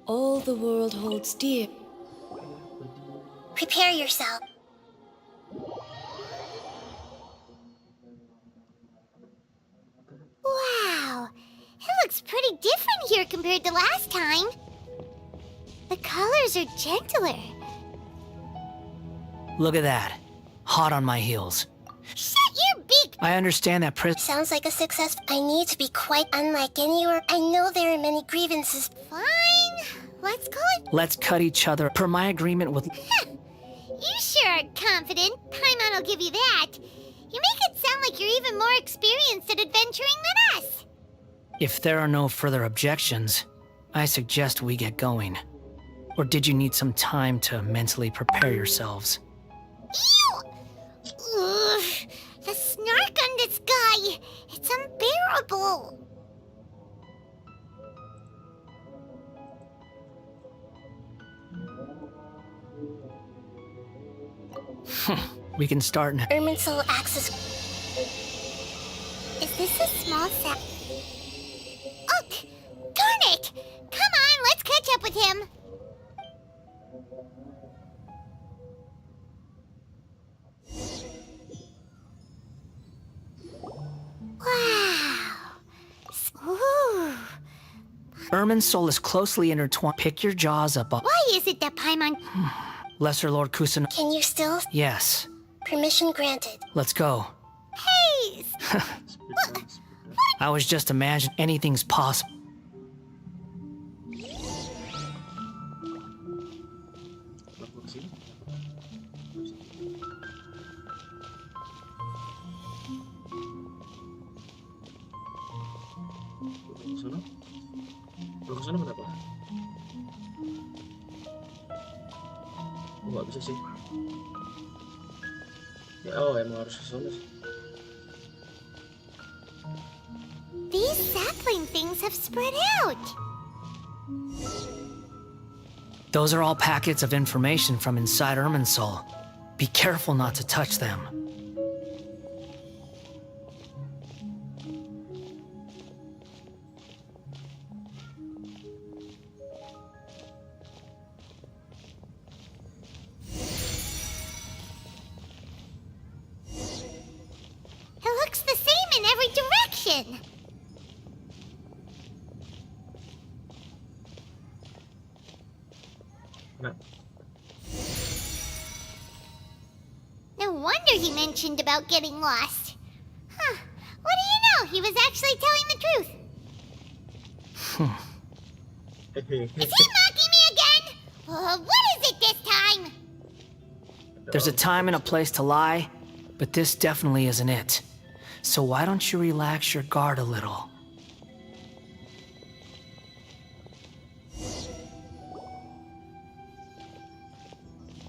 all the world holds dear. Prepare yourself. Wow, it looks pretty different here compared to last time. The colors are gentler. Look at that. Hot on my heels. Shut your beak! I understand that Sounds like a success. I need to be quite unlike anywhere. I know there are many grievances. Fine. Let's call it. Let's cut each other per my agreement with... You sure are confident. Paimon will give you that. You make it sound like you're even more experienced at adventuring than us. If there are no further objections, I suggest we get going. Or did you need some time to mentally prepare yourselves? Ew! Ugh, the snark on this guy. It's unbearable. We can start now. Irminsul access. Is this a small set? Oh, darn it! Come on, let's catch up with him. Wow. Ooh. Ermin's soul is closely intertwined. Pick your jaws up. Why is it that Paimon... Lesser Lord Kusan. Can you still... Yes. Permission granted. Let's go. Hey! I was just imagining anything's possible. Sana kenapa? Oh, nggak bisa sih. Ya, oh emang harus ke sana sih. These sapling things have spread out. Those are all packets of information from inside Ermin's soul. Be careful not to touch them. No wonder he mentioned about getting lost. Huh. What do you know? He was actually telling the truth. Is he mocking me again? What is it this time? There's a time and a place to lie, but this definitely isn't it. So why don't you relax your guard a little?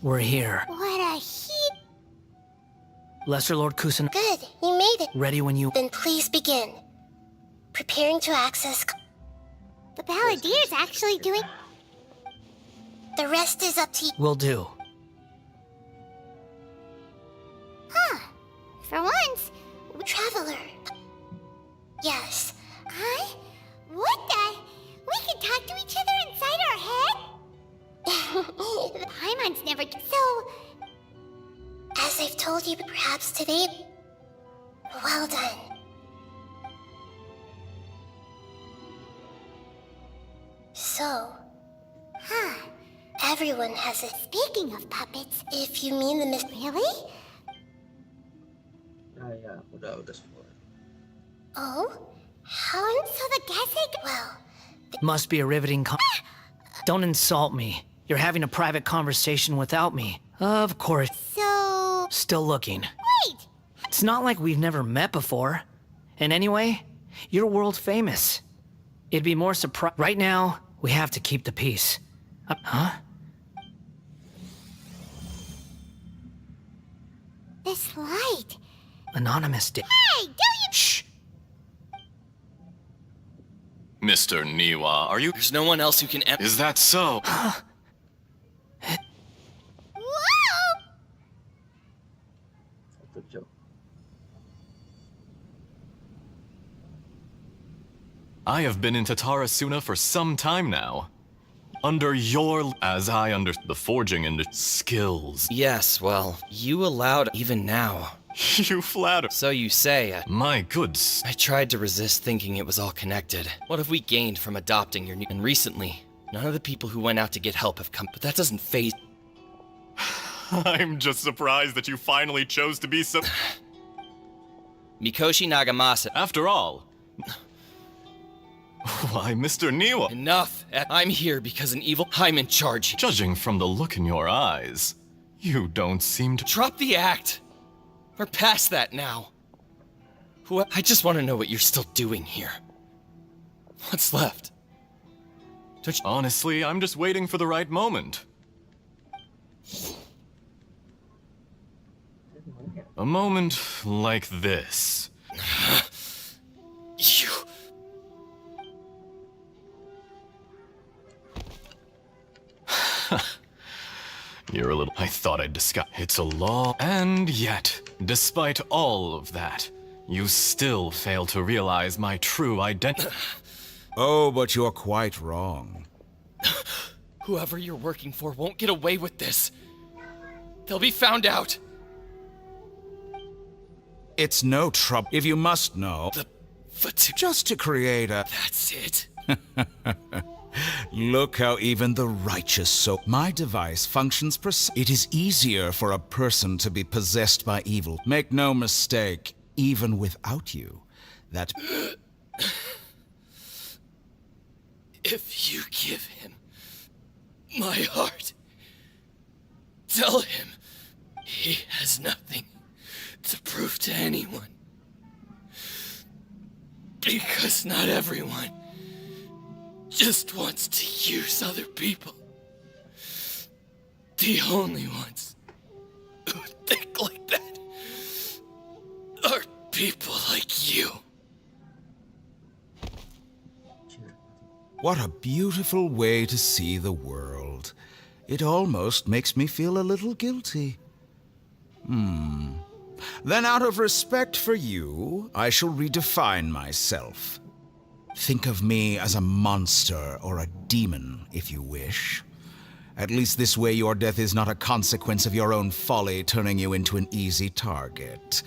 We're here. What a heat. Lesser Lord Kusan. Good, you made it. Ready when you... Then please begin. Preparing to access... The Balladier's actually doing... The rest is up to you. Will do. Huh. For once... Traveler. Yes. Huh? What the... We can talk to each other inside our head? Paimon's never... So... As I've told you, perhaps today... Well done. So... Huh. Everyone has a... Speaking of puppets, if you mean the Miss... Really? Ya, udah semua. Oh? How? So the Gesek... Well... Must be a riveting Don't insult me. You're having a private conversation without me. Of course. So... Still looking. Wait! It's not like we've never met before. And anyway, you're world famous. It'd be more surprise... Right now, we have to keep the peace. Huh? This light... Anonymous Hey, don't you... Shh! Mr. Niwa, are you... There's no one else who can... Is that so? Whoa! I have been in Tatarasuna for some time now. under your, as I under the forging and the skills. Yes, well, you allowed even now. You flatter. So you say. My goods. I tried to resist thinking it was all connected. What have we gained from adopting your new... And recently, none of the people who went out to get help have come, but that doesn't faze... I'm just surprised that you finally chose to be so... Mikoshi Nagamasa. After all... Why, Mr. Niwa... Enough! I'm here because an evil... I'm in charge. Judging from the look in your eyes, you don't seem to... Drop the act! We're past that now. I just want to know what you're still doing here. What's left? Don't you... Honestly, I'm just waiting for the right moment. A moment like this. You... You're a little... I thought I'd discuss... It's a law... And yet, despite all of that, you still fail to realize my true identity. Oh, but you're quite wrong. Whoever you're working for won't get away with this. They'll be found out. It's no trouble. If you must know... Just to create a... That's it. Look how even the righteous so... My device functions It is easier for a person to be possessed by evil. Make no mistake, even without you, that... If you give him my heart, tell him he has nothing to prove to anyone. Because not everyone just wants to use other people. The only ones who think like that are people like you. What a beautiful way to see the world. It almost makes me feel a little guilty. Then out of respect for you, I shall redefine myself. Think of me as a monster or a demon, if you wish. At least this way your death is not a consequence of your own folly turning you into an easy target.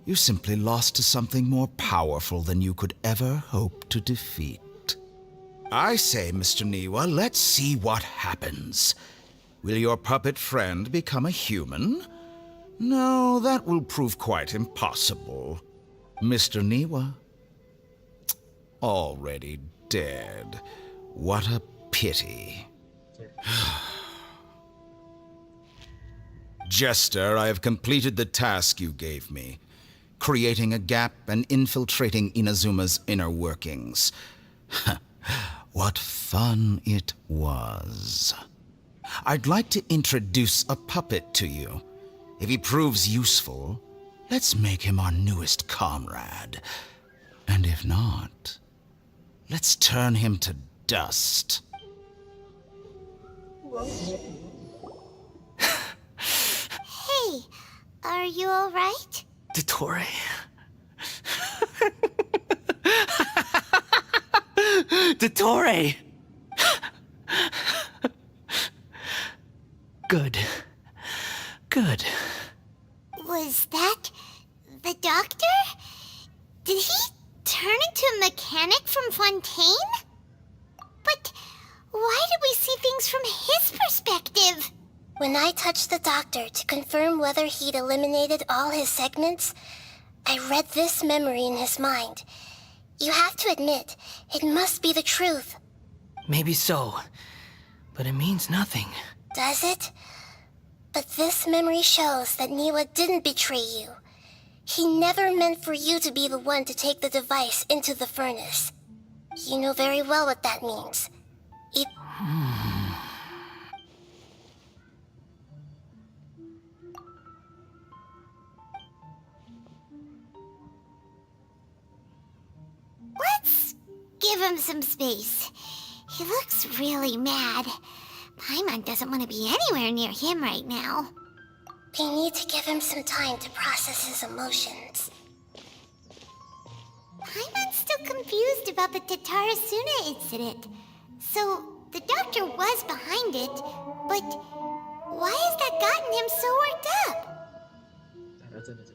You simply lost to something more powerful than you could ever hope to defeat. I say, Mr. Niwa, let's see what happens. Will your puppet friend become a human? No, that will prove quite impossible. Mr. Niwa? Already dead. What a pity. Jester, I have completed the task you gave me. Creating a gap and infiltrating Inazuma's inner workings. What fun it was. I'd like to introduce a puppet to you. If he proves useful, let's make him our newest comrade. And if not, let's turn him to dust. Hey, are you all right? Dottore. Dottore! Good. Good. Was that the doctor? Did he turn into a mechanic from Fontaine? But why did we see things from his perspective? When I touched the doctor to confirm whether he'd eliminated all his segments, I read this memory in his mind. You have to admit, it must be the truth. Maybe so, but it means nothing. Does it? But this memory shows that Niwa didn't betray you. He never meant for you to be the one to take the device into the furnace. You know very well what that means. It... Let's give him some space. He looks really mad. Paimon doesn't want to be anywhere near him right now. We need to give him some time to process his emotions. Paimon's still confused about the Tatarasuna incident. So, The doctor was behind it, but why has that gotten him so worked up? Ntar aja nih.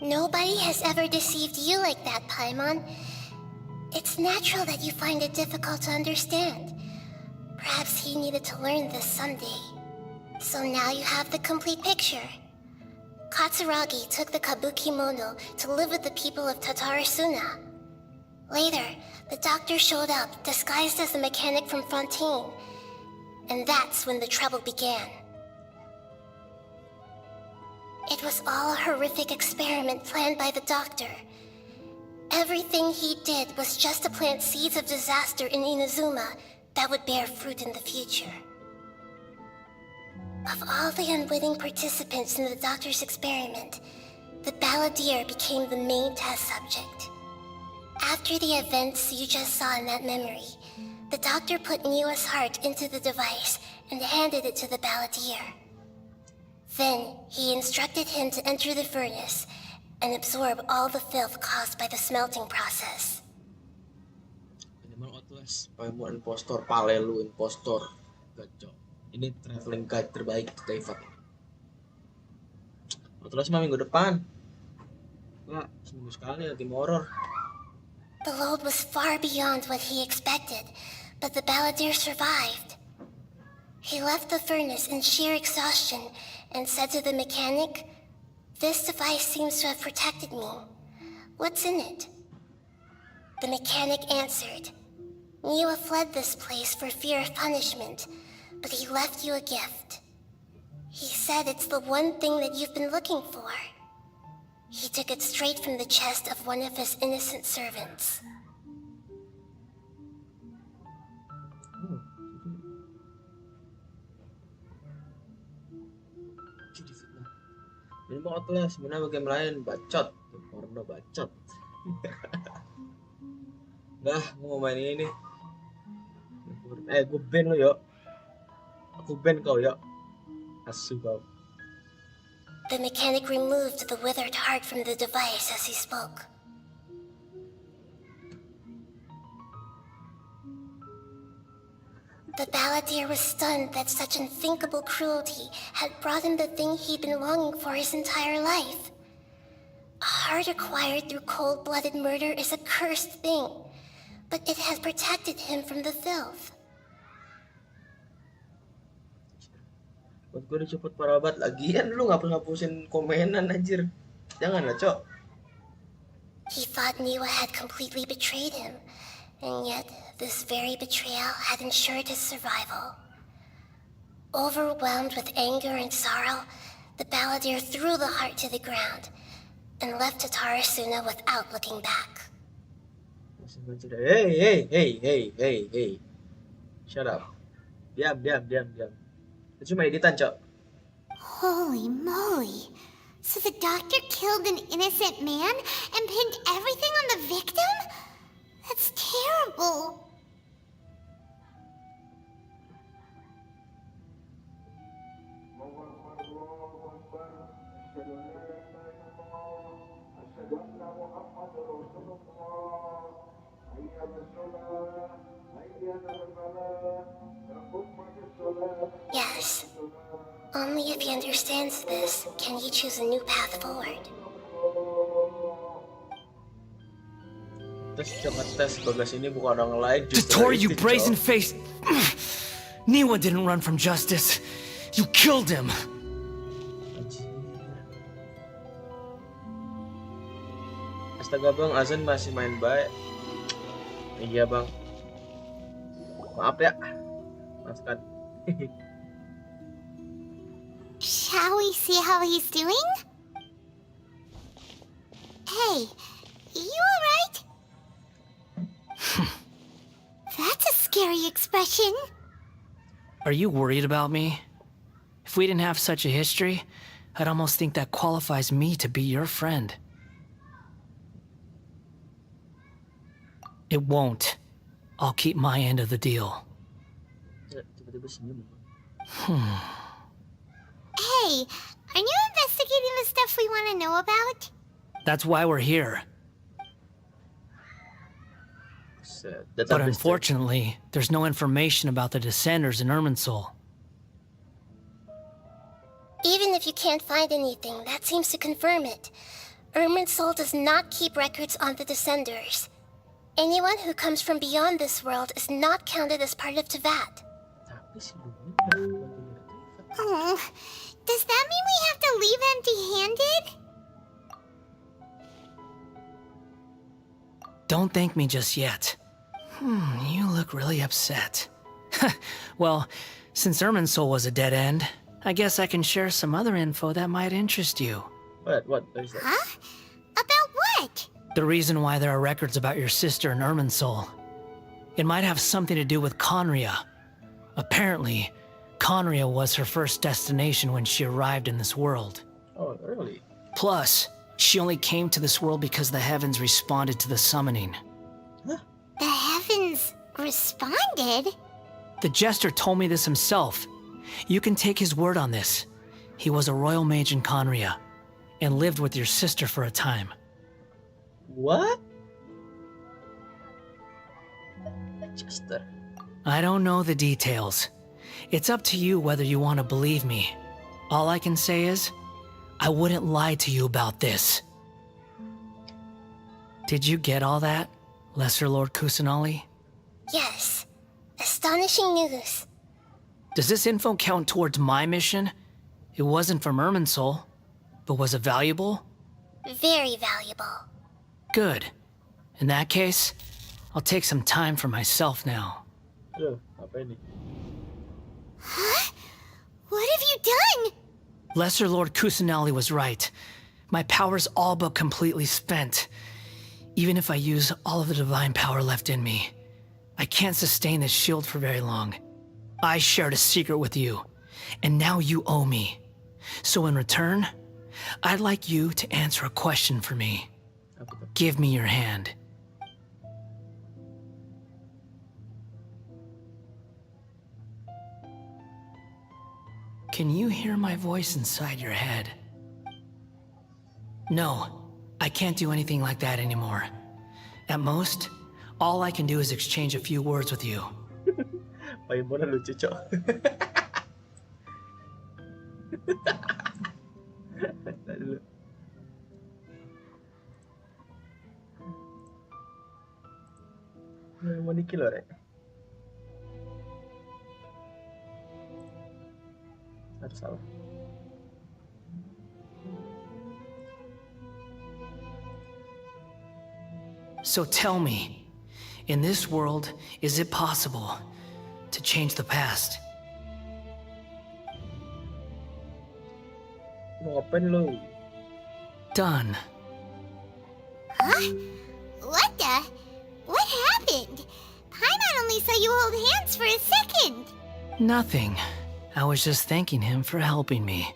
Nobody has ever deceived you like that, Paimon. It's natural that you find it difficult to understand. Perhaps he needed to learn this someday. So now you have the complete picture. Katsuragi took the kabuki mono to live with the people of Tatarasuna. Later, the doctor showed up disguised as a mechanic from Fontaine. And that's when the trouble began. It was all a horrific experiment planned by the doctor. Everything he did was just to plant seeds of disaster in Inazuma that would bear fruit in the future. Of all the unwitting participants in the doctor's experiment, the balladeer became the main test subject. After the events you just saw in that memory, the doctor put Niwa's heart into the device and handed it to the balladeer. Then, he instructed him to enter the furnace and absorb all the filth caused by the smelting process. Animal Outlast, Paimon impostor, Palelu impostor, gacor. Ini traveling guide terbaik Taifa. Outlast mah minggu depan. Wah, seminggu sekali ya game horror. The load was far beyond what he expected, but the balladeer survived. He left the furnace in sheer exhaustion and said to the mechanic, "This device seems to have protected me. What's in it?" The mechanic answered, "Niwa fled this place for fear of punishment, but he left you a gift. He said it's the one thing that you've been looking for. He took it straight from the chest of one of his innocent servants. Jadi fitnah. Ini mau Outlast, mana game lain bacot, game porno bacot. Dah, gue mau main ini. Gue ban lo yuk. Aku ban kau yuk. Asu kau. The mechanic removed the withered heart from the device as he spoke. The balladeer was stunned that such unthinkable cruelty had brought him the thing he'd been longing for his entire life. A heart acquired through cold-blooded murder is a cursed thing, but it has protected him from the filth. Buat gue udah cepet parah banget. Lagian lu ngapus-ngapusin komenan anjir. Janganlah, Cok. He thought Niwa had completely betrayed him, and yet this very betrayal had ensured his survival. Overwhelmed with anger and sorrow, the balladeer threw the heart to the ground and left Tatarasuna without looking back. Hey. Shut up. Diam. Itu cuma editan, Cok. Holy moly. So the doctor killed an innocent man and pinned everything on the victim? That's terrible. Yes. Only if he understands this can he choose a new path forward. Terus jangan tes Bagas ini bukan orang lain. Dotori, you brazen-faced... Niwa didn't run from justice. You killed him. Astaga bang, Azan masih main baik. Iya bang. Maaf ya. Maafkan. Shall we see how he's doing? Hey, you alright? That's a scary expression. Are you worried about me? If we didn't have such a history, I'd almost think that qualifies me to be your friend. It won't. I'll keep my end of the deal. Hey, are you investigating the stuff we want to know about? That's why we're here. But unfortunately, there's no information about the Descenders in Irminsul. Even if you can't find anything, that seems to confirm it. Irminsul does not keep records on the Descenders. Anyone who comes from beyond this world is not counted as part of Tevat. Oh, does that mean we have to leave empty-handed? Don't thank me just yet. You look really upset. Well, since Irminsul was a dead end, I guess I can share some other info that might interest you. What is that? Huh? About what? The reason why there are records about your sister in Irminsul. It might have something to do with Conria. Apparently, Conria was her first destination when she arrived in this world. Oh, really? Plus, she only came to this world because the heavens responded to the summoning. Huh? The heavens responded? The Jester told me this himself. You can take his word on this. He was a royal mage in Conria, and lived with your sister for a time. What? Jester. I don't know the details. It's up to you whether you want to believe me. All I can say is, I wouldn't lie to you about this. Did you get all that, Lesser Lord Kusanali? Yes. Astonishing news. Does this info count towards my mission? It wasn't from Irminsul, but was it valuable? Very valuable. Good. In that case, I'll take some time for myself now. Aduh, apa ini? Huh? What have you done? Lesser Lord Kusanali was right. My power's all but completely spent. Even if I use all of the divine power left in me, I can't sustain this shield for very long. I shared a secret with you, and now you owe me. So in return, I'd like you to answer a question for me. Apa tuh? Give me your hand. Can you hear my voice inside your head? No, I can't do anything like that anymore. At most, all I can do is exchange a few words with you. Paimon lucu, Cok. Bentar dulu. Mau dikit loh, Rek. Harus salah. So tell me, in this world, is it possible to change the past? Mau ngapain lo? Done. Huh? What the? What happened? Paimon only saw you hold hands for a second. Nothing. I was just thanking him for helping me.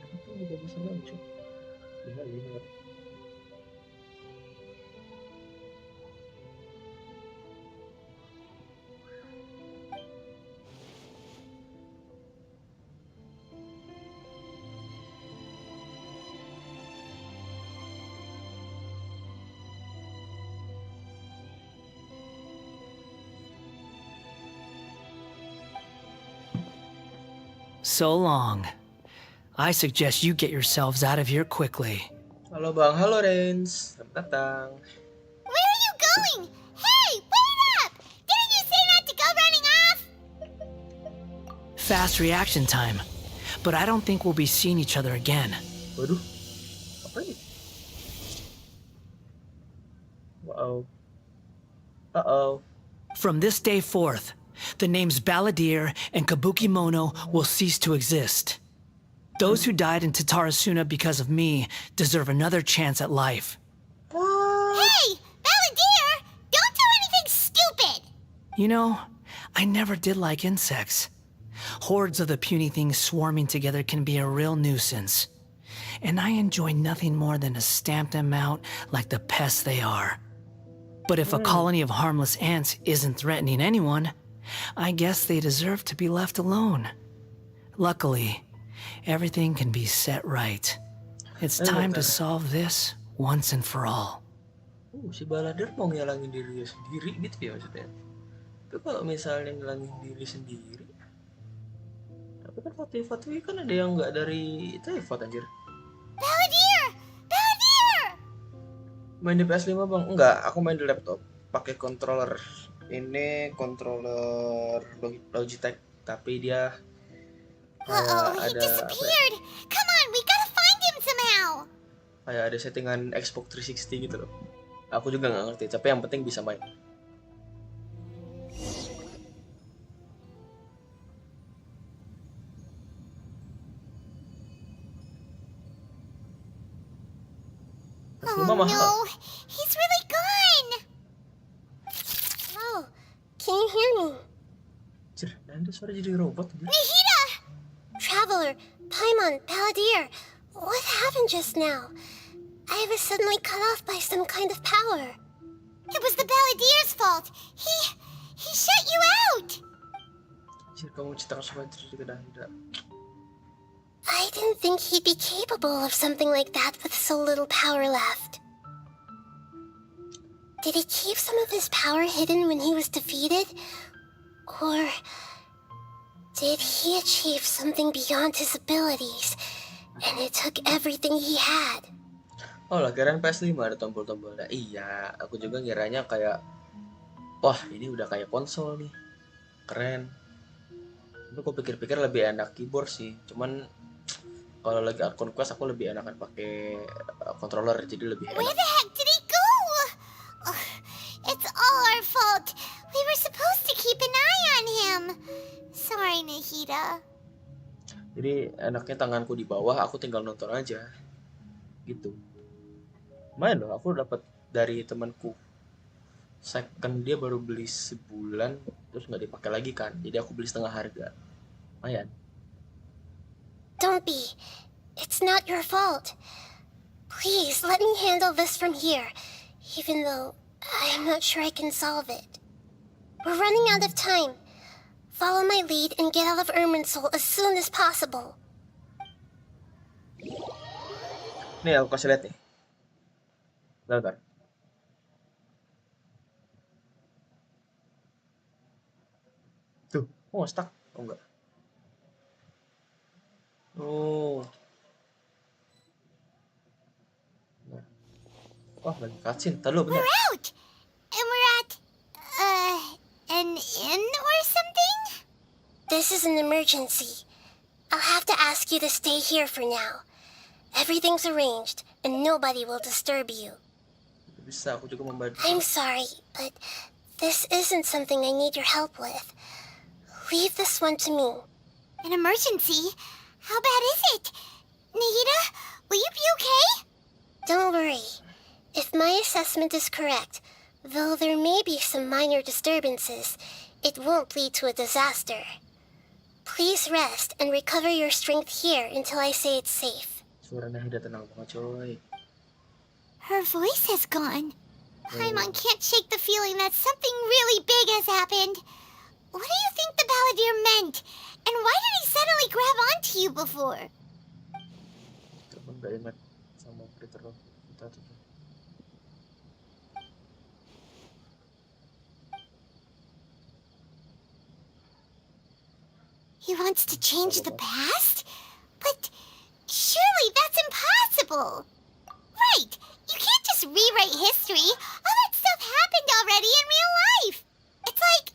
Aku udah bisa lucu. Tinggal ini. So long. I suggest you get yourselves out of here quickly. Halo Bang, halo Rens. Selamat datang. Where are you going? Hey, wait up! Didn't you say not to go running off? Fast reaction time. But I don't think we'll be seeing each other again. Waduh. Apa ini? Wow. Uh-oh. From this day forth, the names Balladeer and Kabukimono will cease to exist. Those who died in Tatarasuna because of me deserve another chance at life. Hey, Balladeer! Don't do anything stupid! You know, I never did like insects. Hordes of the puny things swarming together can be a real nuisance. And I enjoy nothing more than to stamp them out like the pests they are. But if a colony of harmless ants isn't threatening anyone, I guess they deserve to be left alone. Luckily, everything can be set right. It's time to solve this once and for all. Si Balladeer mau ngilangin diri sendiri gitu ya maksudnya. Itu kalau misalnya ngilangin diri sendiri. Tapi kan fatwi kan ada yang nggak dari itu ya anjir. Balladeer! Balladeer! Main di PS5 Bang? Enggak, aku main di laptop. Pakai controller. Ini controller Logitech, tapi dia Uh-oh, he ada disappeared! Come on, we gotta find him somehow! kayak ada settingan Xbox 360 gitu loh. Aku juga nggak ngerti, tapi yang penting bisa main. Oh Mama. no, he's really gone! Oh, can you hear me? Anjir, ada suara jadi robot dia. Nahida! Traveler, Paimon, Balladeer, what happened just now? I was suddenly cut off by some kind of power. It was the Balladeer's fault. He shut you out! Anjir, kamu ceritakan semua cerita Nahida. I didn't think he'd be capable of something like that with so little power left. Did he keep some of his power hidden when he was defeated? Or did he achieve something beyond his abilities, and it took everything he had? Oh lah, kirain PS5 ada tombol-tombolnya. Iya, aku juga ngiranya kayak, wah ini udah kayak konsol nih, keren. Tapi aku pikir-pikir lebih enak keyboard sih. Cuman kalau lagi Archon Quest aku lebih enakan pakai controller, jadi lebih enak. Where the heck did he go? Ugh, it's all our fault. We were supposed to keep an eye on him. Sorry, Nahida. Jadi enaknya tanganku di bawah, aku tinggal nonton aja. Gitu. Lumayan loh, aku dapat dari temanku. Second dia baru beli sebulan, terus nggak dipakai lagi kan. Jadi aku beli setengah harga. Lumayan. Don't be. It's not your fault. Please, let me handle this from here, even though I'm not sure I can solve it. We're running out of time. Follow my lead and get out of Irminsul as soon as possible. Nih aku kasih lihat nih. Bentar. Tuh, oh stuck. Oh enggak. Oh. Wah, lagi cutscene. Tadi bentar. We're out! And we're at, an inn or something? This is an emergency. I'll have to ask you to stay here for now. Everything's arranged, and nobody will disturb you. Bisa, aku juga membantu. I'm sorry, but this isn't something I need your help with. Leave this one to me. An emergency? How bad is it? Nahida, will you be okay? Don't worry. If my assessment is correct, though there may be some minor disturbances, it won't lead to a disaster. Please rest and recover your strength here until I say it's safe. Suara Nahida tenang banget, coy. Her voice has gone. Paimon can't shake the feeling that something really big has happened. What do you think the balladeer meant? And why did he suddenly grab onto you before? Temen gak ingat sama Peter kita tuh. He wants to change the past? But surely that's impossible! Right! You can't just rewrite history! All that stuff happened already in real life! It's like,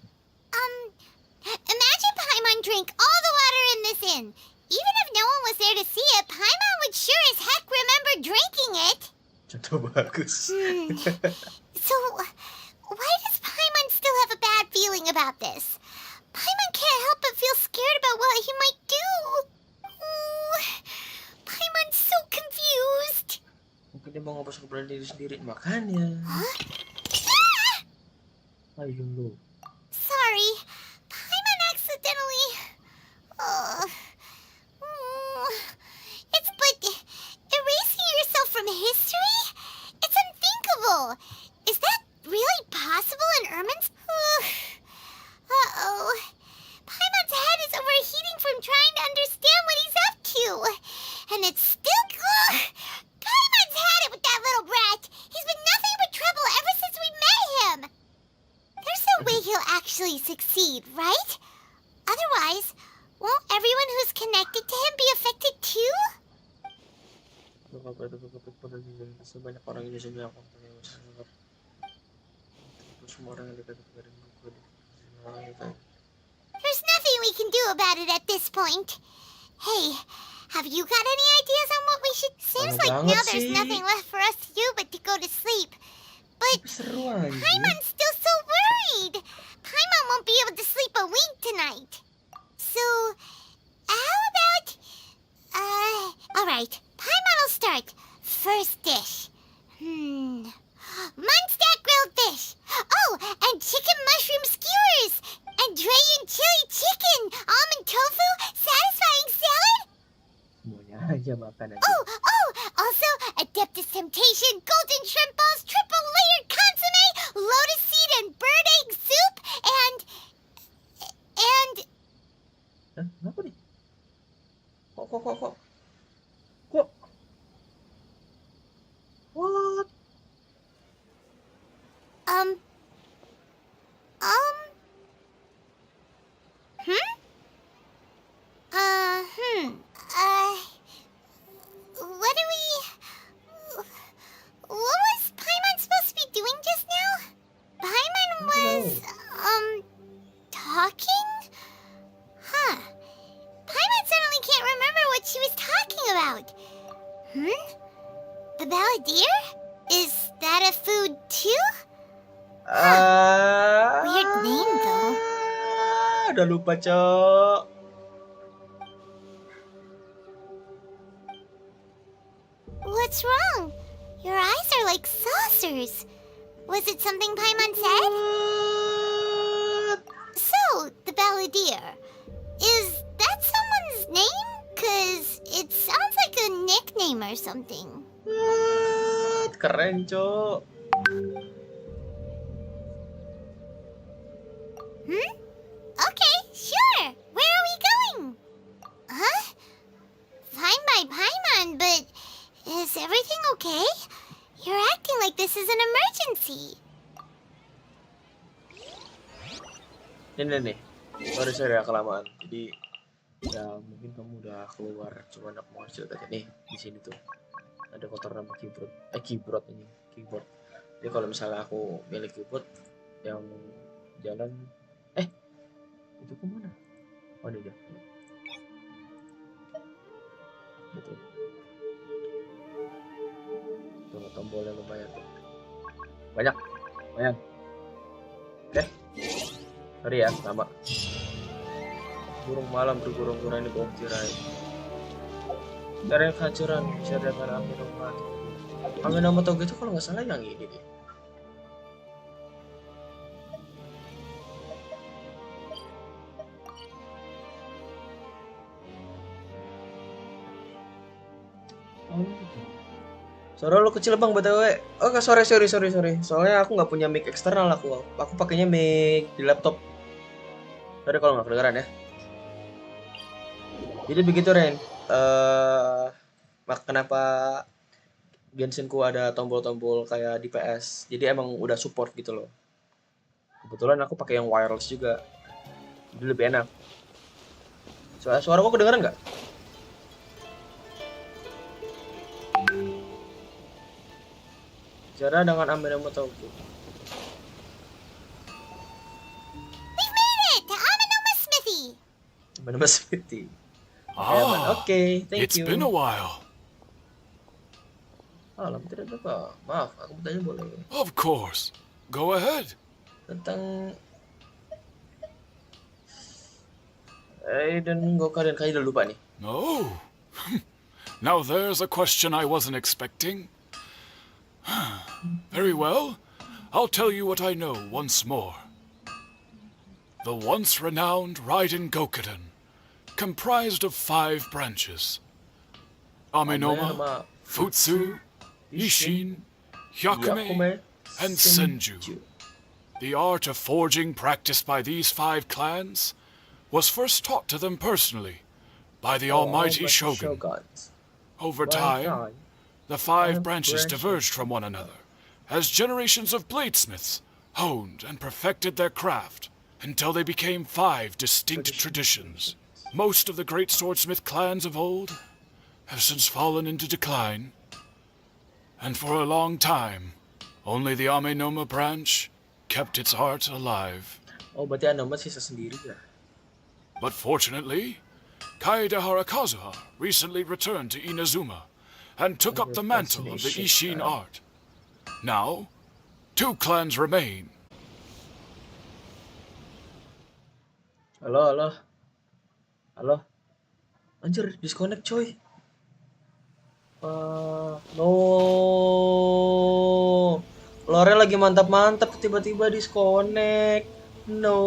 imagine Paimon drank all the water in this inn. Even if no one was there to see it, Paimon would sure as heck remember drinking it! Contoh bagus. So, why does Paimon still have a bad feeling about this? Paimon can't help but feel scared about what he might do. Ooh, Paimon's so confused. Mungkin dia mau ngopos keberadaan diri sendiri, makanya. Huh? Ayo lu. Sorry, Paimon accidentally. It's but erasing yourself from history? It's unthinkable. Is that really possible in Ermin's? Uh-oh. Paimon's head is overheating from trying to understand what he's up to. And it's still... Paimon's had it with that little brat. He's been nothing but trouble ever since we met him. There's no way he'll actually succeed, right? Otherwise, won't everyone who's connected to him be affected too? Sebanyak orang ini saja aku semua orang yang dekat dengan gue. There's nothing we can do about it at this point. Hey, have you got any ideas on what we should... Seems like now there's nothing left for us to do but to go to sleep. But Paimon's still so worried. Paimon won't be able to sleep a wink tonight. So, how about... Alright, Paimon will start. First dish. Munstack grilled fish. Oh, and chicken mushroom skewers. And Dragon chili chicken. Almond tofu. Satisfying salad. Semuanya aja makan aja. Oh, also Adeptus Temptation, golden shrimp balls, triple layered consomme, lotus seed and bird egg soup, and... Hah? Kenapa nih? Kok? What? What was Paimon supposed to be doing just now? Paimon was, talking? Huh. Paimon suddenly can't remember what she was talking about. The balladeer? Is that a food too? Weird name though. Udah lupa, Cok. What's wrong? Your eyes are like saucers. Was it something Paimon said? So, the balladeer. Is that someone's name? 'Cause it sounds like a nickname or something. What? Keren, Cok. Okay, sure. Where are we going? Huh? Fine by Paimon, but is everything okay? You're acting like this is an emergency. Ini nih. Sorry ya kelamaan. Jadi ya mungkin kamu udah keluar, cuma aku mau cerita nih di sini tuh ada kotor nama keyboard ini keyboard. Jadi kalau misalnya aku milih keyboard yang jalan itu kemana? Oh ini dia. Gitu. Tuh tombolnya lumayan tuh. Banyak. Oke. Sorry ya, lama. Burung malam bergurung-gurung ini bawah tirai. Dari kehancuran bisa dengan amin umat. Amin nama toge itu kalau nggak salah yang ini deh. Suara lu kecil bang btw. Oke sorry. Soalnya aku nggak punya mic eksternal aku pakainya mic di laptop. Sorry kalau nggak kedengeran ya. Jadi begitu Ren. Kenapa Genshinku ada tombol-tombol kayak di PS. Jadi emang udah support gitu loh. Kebetulan aku pakai yang wireless juga. Jadi lebih enak. Suara kok kedengeran nggak? Cara dengan ambil yang mau tahu. We've made it to Amanoma Smithy. Amanoma Smithy. Ah, thank it's you. been a while. Alam tidak ada Pak. Maaf, aku bertanya boleh. Of course. Go ahead. Tentang dan Goka dan kayaknya udah lupa nih. Oh. Now there's a question I wasn't expecting. Very well. I'll tell you what I know once more. The once renowned Raiden Gokuden, comprised of 5 branches. Amenoma, Futsu, Ishin, Hyakume, and Senju. The art of forging practiced by these 5 clans was first taught to them personally by the almighty Shogun. Over time, the 5 branches diverged from one another as generations of bladesmiths honed and perfected their craft until they became 5 distinct traditions. Most of the great swordsmith clans of old have since fallen into decline, and for a long time, only the Amenoma branch kept its art alive. Oh, berarti Anoma sisa sendiri ya? But fortunately, Kaede Harakazuha recently returned to Inazuma and took up the mantle of the Ishin art. Now, 2 clans remain. Halo. Anjir, disconnect coy. No. Lore lagi mantap-mantap tiba-tiba disconnect. No.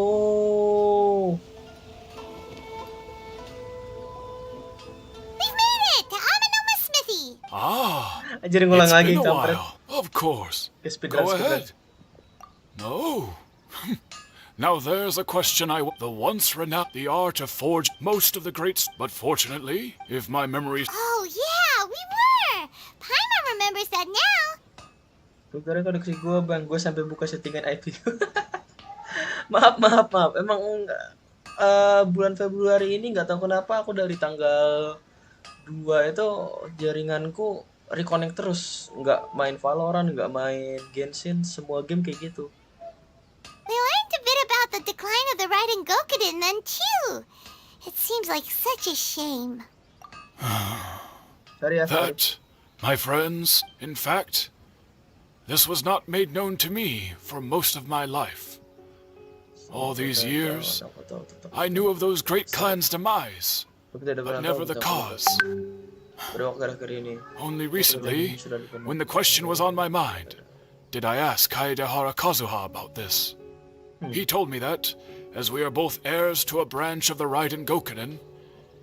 We've made it to Amanoma Smithy. Ah, Anjir ngulang it's lagi been a kampret. while. Of course. Speedrun. Go ahead. No. Now there's a question the once renowned the art of forge most of the greats, but fortunately, if my memory. Oh yeah, we were. Paimon remembers that now. Tuh gara koneksi gue bang, gue sampai buka settingan IP. maaf. Emang bulan Februari ini nggak tahu kenapa aku dari tanggal 2 itu jaringanku reconnect terus, nggak main Valorant, nggak main Genshin, semua game kayak gitu. We learned a bit about the decline of the Raiden Gokuden then too. It seems like such a shame. Sorry. That, my friends, in fact, this was not made known to me for most of my life. All these years, I knew of those great clans' demise, but never the cause. Pada waktu akhir ini. Only recently, when the question was on my mind, did I ask Kaedehara Kazuha about this. He told me that, as we are both heirs to a branch of the Raiden Gokunin,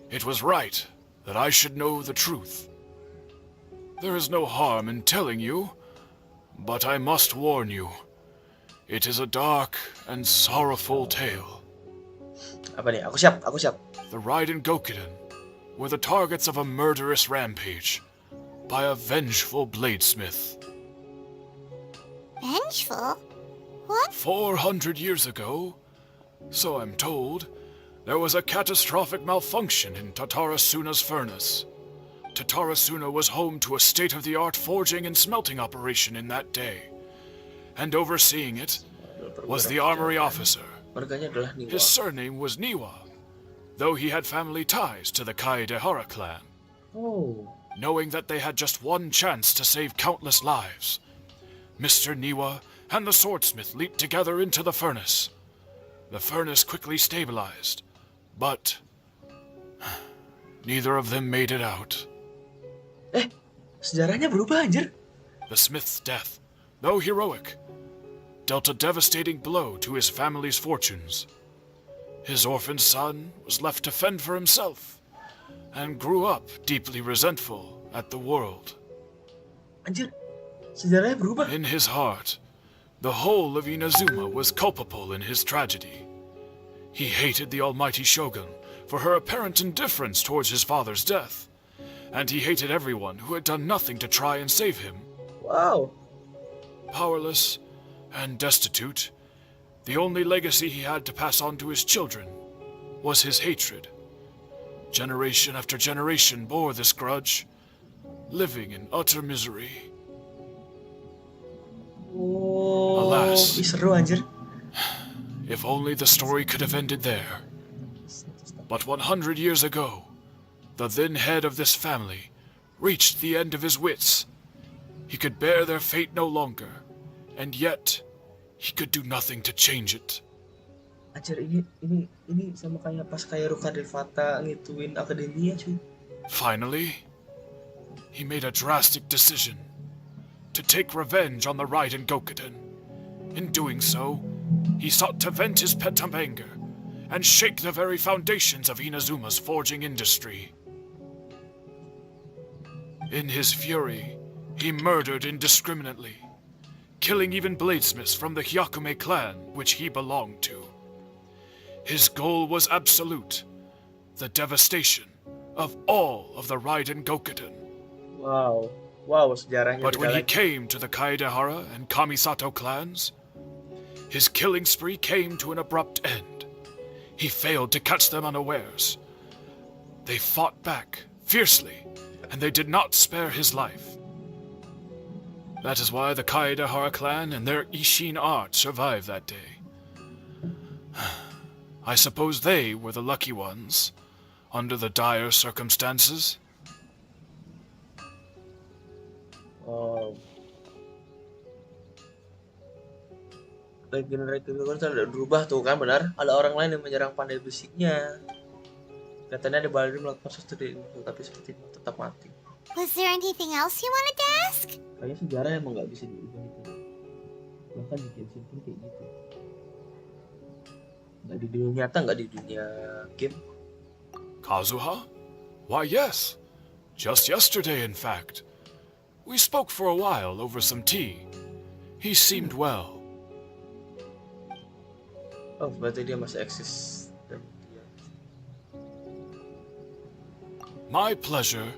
it was right that I should know the truth. There is no harm in telling you, but I must warn you. It is a dark and sorrowful tale. Apa nih? Aku siap. The Raiden Gokunin were the targets of a murderous rampage by a vengeful bladesmith. Vengeful? What? 400 years ago, so I'm told, there was a catastrophic malfunction in Tatarasuna's furnace. Tatarasuna was home to a state-of-the-art forging and smelting operation in that day, and overseeing it was the armory officer. Marganya adalah Niwa. His surname was Niwa, though he had family ties to the Kaedehara clan. Oh. Knowing that they had just one chance to save countless lives, Mr. Niwa and the swordsmith leaped together into the furnace. The furnace quickly stabilized, but neither of them made it out. Sejarahnya berubah anjir. The smith's death, though heroic, dealt a devastating blow to his family's fortunes. His orphaned son was left to fend for himself, and grew up deeply resentful at the world. Anjir, sejarahnya berubah. In his heart, the whole of Inazuma was culpable in his tragedy. He hated the almighty shogun for her apparent indifference towards his father's death, and he hated everyone who had done nothing to try and save him. Wow. Powerless and destitute, the only legacy he had to pass on to his children was his hatred. Generation after generation bore this grudge, living in utter misery. Oh, Alas. Ih, seru anjir. If only the story could have ended there. But 100 years ago, the then head of this family reached the end of his wits. He could bear their fate no longer, and yet he could do nothing to change it. Anjir, ini sama kayak pas kayak Ruka Devata ngituin akademia cuy. Finally, he made a drastic decision to take revenge on the Raiden Gokunin. In doing so, he sought to vent his pent-up anger and shake the very foundations of Inazuma's forging industry. In his fury, he murdered indiscriminately, killing even bladesmiths from the Hyakume clan which he belonged to. His goal was absolute, the devastation of all of the Raiden Gokunin. Wow, sejarahnya. But when he came to the Kaedehara and Kamisato clans, his killing spree came to an abrupt end. He failed to catch them unawares. They fought back fiercely, and they did not spare his life. That is why the Kaedehara clan and their Ishin art survived that day. I suppose they were the lucky ones, under the dire circumstances. Oh. Regenerator udah berubah tuh kan, benar? Ada orang lain yang menyerang pandai besinya. Katanya ada Baldur melakukan sesuatu tapi seperti itu tetap mati. Was there anything else you wanted to ask? Kayaknya sejarah emang nggak bisa diubah itu. Bahkan di Genshin pun kayak gitu. Nggak di dunia nyata, nggak di dunia game. Kazuha? Why, yes. Just yesterday, in fact. We spoke for a while over some tea. He seemed well. Oh, berarti dia masih eksis. My pleasure.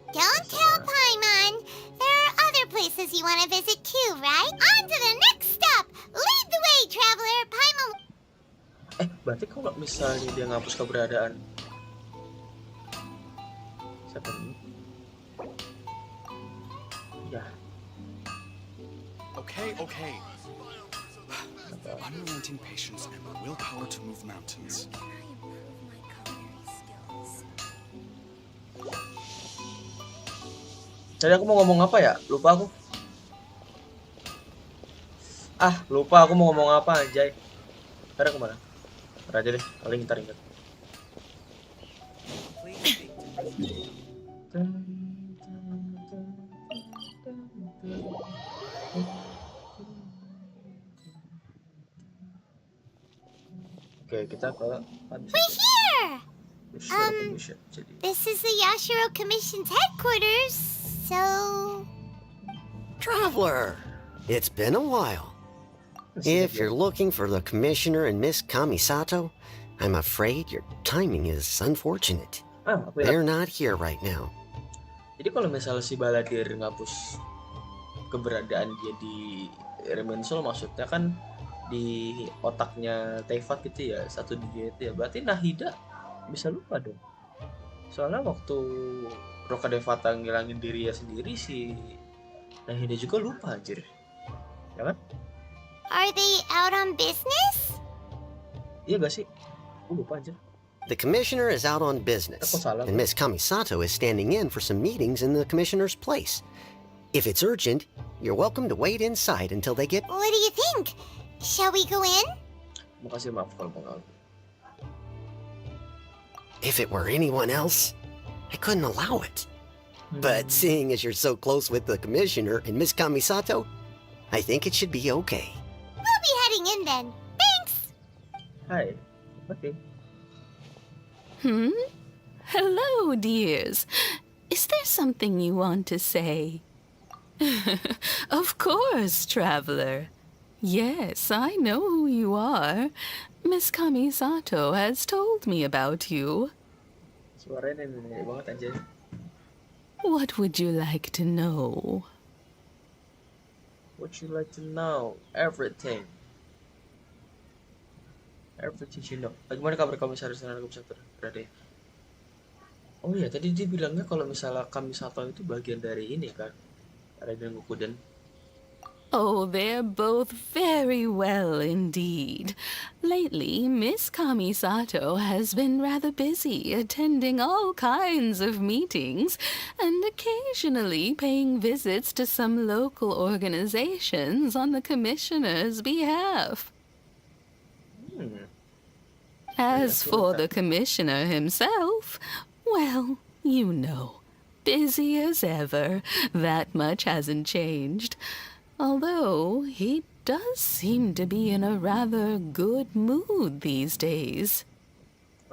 Don't tell Paimon. There are other places you want to visit too, right? On to the next stop. Lead the way, traveler. Paimon. Berarti kalau misalnya dia ngapus keberadaan siapa ini? Ya. Okay. Unrelenting patience and the willpower to move mountains. Tadi aku mau ngomong apa ya? Lupa aku. Lupa aku mau ngomong apa, anjay. Ntar kemana? Ntar aja deh, paling ntar ingat. Oke, kita ke We're here! Commission. Jadi, This is the Yashiro Commission's headquarters, so... Traveler, it's been a while. If you're looking for the Commissioner and Miss Kamisato, I'm afraid your timing is unfortunate. aku They're not here right now. Jadi kalau misalnya si Baladir ngapus keberadaan dia di Remensol, maksudnya kan di otaknya Tefat gitu ya, satu dia itu ya, berarti Nahida bisa lupa dong. Soalnya waktu Roka Devata ngilangin dirinya sendiri, si Nahida juga lupa anjir. Ya kan? Are they out on business? Iya gak sih? Aku lupa anjir. The Commissioner is out on business, and Miss Kamisato is standing in for some meetings in the Commissioner's place. If it's urgent, you're welcome to wait inside until they get... What do you think? Shall we go in? Makasih, maaf kalau mengganggu. If it were anyone else, I couldn't allow it. But seeing as you're so close with the Commissioner and Miss Kamisato, I think it should be okay. We'll be heading in then. Thanks! Hai. Oke. Hello, dears. Is there something you want to say? Of course, traveler. Yes, I know who you are. Miss Kamisato has told me about you. Suaranya nenek banget anjir. What would you like to know? Would you like to know everything? Everything you know. Bagaimana kabar Komisaris dan Komisator? Berada. Oh iya, tadi dia bilangnya kalau misalnya Kamisato itu bagian dari ini kan, Raiden Gokuden. Oh, they're both very well indeed. Lately, Miss Kamisato has been rather busy attending all kinds of meetings and occasionally paying visits to some local organizations on the Commissioner's behalf. As for the Commissioner himself, well, you know, busy as ever. That much hasn't changed. Although he does seem to be in a rather good mood these days.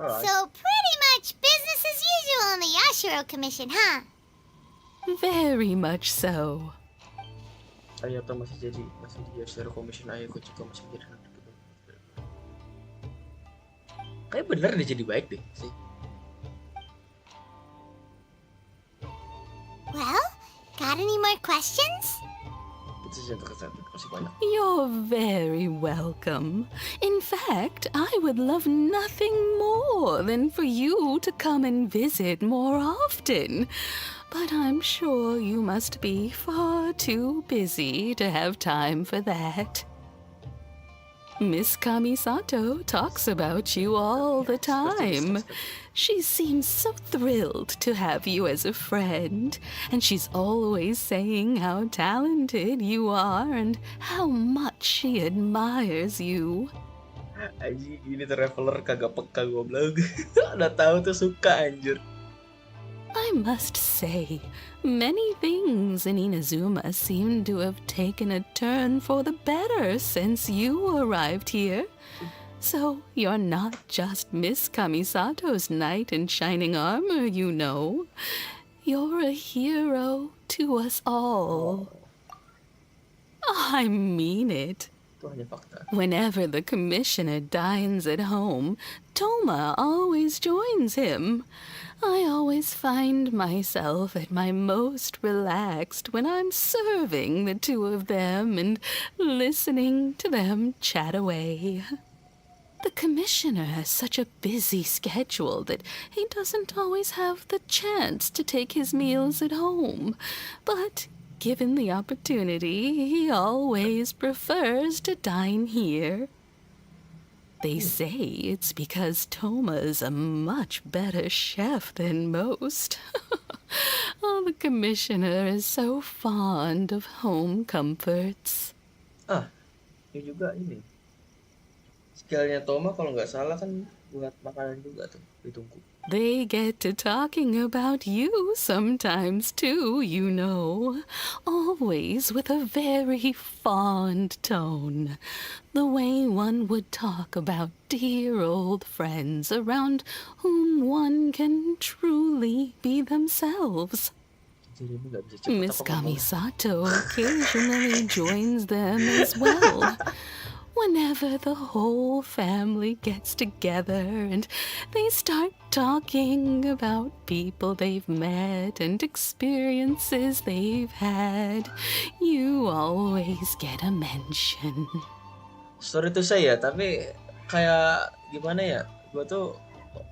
So pretty much business as usual on the Yashiro Commission, huh? Very much so. Ayo atau masih di Yashiro Commission, ayo aku juga masih jadi. Kayak bener dia jadi baik deh sih. Well, got any more questions? You're very welcome. In fact, I would love nothing more than for you to come and visit more often. But I'm sure you must be far too busy to have time for that. Miss Kamisato talks about you all the time. She seems so thrilled to have you as a friend, and she's always saying how talented you are and how much she admires you. Anjir, ini traveler kagak peka goblok. Udah tahu tuh suka anjir. I must say, many things in Inazuma seem to have taken a turn for the better since you arrived here. So you're not just Miss Kamisato's knight in shining armor, you know. You're a hero to us all. I mean it. Whenever the Commissioner dines at home, Toma always joins him. I always find myself at my most relaxed when I'm serving the two of them and listening to them chat away. The Commissioner has such a busy schedule that he doesn't always have the chance to take his meals at home, but given the opportunity, he always prefers to dine here. They say it's because Toma's a much better chef than most. Oh, the Commissioner is so fond of home comforts. Ini juga ini. Skillnya Toma kalau nggak salah kan buat makanan juga tuh, ditunggu. They get to talking about you sometimes too, you know. Always with a very fond tone. The way one would talk about dear old friends around whom one can truly be themselves. Miss Kamisato occasionally joins them as well. Whenever the whole family gets together and they start talking about people they've met and experiences they've had, you always get a mention. Sorry to say ya, tapi kayak gimana ya? Gue tuh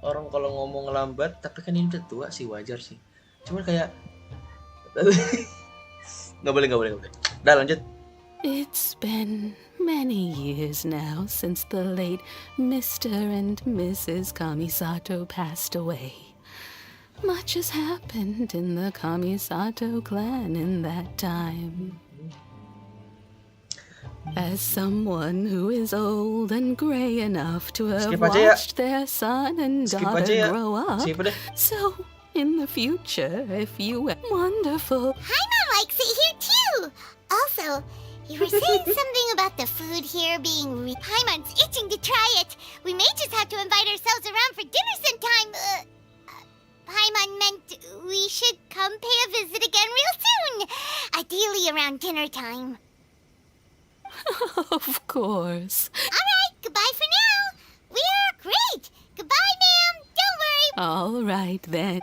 orang kalau ngomong lambat, tapi kan ini udah tua sih, wajar sih. Cuman kayak nggak boleh. Udah lanjut. It's been many years now since the late Mr. and Mrs. Kamisato passed away. Much has happened in the Kamisato clan in that time. As someone who is old and gray enough to have watched their son and daughter grow up, so in the future, if you wonderful. Paimon likes it here too. Also, you were saying something about the food here being Paimon's itching to try it. We may just have to invite ourselves around for dinner sometime. Paimon meant we should come pay a visit again real soon. Ideally around dinner time. Of course. Alright, goodbye for now. We're great. Goodbye, ma'am. Don't worry. All right then.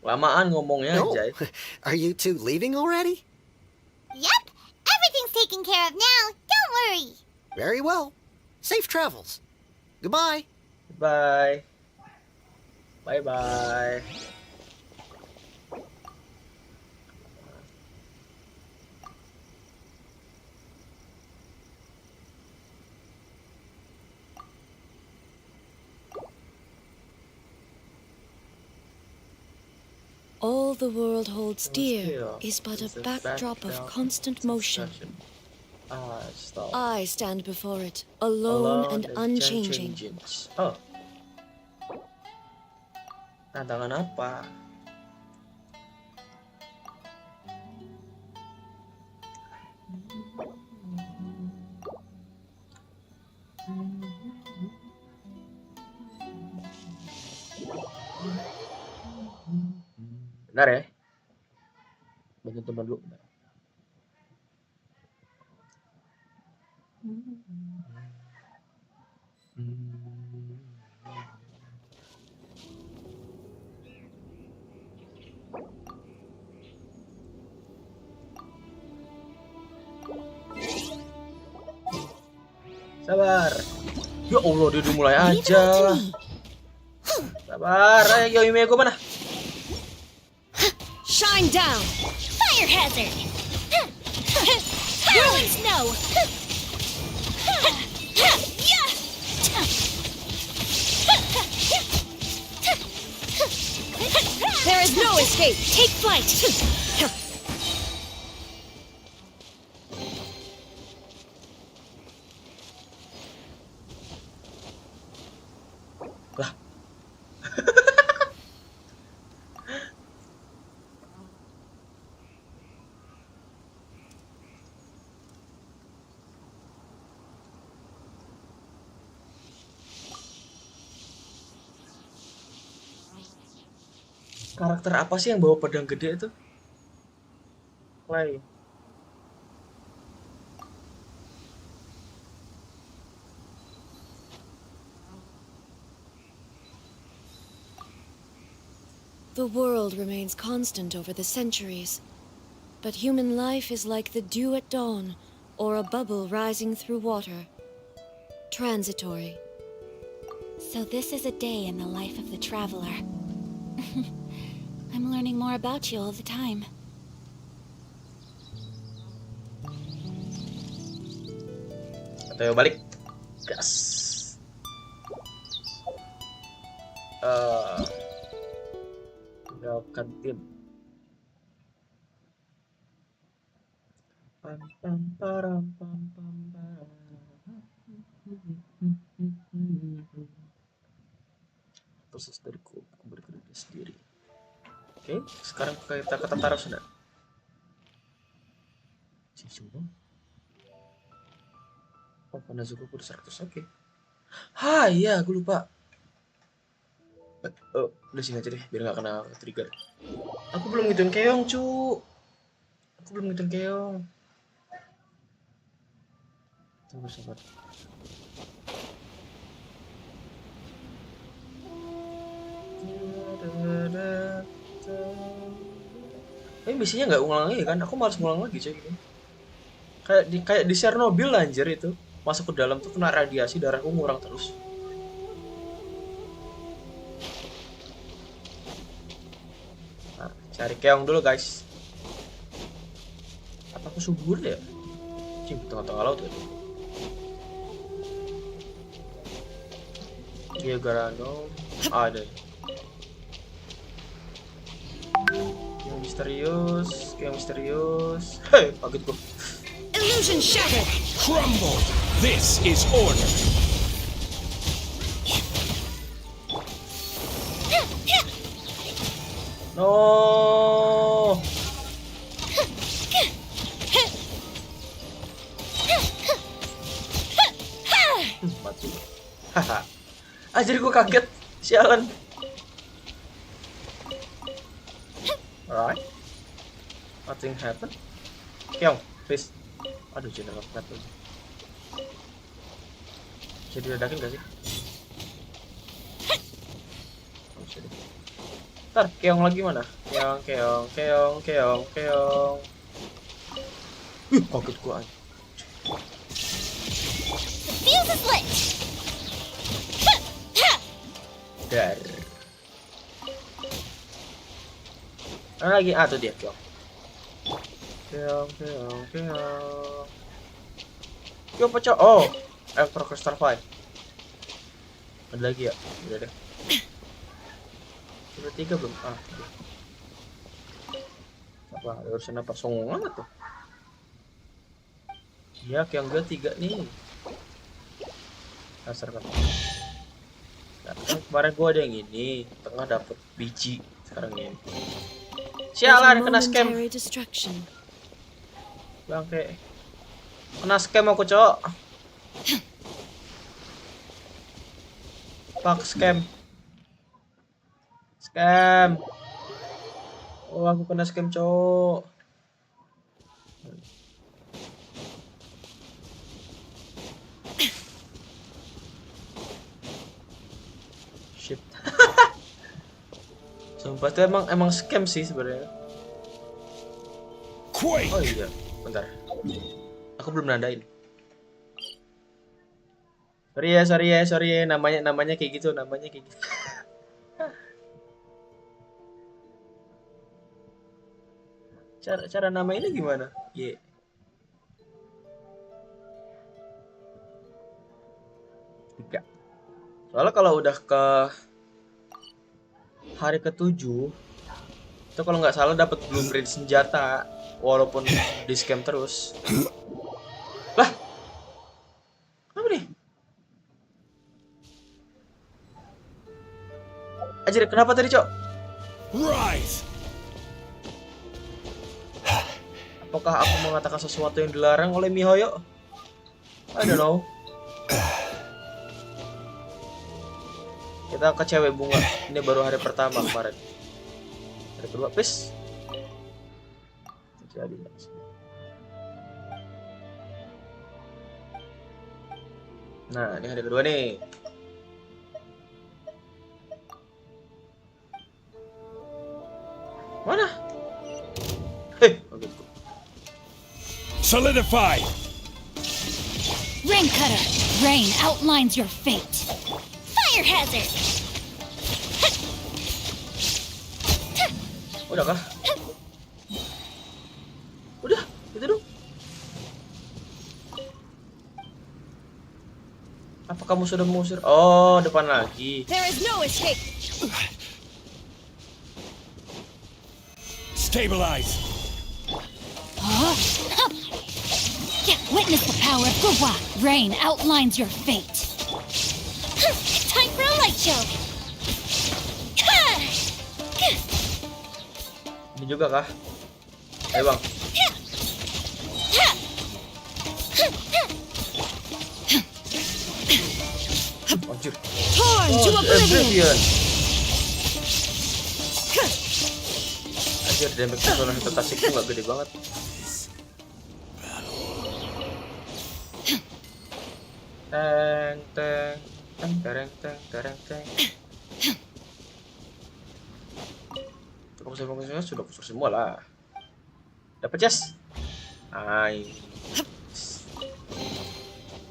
Lamaan ngomongnya, No. Jay. Are you two leaving already? Yep. Everything's taken care of now. Don't worry. Very well. Safe travels. Goodbye. Bye. Bye. All the world holds dear is but a backdrop of constant motion. I stand before it, alone and unchanging. Oh. Tantangan apa? Bentar ya. Bantu teman dulu. Bentar. Sabar. Ya Allah, dia udah mulai aja. Sabar, ayo Yume gue mana? Shine down! Fire hazard. Ruin snow! There is no escape! Take flight! Lah. Karakter apa sih yang bawa pedang gede itu? Clay. The world remains constant over the centuries, but human life is like the dew at dawn, or a bubble rising through water. Transitory. So this is a day in the life of the traveler. I'm learning more about you all the time. Atau balik. Gas. Tinggalkan tim. Pam pam param pam pam param. proses dari kembali ke diri sendiri. Oke, sekarang kita ke tentara sudah. Cuma. Oh, Panazuko udah 100, oke. Ha, iya, gue lupa. Oh, udah sini aja deh, biar nggak kena trigger. Aku belum ngitungin keong, cu. Aku belum ngitungin keong. Tunggu sabar. Ini biasanya nggak ulang lagi kan? Aku malas ngulang lagi coy gini. Kayak di Chernobyl anjir itu. Masuk ke dalam tuh kena radiasi, darahku ngurang terus. Nah, cari keong dulu guys. Apa aku subur ya? Cing, tengah-tengah laut ya. Dia garano ada. Keong misterius. Hei, kaget gua. Illusion shattered! Crumble! This is order! No! Mati. Haha. Anjir gua kaget. Sialan. Alright. Nothing happened. Keong, please. Aduh, general flat lagi. Jadi ledakin gak sih? Oh, ntar, keong lagi mana? Keong. Kaget gua aja. Fuse is lit. Dar. Mana lagi? Ah, tuh dia, keong. Keong. Keong pecah. Oh, Electro Crystal 5. Ada lagi ya? Udah deh. Udah 3 belum? Ah, udah. Apa? Ada urusan apa? Songong amat tuh. Ya, keong gue 3 nih. Dasar kan. Nah, kan kemarin gue ada yang ini. Tengah dapet biji. Sekarang ini. Sialan, kena scam. Bangke. Kena scam aku, cok. Pak scam. Oh, aku kena scam, cok. Shit. Sumpah itu emang scam sih sebenarnya. Oh iya, bentar. Aku belum nandain. Sorry ya. Namanya kayak gitu, Cara namainnya gimana? Ye. Tiga. Soalnya kalau udah ke hari ke-7 itu kalau nggak salah dapat blueprint senjata walaupun di scam terus. Lah. Apa nih? Anjir, kenapa tadi, Cok? Rise! Apakah aku mengatakan sesuatu yang dilarang oleh Mihoyo? I don't know. Kita ke cewek bunga. Ini baru hari pertama kemarin. Hari kedua, please. Jadi nah, ini hari kedua nih. Mana? Hei, oke. Solidify! Rain cutter! Rain outlines your fate! Fire hazard. Udah kah? Udah, itu dong. Apa kamu sudah mengusir? Oh, depan lagi. There is no escape. Stabilize! Witness the power of Gua! Rain outlines your fate! Time for a light show. Ini juga kah? Ayo bang. Anjir. Oblivion. Anjir, damage personal tetasik nggak gede banget. Teng teng teng tereng teng tereng teng. Fokus-fokusnya sudah kusur semua lah. Dapat chest.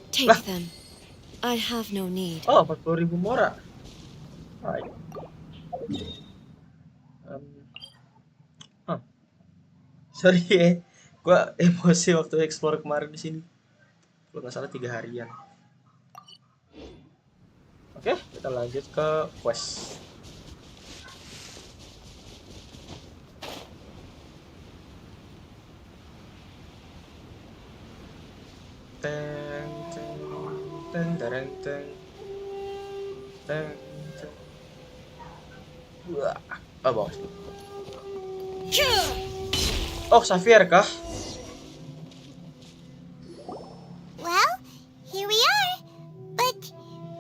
Take them. I have no need. Oh, 40.000 mora. Right. Sorry ya, gua emosi waktu explore kemarin di sini. Kalau nggak salah 3 harian. Oke, kita lanjut ke quest. Teng teng teng teng teng teng teng. Wah, bawah. Oh, Xavier kah? Well, here we are. But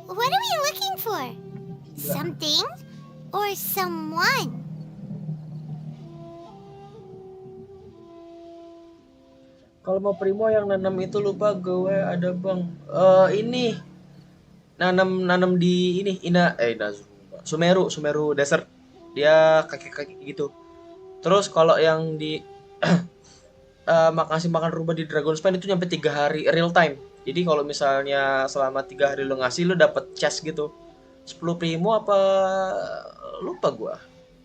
what are we looking for? Something or someone? Kalau mau Primo yang nanam itu lupa gue ada bang. Ini nanam di ini Sumeru Desert. Dia kaki-kaki gitu. Terus kalau yang di makasih makan rubah di Dragon's Pen itu nyampe 3 hari real time. Jadi kalau misalnya selama 3 hari lo ngasih lo dapet chest gitu. 10 primo apa lupa gua.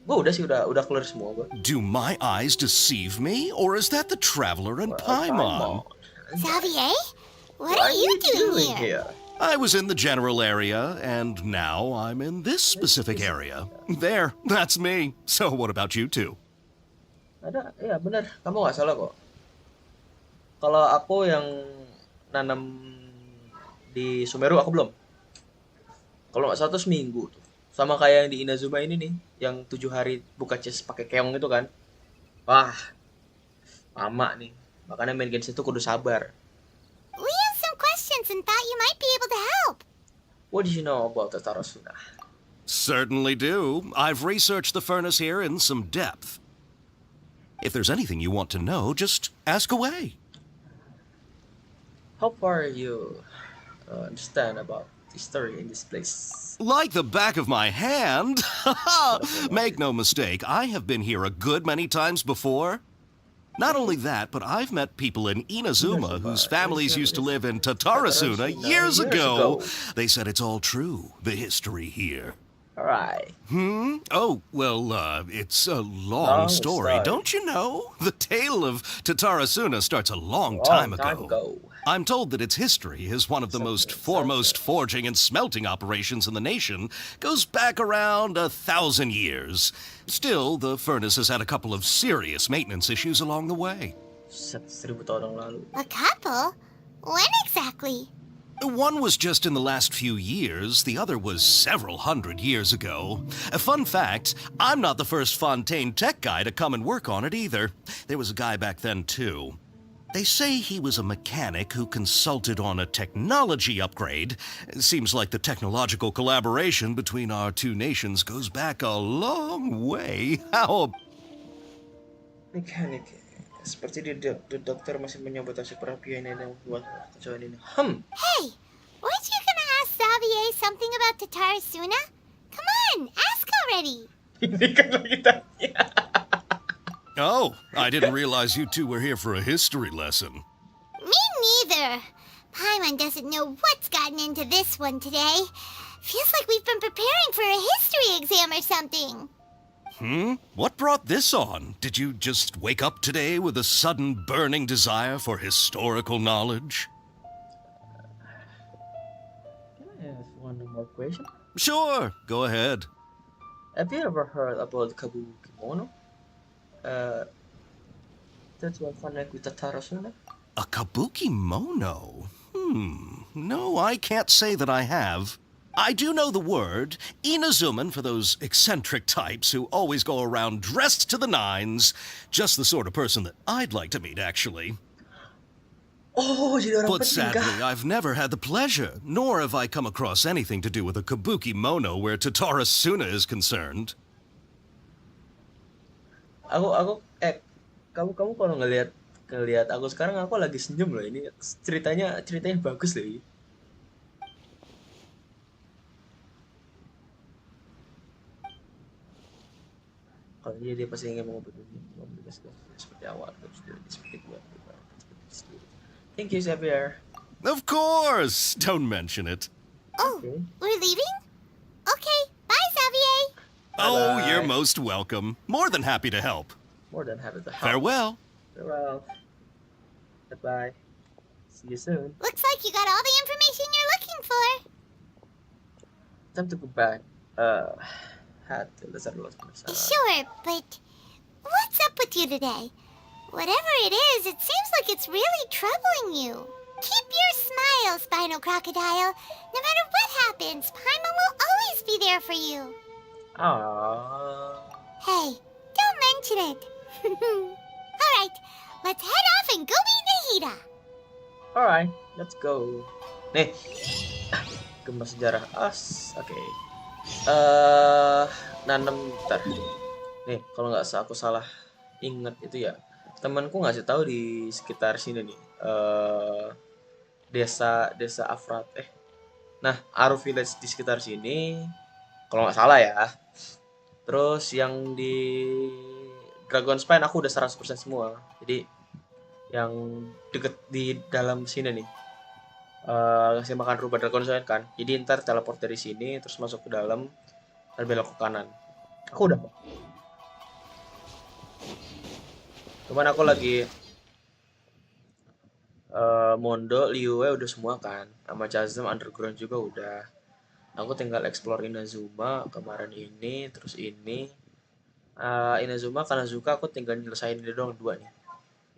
Gua udah sih udah clear semua gua. Do my eyes deceive me, or is that the traveler in Paimon? Xavier, what are you doing here? I was in the general area, and now I'm in this specific area. There, that's me. So what about you two? Ada, ya benar. Kamu nggak salah kok. Kalau aku yang nanam di Sumeru aku belum. Kalau nggak salah tuh seminggu tuh. Sama kayak yang di Inazuma ini nih, yang 7 hari buka chest pakai keong itu kan. Wah, lama nih. Makanya main games itu kudu sabar. We have some questions and thought you might be able to help. What do you know about the Tarasuna? Certainly do. I've researched the furnace here in some depth. If there's anything you want to know, just ask away. How far you understand about history in this place? Like the back of my hand. Make no mistake, I have been here a good many times before. Not only that, but I've met people in Inazuma whose families used to live in Tatarasuna years ago. They said it's all true, the history here. Alright. Oh, well, it's a long story, don't you know? The tale of Tatarasuna starts a long time ago. I'm told that its history is one of the most foremost forging and smelting operations in the nation goes back around 1,000 years. Still, the furnace has had a couple of serious maintenance issues along the way. 1,000 tahun lalu. A couple? When exactly? One was just in the last few years, the other was several hundred years ago. A fun fact, I'm not the first Fontaine tech guy to come and work on it either. There was a guy back then too. They say he was a mechanic who consulted on a technology upgrade. It seems like the technological collaboration between our two nations goes back a long way. How... Mechanic. Seperti di dokter masih menyabotase perapian yang buat kecohan ini. Hey, weren't you gonna ask Xavier something about Tatarasuna? Come on, ask already. Ini kan lagi tanya. Oh, I didn't realize you two were here for a history lesson. Me neither. Paimon doesn't know what's gotten into this one today. Feels like we've been preparing for a history exam or something. What brought this on? Did you just wake up today with a sudden burning desire for historical knowledge? Can I ask one more question? Sure, go ahead. Have you ever heard about Kabuki-mono? That's one connect with the Tatarasuna? A kabuki mono? No, I can't say that I have. I do know the word, Inazuman for those eccentric types who always go around dressed to the nines. Just the sort of person that I'd like to meet, actually. Oh, jadi orang But penting kah? sadly, I've never had the pleasure, nor have I come across anything to do with a kabuki mono where Tatara Suna is concerned. Kamu kalau ngelihat aku sekarang, aku lagi senyum loh. Ini ceritanya bagus loh ini. Kalau dia pasti ingin mengomunikasikan seperti awal, terus seperti buat. Thank you, Xavier. Of course! Don't mention it. Oh, Okay. we're leaving? Okay, bye, Xavier. Oh, Bye-bye. you're most welcome. More than happy to help. More than happy to help. Farewell. Farewell. Goodbye. See you soon. Looks like you got all the information you're looking for. Time to go back. Had to listen to Sure, but what's up with you today? Whatever it is, it seems like it's really troubling you. Keep your smile, Spinal Crocodile. No matter what happens, Paimon will always be there for you. Ah. Hey, don't mention it. Alright, let's head off and go meet Nahida. Alright, let's go. Nih, gemas sejarah as. Oke. Nanem ntar. Nih, kalau nggak aku salah inget itu ya. Temanku ngasih tahu di sekitar sini nih. Desa Afrat. Nah, Aru Village di sekitar sini. Kalau nggak salah ya. Terus yang di Dragon Spine aku udah 100% semua. Jadi yang deket di dalam sini nih. Ngasih makan rubah Dragon Spine kan. Jadi ntar teleport dari sini terus masuk ke dalam dan belok ke kanan. Aku udah. Cuman aku lagi Mondo, Liyue udah semua kan. Sama Chasm Underground juga udah. Aku tinggal explore Inazuma kemarin ini, terus ini. Inazuma Kanazuka aku tinggal nyelesain ini doang 2 nih.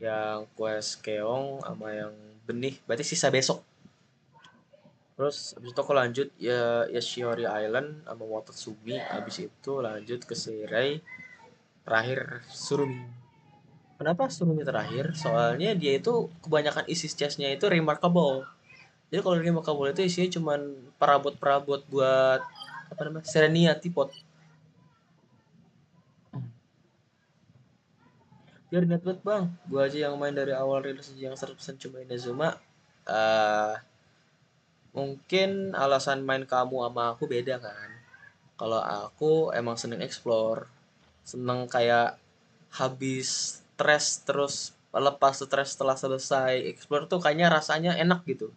Yang quest Keong sama yang benih, berarti sisa besok. Terus abis itu aku lanjut ya Shiori Island sama Watatsumi. Abis itu lanjut ke Seirai. Terakhir Surumi. Kenapa Surumi terakhir? Soalnya dia itu kebanyakan isi chestnya itu remarkable. Jadi kalau remarkable itu isinya cuman perabot-perabot buat apa namanya? Serenia tipot. Biar niat banget bang. Gua aja yang main dari awal rilis yang 100% cuma Inazuma. Mungkin alasan main kamu sama aku beda kan. Kalau aku emang seneng explore. Seneng kayak habis stres terus lepas stres setelah selesai explore tuh kayaknya rasanya enak gitu.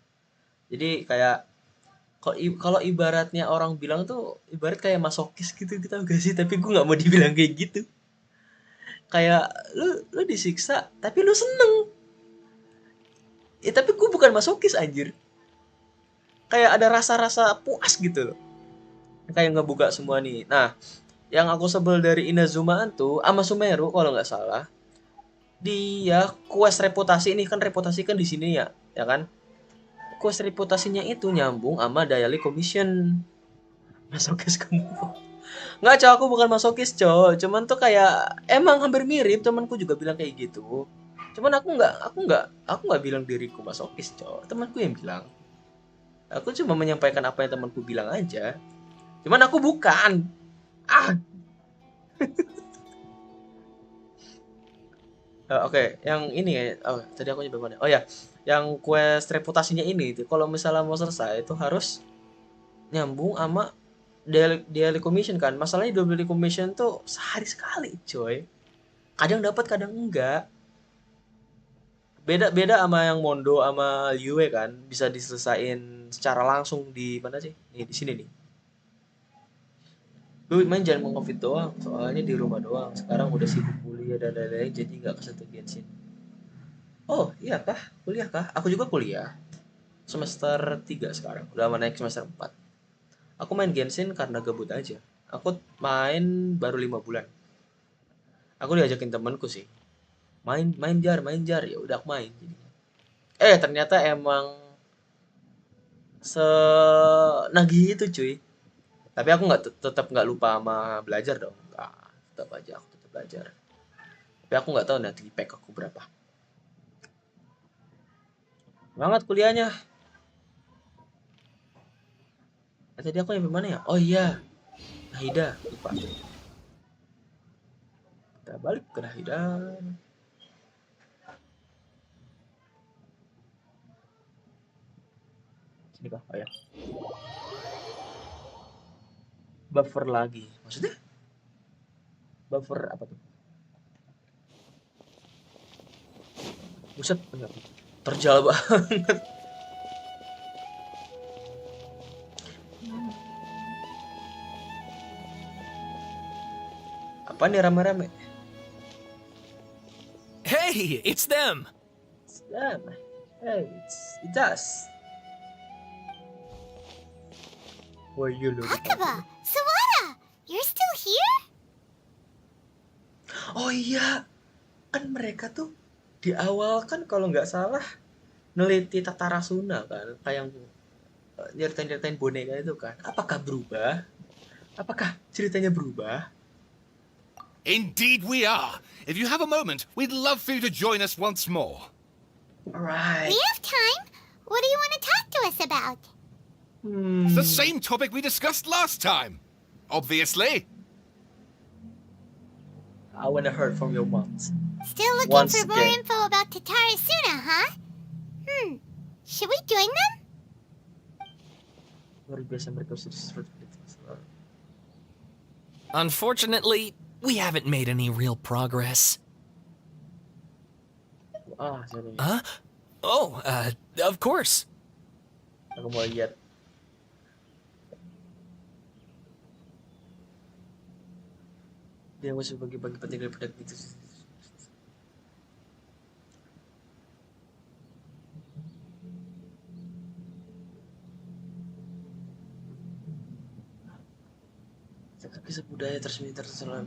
Jadi kayak kalau ibaratnya orang bilang tuh ibarat kayak masokis gitu gak sih? Tapi gue nggak mau dibilang kayak gitu. Kayak lu disiksa tapi lu seneng. Tapi gue bukan masokis anjir. Kayak ada rasa-rasa puas gitu loh. Kayak ngebuka semua nih. Nah, yang aku sebel dari Inazumaan tuh sama Sumeru kalau nggak salah. Dia quest reputasi ini kan reputasi kan di sini ya kan? Quest reputasinya itu nyambung sama daily commission. Masokis kamu. Nggak, cowok, aku bukan masokis, cowok. Cuman tuh kayak emang hampir mirip, temanku juga bilang kayak gitu. Cuman aku nggak bilang diriku masokis, cowok. Temanku yang bilang. Aku cuma menyampaikan apa yang temanku bilang aja. Cuman aku bukan. Oke, yang ini ya. Oh, tadi aku nyebut mana? Oh ya, yang quest reputasinya ini itu kalau misalnya mau selesai itu harus nyambung sama daily commission kan. Masalahnya daily commission tuh sehari sekali, coy. Kadang dapat, kadang enggak. Beda sama yang Mondo sama Liyue kan, bisa diselesain secara langsung di mana sih? Nih, di sini nih. Lu main jangan mau covid doang, soalnya di rumah doang. Sekarang udah sibuk kuliah dan lain-lain, jadi nggak kesentuh Genshin. Oh, iya kah? Kuliah kah? Aku juga kuliah. Semester 3 sekarang, udah mau naik semester 4. Aku main Genshin karena gabut aja. Aku main baru 5 bulan. Aku diajakin temanku sih. Main jar, ya udah aku main jadinya. Ternyata emang senagih itu cuy. Tapi aku tetap nggak lupa sama belajar dong. Tetap aja aku tetap belajar. Tapi aku nggak tahu nanti IPK aku berapa. Banget kuliahnya. Tadi aku yang mana ya? Oh iya, Nahida, lupa. Kita balik ke Nahida. Sini kah? Oh ya. Buffer lagi. Maksudnya? Buffer apa tuh? Buset, terjal banget. Apa nih rame-rame? Hey, it's them. It's them. Hey, it's us. Where you look? Akaba, Sawara, you're still here? Oh iya, kan mereka tuh di awal kan kalau nggak salah neliti tata rasuna kan, kayak yang nyeritain boneka itu kan. Apakah berubah? Apakah ceritanya berubah? Indeed we are. If you have a moment, we'd love for you to join us once more. Alright. We have time. What do you want to talk to us about? The same topic we discussed last time. Obviously. I wanna hear from your mom. Still looking Once for more again. info about Tatarasuna, huh? Should we join them? Luar biasa mereka sudah seperti itu. Unfortunately, we haven't made any real progress. Sorry. Huh? Oh, of course. Aku mau lihat. Dia masih bagi-bagi penting daripada gitu. Kisah budaya tersembunyi terselam.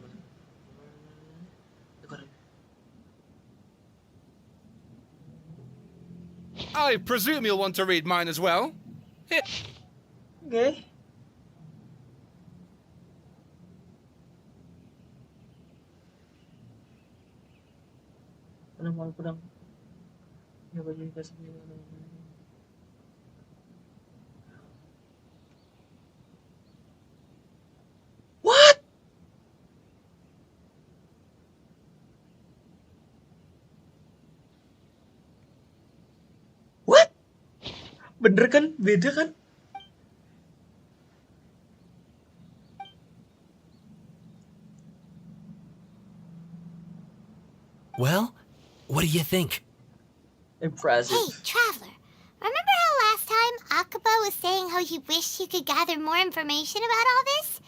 I presume you'll want to read mine as well. Okay. Pedang. Ya baju kasih. What? What? Bener kan? Beda kan? Well, what do you think? Impressive. Hey, Traveler. Remember how last time Akaba was saying how he wished he could gather more information about all this?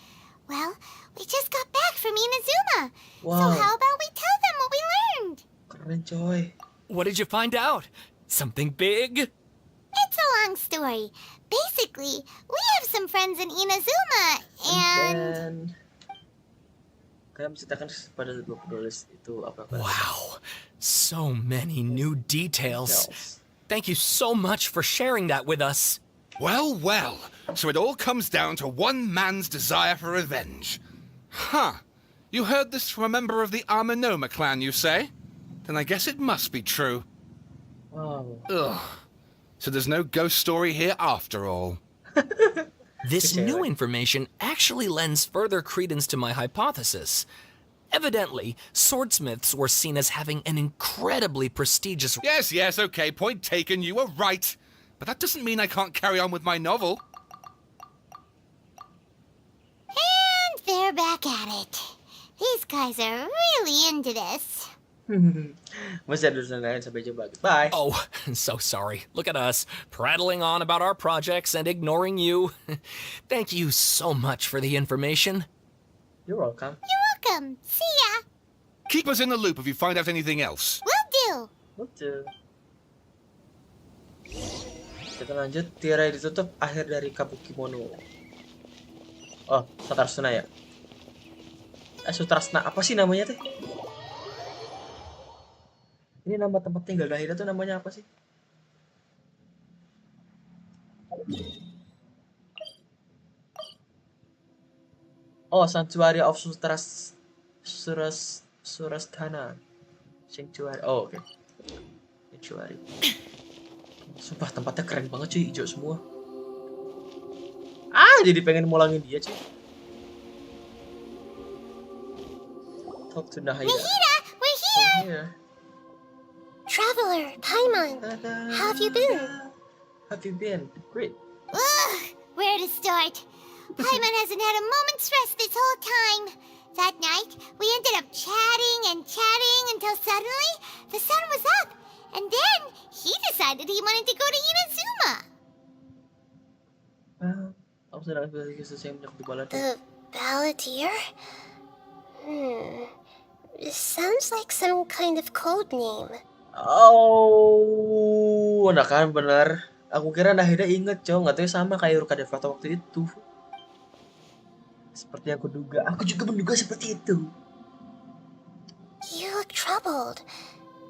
Well, we just got back from Inazuma. Wow. So how about we tell them what we learned? Keren coy. What did you find out? Something big? It's a long story. Basically, we have some friends in Inazuma, and... Kalian menceritakan pada dua penulis itu apa? Wow, so many new details. Thank you so much for sharing that with us. Well, well. So it all comes down to one man's desire for revenge. Huh. You heard this from a member of the Amanoma clan, you say? Then I guess it must be true. Wow. Ugh. So there's no ghost story here after all. This new information actually lends further credence to my hypothesis. Evidently, swordsmiths were seen as having an incredibly prestigious... Yes, okay, point taken, you were right. But that doesn't mean I can't carry on with my novel. And they're back at it. These guys are really into this. Masih ada urusan lain, sampai jumpa. Bye. Oh, so sorry. Look at us, prattling on about our projects and ignoring you. Thank you so much for the information. You're welcome. You're welcome. See ya. Keep us in the loop if you find out anything else. Will do. Betul. Kita lanjut. Tirai ditutup, akhir dari Kabukimono. Oh, Sutrasna ya? Sutrasna, apa sih namanya teh? Ini nama tempat tinggal Nahida tuh namanya apa sih? Oh, Sanctuary of Surasthana. Sanctuary. Oh, oke. Sanctuary. Sumpah tempatnya keren banget cuy, hijau semua. Jadi pengen mulangin dia cuy. Talk to Nahida. Nahida, we're here! Traveler, Paimon, how have you been? Have you been? Great. Ugh, where to start? Paimon hasn't had a moment's rest this whole time. That night, we ended up chatting and chatting until suddenly the sun was up. And then he decided he wanted to go to Inazuma. Aku sedang sesuai di baladir. The Balladeer? It sounds like some kind of code name. Oh, nah kan bener. Aku kira Nahida inget, Cong. Nggak tahu sama kayak Ruka Devata waktu itu. Seperti yang aku duga. Aku juga menduga seperti itu. You look troubled.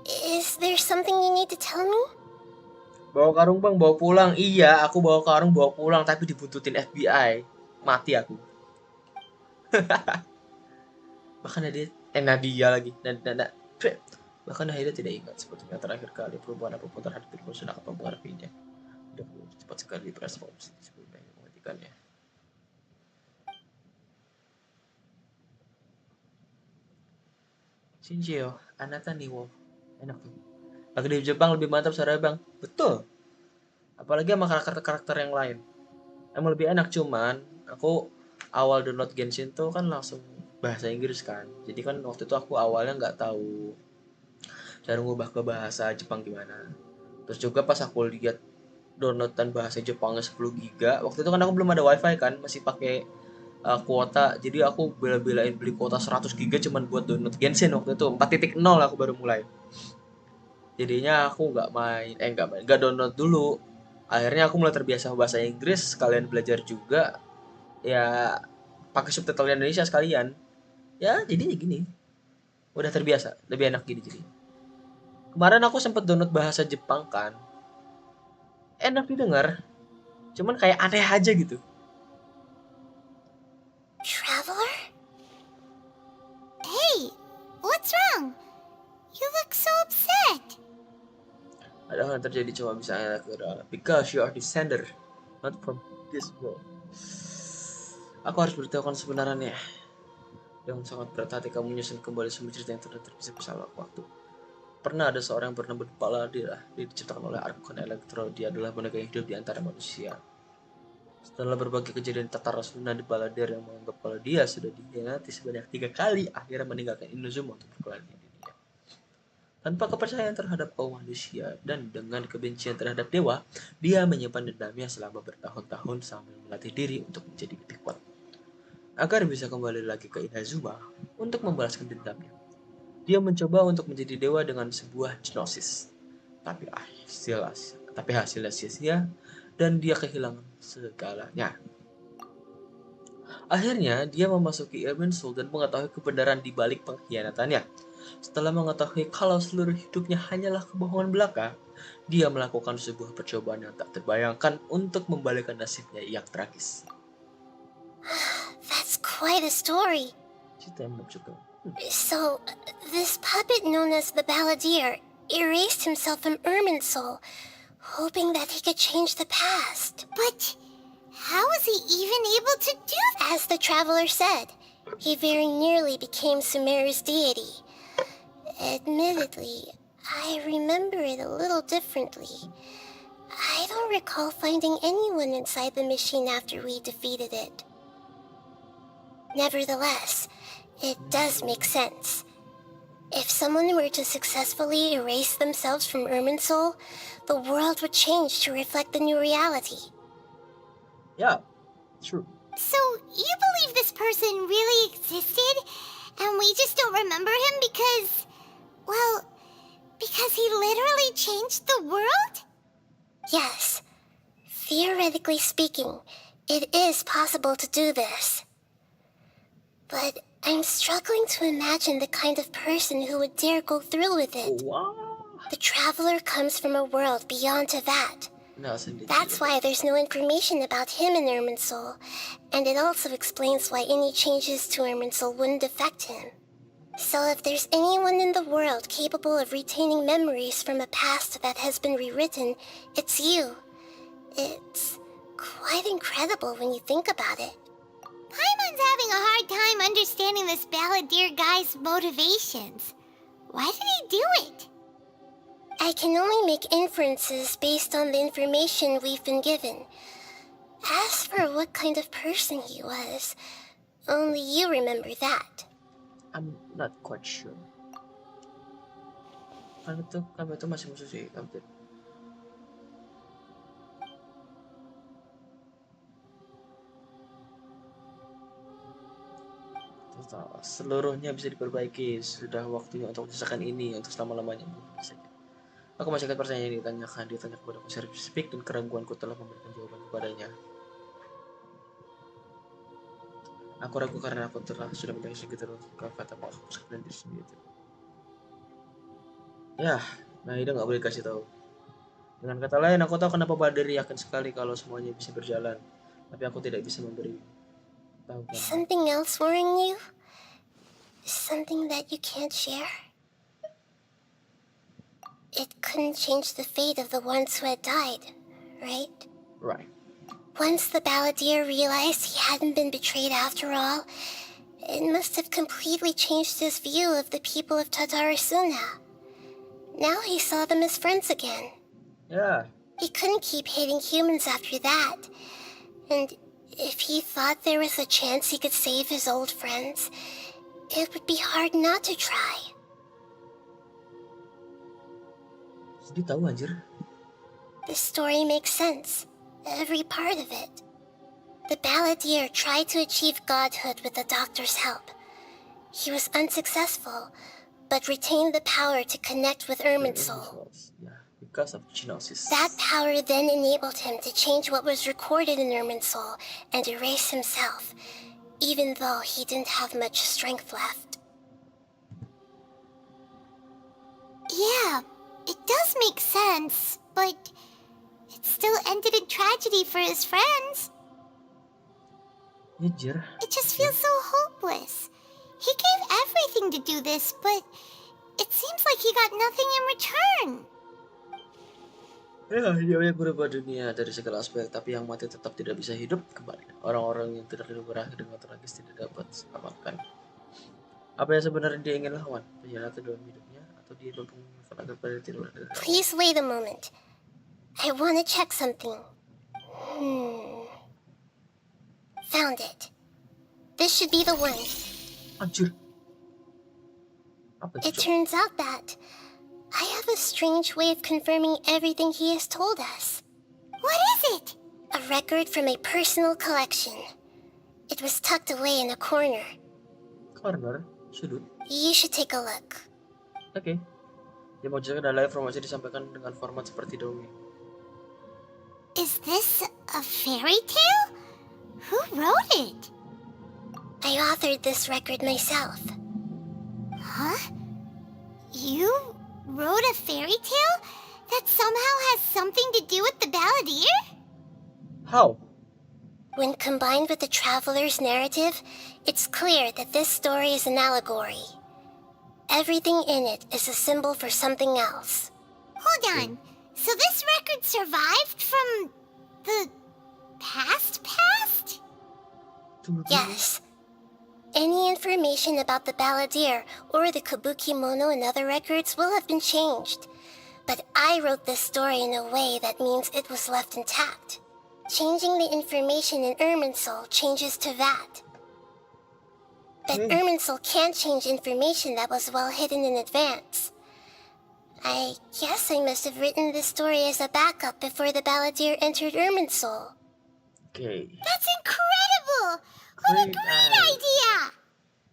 Is there something you need to tell me? Bawa karung bang, bawa pulang. Iya, aku bawa karung, bawa pulang. Tapi dibuntutin FBI. Mati aku. Bahkan Nadia lagi. Bahkan Nahida tidak ingat sebetulnya terakhir kali perubahan apapun terhadap dirimu sudah apa mengartinya. Cepat sekali berespons sebelum menghentikannya. Shinjio, Anata Niwo. Enak tuh. Lagi di Jepang lebih mantap suaranya bang. Betul. Apalagi sama karakter-karakter yang lain. Emang lebih enak, cuman aku awal download Genshin tuh kan langsung bahasa Inggris kan. Jadi kan waktu itu aku awalnya nggak tahu cara ngubah ke bahasa Jepang gimana. Terus juga pas aku lihat downloadan bahasa Jepangnya 10 giga. Waktu itu kan aku belum ada wifi kan, masih pakai kuota. Jadi aku bela-belain beli kuota 100 giga cuman buat download Genshin waktu itu. 4.0 aku baru mulai. Jadinya aku nggak download dulu. Akhirnya aku mulai terbiasa bahasa Inggris, sekalian belajar juga. Ya pakai subtitle Indonesia sekalian. Ya jadinya gini. Udah terbiasa, lebih enak gini jadi. Kemarin aku sempat download bahasa Jepang kan. Enak didengar. Cuman kayak aneh aja gitu. Traveler? Hey, what's wrong? You look so upset. Ada hal yang terjadi cuma bisa because you are descender, not from this world. Aku harus beritahukan sebenarnya. Dengan sangat berat hati kamu menyusun kembali semua cerita yang sudah terpisah waktu. Pernah ada seorang yang bernama Balladeer. Dia diciptakan oleh Archon Elektro. Dia adalah boneka yang hidup di antara manusia. Setelah berbagai kejadian tatar rasuna di Balladeer yang menganggap kalau dia sudah dikhianati sebanyak 3 kali, akhirnya meninggalkan Inazuma untuk berkeliaran di dunia. Tanpa kepercayaan terhadap kaum manusia dan dengan kebencian terhadap dewa, dia menyimpan dendamnya selama bertahun-tahun sambil melatih diri untuk menjadi lebih kuat. Agar bisa kembali lagi ke Inazuma untuk membalaskan dendamnya. Dia mencoba untuk menjadi dewa dengan sebuah gnosis. Tapi hasilnya sia-sia dan dia kehilangan segalanya. Akhirnya, dia memasuki Ilmin Soul dan mengetahui kebenaran di balik pengkhianatannya. Setelah mengetahui kalau seluruh hidupnya hanyalah kebohongan belaka, dia melakukan sebuah percobaan yang tak terbayangkan untuk membalikkan nasibnya yang tragis. That's quite a story. Cerita yang menakjubkan. So, this puppet known as the Balladeer erased himself from Irminsul, hoping that he could change the past. But how was he even able to do that? As the traveler said, he very nearly became Sumeru's deity. Admittedly, I remember it a little differently. I don't recall finding anyone inside the machine after we defeated it. Nevertheless, it does make sense. If someone were to successfully erase themselves from Irminsul, the world would change to reflect the new reality. Yeah, true. So, you believe this person really existed, and we just don't remember him because he literally changed the world? Yes. Theoretically speaking, it is possible to do this. But I'm struggling to imagine the kind of person who would dare go through with it. Wow. The traveler comes from a world beyond to that, Nelson did. That's why there's no information about him in Irminsul, and it also explains why any changes to Irminsul wouldn't affect him. So if there's anyone in the world capable of retaining memories from a past that has been rewritten, it's you. It's quite incredible when you think about it. Paimon's having a hard time understanding this balladeer guy's motivations. Why did he do it? I can only make inferences based on the information we've been given. As for what kind of person he was, only you remember that. I'm not quite sure. Kami itu masih musuh sih, update. Seluruhnya bisa diperbaiki. Sudah waktunya untuk menyisakan ini untuk selama-lamanya. Aku masih ingat pertanyaan yang ditanya kepada Sir Speak, dan keraguanku telah memberikan jawaban kepadanya. Aku ragu karena aku sudah mendengar segitu kata menghapuskan dan diri sendiri. Ya, nah itu nggak boleh kasih tahu. Dengan kata lain, aku tahu kenapa Badari yakin sekali kalau semuanya bisa berjalan, tapi aku tidak bisa memberi tahu. Something else worrying you? Something that you can't share? It couldn't change the fate of the ones who had died, right? Right. Once the balladeer realized he hadn't been betrayed after all, it must have completely changed his view of the people of Tatarasuna. Now he saw them as friends again. Yeah. He couldn't keep hating humans after that. And if he thought there was a chance he could save his old friends, it would be hard not to try. Dia tahu anjir. The story makes sense. Every part of it. The balladeer tried to achieve godhood with the doctor's help. He was unsuccessful, but retained the power to connect with Irminsul. Yeah, because of Genosis. That power then enabled him to change what was recorded in Irminsul and erase himself, even though he didn't have much strength left. Yeah, it does make sense, but it still ended in tragedy for his friends. Anjir. It just feels so hopeless. He gave everything to do this, but it seems like he got nothing in return. Ya, dia berubah dunia dari segala aspek, tapi yang mati tetap tidak bisa hidup kembali. Orang-orang yang tidak hidup berakhir dengan tragis tidak dapat selamatkan. Apa yang sebenarnya dia ingin lawan? Pengkhianatan dalam hidupnya, atau dia memperlakukan agar pada tidak ada? Please wait a moment. I want to check something. Found it. This should be the one. Anjir. It turns out that I have a strange way of confirming everything he has told us. What is it? A record from a personal collection. It was tucked away in a corner. Corner? Sudut? You should take a look. Oke. Dia mau jelaskan adalah informasi disampaikan dengan format seperti dongeng. Is this a fairy tale? Who wrote it? I authored this record myself. Huh? You wrote a fairy tale that somehow has something to do with the balladeer? How? When combined with the traveler's narrative, it's clear that this story is an allegory. Everything in it is a symbol for something else. Hold on. So this record survived from the past? Yes. Any information about the balladeer or the kabuki mono and other records will have been changed. But I wrote this story in a way that means it was left intact. Changing the information in Irminsul changes to that. But Irminsul can't change information that was well hidden in advance. I guess I must have written this story as a backup before the balladeer entered Irminsul. Okay. That's incredible! What a great idea!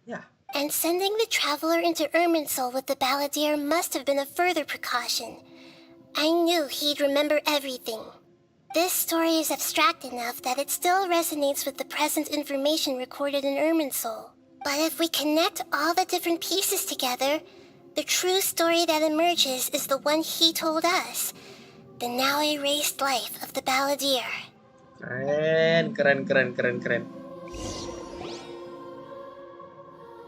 Yeah. And sending the traveler into Irminsul with the balladeer must have been a further precaution. I knew he'd remember everything. This story is abstract enough that it still resonates with the present information recorded in Irminsul. But if we connect all the different pieces together, the true story that emerges is the one he told us. the now erased life of the balladeer. Keren.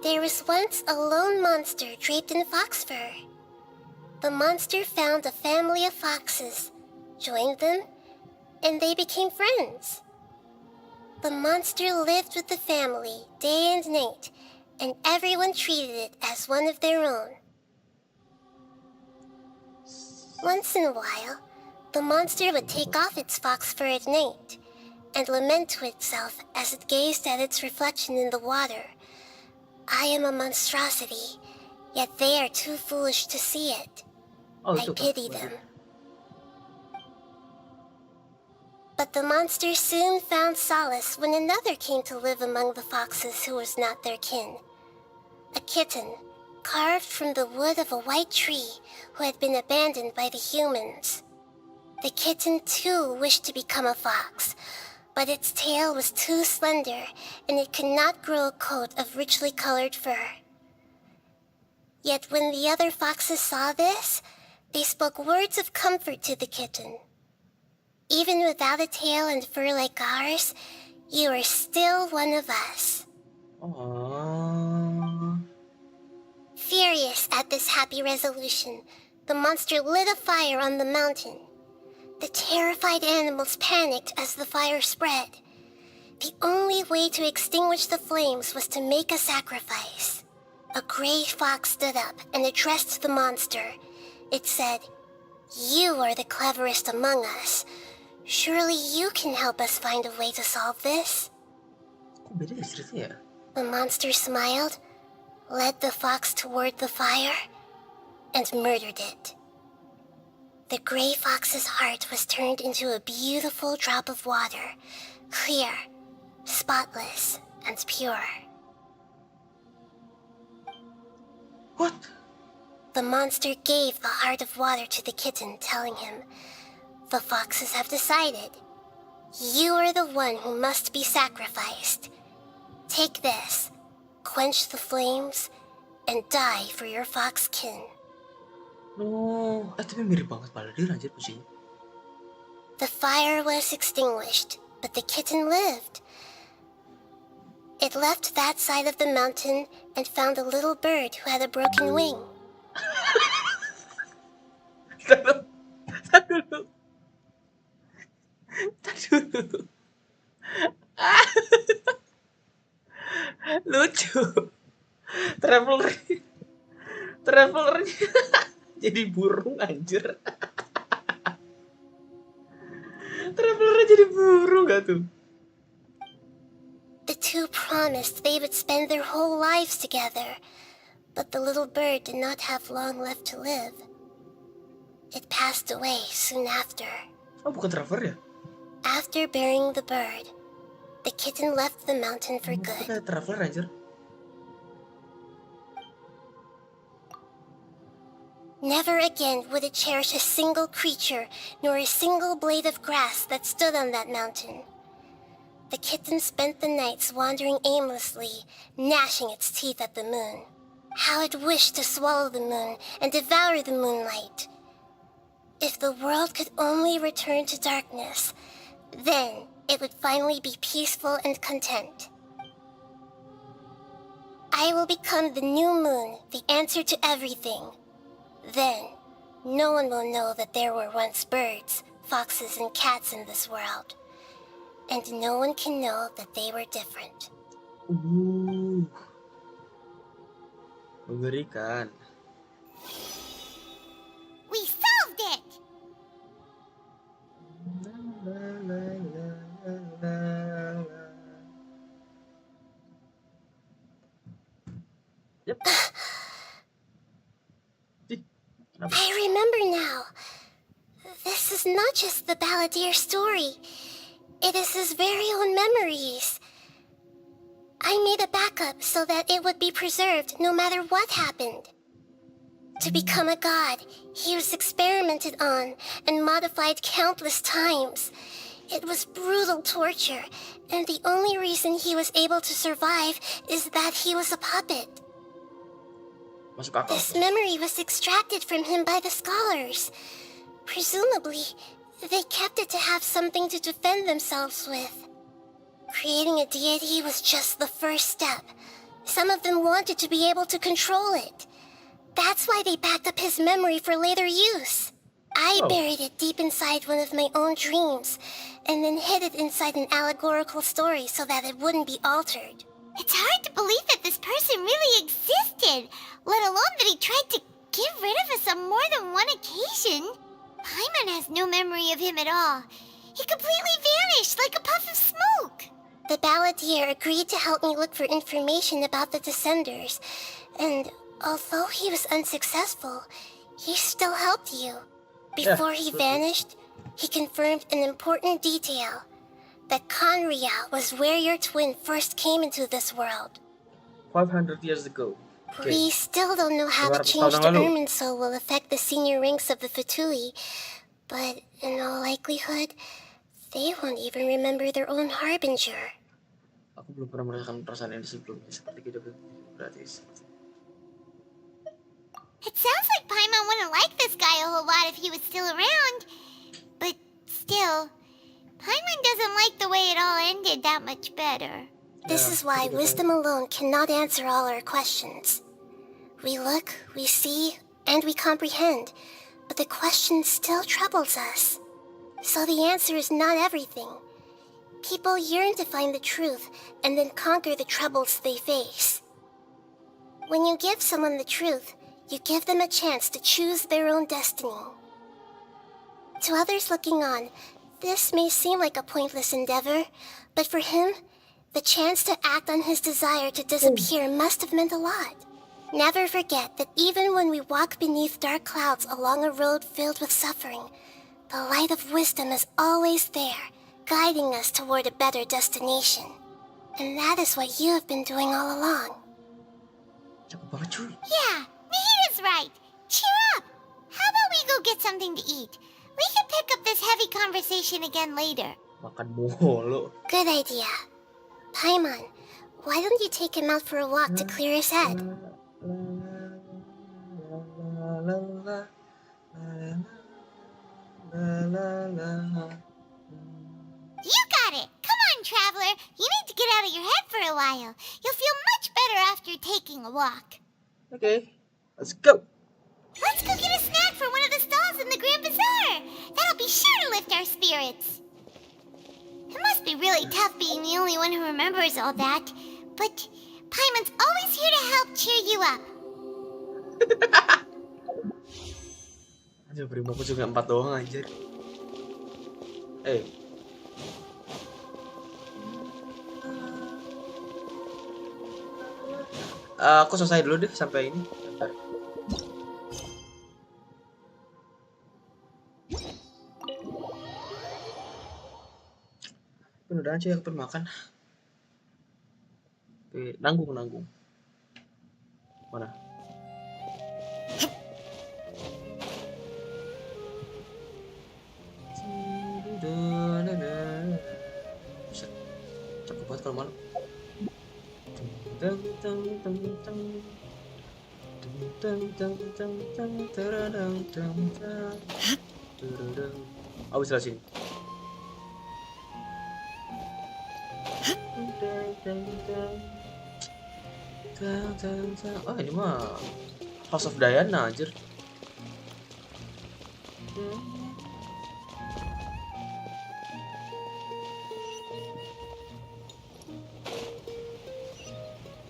There was once a lone monster draped in fox fur. The monster found a family of foxes, joined them, and they became friends. The monster lived with the family day and night, and everyone treated it as one of their own. Once in a while, the monster would take off its fox fur at night and lament to itself as it gazed at its reflection in the water. I am a monstrosity, yet they are too foolish to see it. I pity them. But the monster soon found solace when another came to live among the foxes who was not their kin. A kitten, carved from the wood of a white tree who had been abandoned by the humans. The kitten too wished to become a fox, but its tail was too slender and it could not grow a coat of richly colored fur. Yet when the other foxes saw this, they spoke words of comfort to the kitten. Even without a tail and fur like ours, you are still one of us. Aww. Furious at this happy resolution, the monster lit a fire on the mountain. The terrified animals panicked as the fire spread. The only way to extinguish the flames was to make a sacrifice. A gray fox stood up and addressed the monster. It said, "You are the cleverest among us. Surely you can help us find a way to solve this." The monster smiled, led the fox toward the fire, and murdered it. The gray fox's heart was turned into a beautiful drop of water, clear, spotless, and pure. What? The monster gave the heart of water to the kitten, telling him, "The foxes have decided. You are the one who must be sacrificed. Take this, quench the flames, and die for your fox kin." No, tapi mirip banget balladeer anjir posisinya. The fire was extinguished, but the kitten lived. It left that side of the mountain and found a little bird who had a broken wing. Lucu. Travelernya jadi burung anjir. Travelernya jadi burung gak tuh? The two promised they would spend their whole lives together, but the little bird did not have long left to live. It passed away soon after. Oh, bukan traveler ya? After burying the bird, the kitten left the mountain for good. Kayak traveler anjir. Never again would it cherish a single creature, nor a single blade of grass that stood on that mountain. The kitten spent the nights wandering aimlessly, gnashing its teeth at the moon. How it wished to swallow the moon and devour the moonlight. If the world could only return to darkness, then it would finally be peaceful and content. I will become the new moon, the answer to everything. Then, no one will know that there were once birds, foxes, and cats in this world. And no one can know that they were different. Mengerikan. We solved it! Yep. I remember now. This is not just the balladeer story. It is his very own memories. I made a backup so that it would be preserved no matter what happened. To become a god, he was experimented on and modified countless times. It was brutal torture, and the only reason he was able to survive is that he was a puppet. This memory was extracted from him by the scholars. Presumably, they kept it to have something to defend themselves with. Creating a deity was just the first step. Some of them wanted to be able to control it. That's why they backed up his memory for later use. I buried it deep inside one of my own dreams, and then hid it inside an allegorical story so that it wouldn't be altered. It's hard to believe that this person really existed, let alone that he tried to get rid of us on more than one occasion. Paimon has no memory of him at all. He completely vanished like a puff of smoke. The balladeer agreed to help me look for information about the Descenders, and although he was unsuccessful, he still helped you. Before he vanished, he confirmed an important detail. That Conria was where your twin first came into this world. 500 years ago. Okay. We still don't know how the change to Irminsul will affect the senior ranks of the Fatui, but in all likelihood, they won't even remember their own harbinger. Aku belum pernah merasakan perasaan ini sebelumnya, seperti kita gratis. It sounds like Paimon wouldn't like this guy a whole lot if he was still around. But still, Paimon doesn't like the way it all ended that much better. This is why wisdom alone cannot answer all our questions. We look, we see, and we comprehend, but the question still troubles us. So the answer is not everything. People yearn to find the truth and then conquer the troubles they face. When you give someone the truth, you give them a chance to choose their own destiny. To others looking on, this may seem like a pointless endeavor, but for him, the chance to act on his desire to disappear must have meant a lot. Never forget that even when we walk beneath dark clouds along a road filled with suffering, the light of wisdom is always there, guiding us toward a better destination. And that is what you have been doing all along. Yeah, Nahida's right. Cheer up. How about we go get something to eat? We can pick up this heavy conversation again later. Makan mulu. Good idea. Paimon, why don't you take him out for a walk to clear his head? You got it! Come on, traveler! You need to get out of your head for a while. You'll feel much better after taking a walk. Okay, let's go! Let's go get a snack from one of the stalls in the Grand Bazaar! That'll be sure to lift our spirits. It must be really tough being the only one who remembers all that. But Paimon's always here to help cheer you up. Aduh, primoku juga 4 doang anjir. Aku selesai dulu deh sampai ini. Bentar. Udah aja aku makan. Oke, nanggung. Mana? Cakep banget kalau malam. Awas lah sini. Oh, ini mah House of Diana anjir.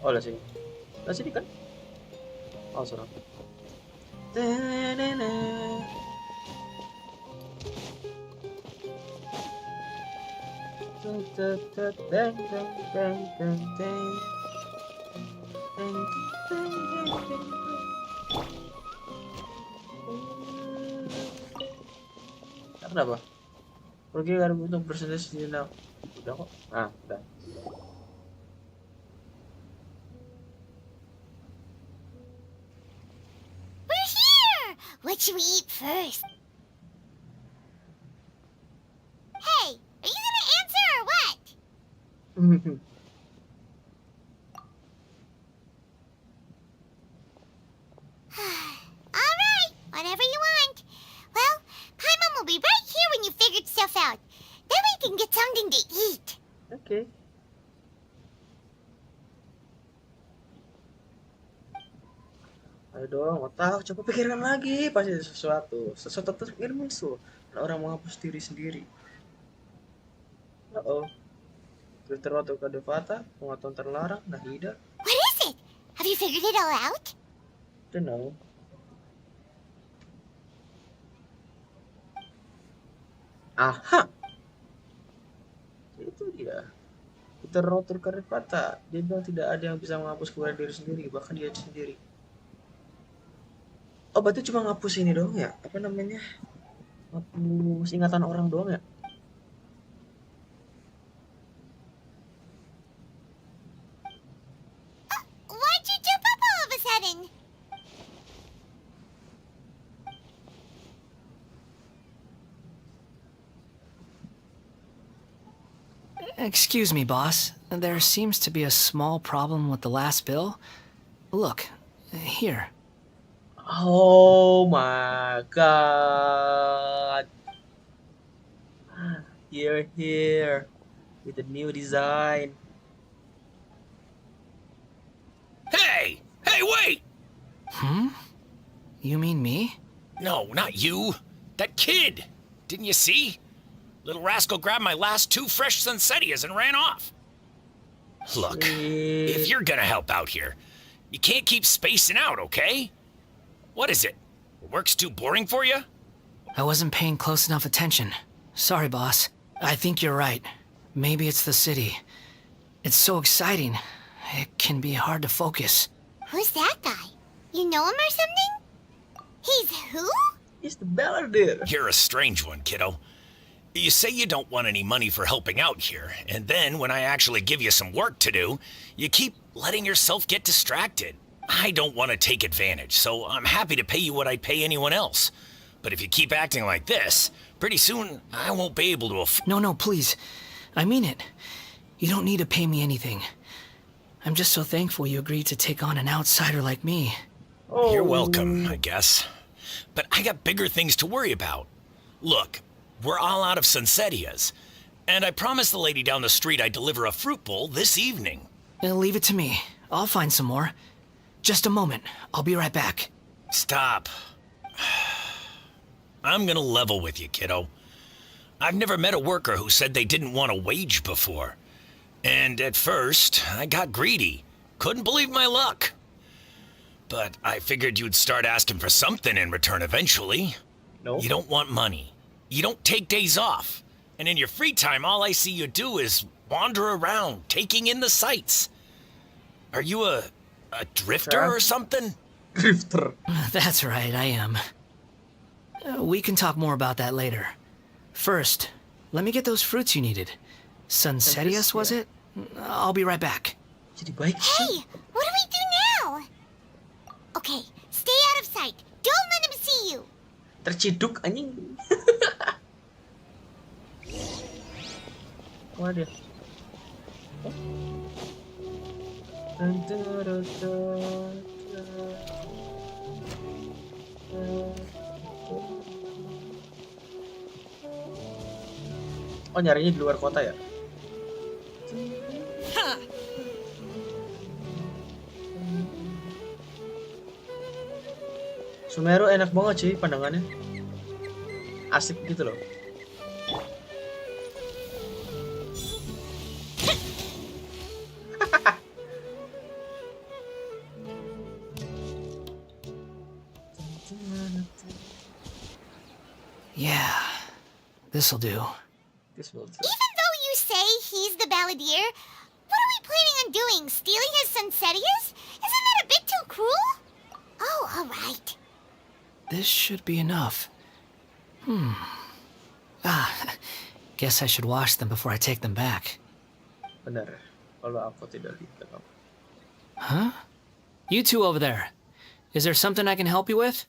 Oh, lah sini. Lah sini kan? Oh, sorry. Kenapa? Pergi harus untuk presentasi sejenak. Udah kok. Ah, udah. We're here! What should we eat first? Hey, are you gonna answer or what? Alright, whatever you want. Well, Paimon Oke. Ayo dong, otak, coba pikirkan lagi. Pasti ada sesuatu. Sesuatu terus ingin muncul. Dan orang menghapus diri sendiri. Oh, Twitter waktu kode Fata, pengetahuan terlarang, Nahida. What is it? Have you figured it all out? Don't know. Aha! Itu dia. Twitter rotor kode Fata. Dia bilang tidak ada yang bisa menghapus kekuatan diri sendiri, bahkan dia sendiri. Oh, berarti cuma ngapus ini doang ya? Apa namanya? Ngapus ingatan orang doang ya? Why'd you jump up all of a sudden? Excuse me, boss. There seems to be a small problem with the last bill. Look, here. Oh my god. You're here with the new design. Hey! Hey, wait! Hmm? You mean me? No, not you. That kid. Didn't you see? Little rascal grabbed my last 2 fresh Sunsetias and ran off. Look, if you're gonna help out here, you can't keep spacing out, okay? What is it? Work's too boring for you? I wasn't paying close enough attention. Sorry, boss. I think you're right. Maybe it's the city. It's so exciting. It can be hard to focus. Who's that guy? You know him or something? He's who? He's the balladeer. You're a strange one, kiddo. You say you don't want any money for helping out here, and then when I actually give you some work to do, you keep letting yourself get distracted. I don't want to take advantage, so I'm happy to pay you what I'd pay anyone else. But if you keep acting like this, pretty soon I won't be able to No, please. I mean it. You don't need to pay me anything. I'm just so thankful you agreed to take on an outsider like me. Oh. You're welcome, I guess. But I got bigger things to worry about. Look, we're all out of Sunsetias, and I promised the lady down the street I'd deliver a fruit bowl this evening. Leave it to me. I'll find some more. Just a moment. I'll be right back. Stop. I'm gonna level with you, kiddo. I've never met a worker who said they didn't want a wage before. And at first, I got greedy. Couldn't believe my luck. But I figured you'd start asking for something in return eventually. No. You don't want money. You don't take days off. And in your free time, all I see you do is wander around, taking in the sights. Are you a drifter or something? Drifter. That's right, I am. We can talk more about that later. First, let me get those fruits you needed. Sunsetias, was it? I'll be right back. Hey, what do we do now? Okay, stay out of sight. Don't let him see you. Terciduk anjing. Wah dia. Oh, nyarinya di luar kota ya? Sumeru enak banget sih pandangannya. Asik gitu loh. Yeah, this'll do. This will do. Even though you say he's the balladeer, what are we planning on doing? Stealing his Sunsetias? Isn't that a bit too cruel? Oh, all right. This should be enough. Guess I should wash them before I take them back. Benar. Kalau aku tidak lihat. Huh? You two over there. Is there something I can help you with?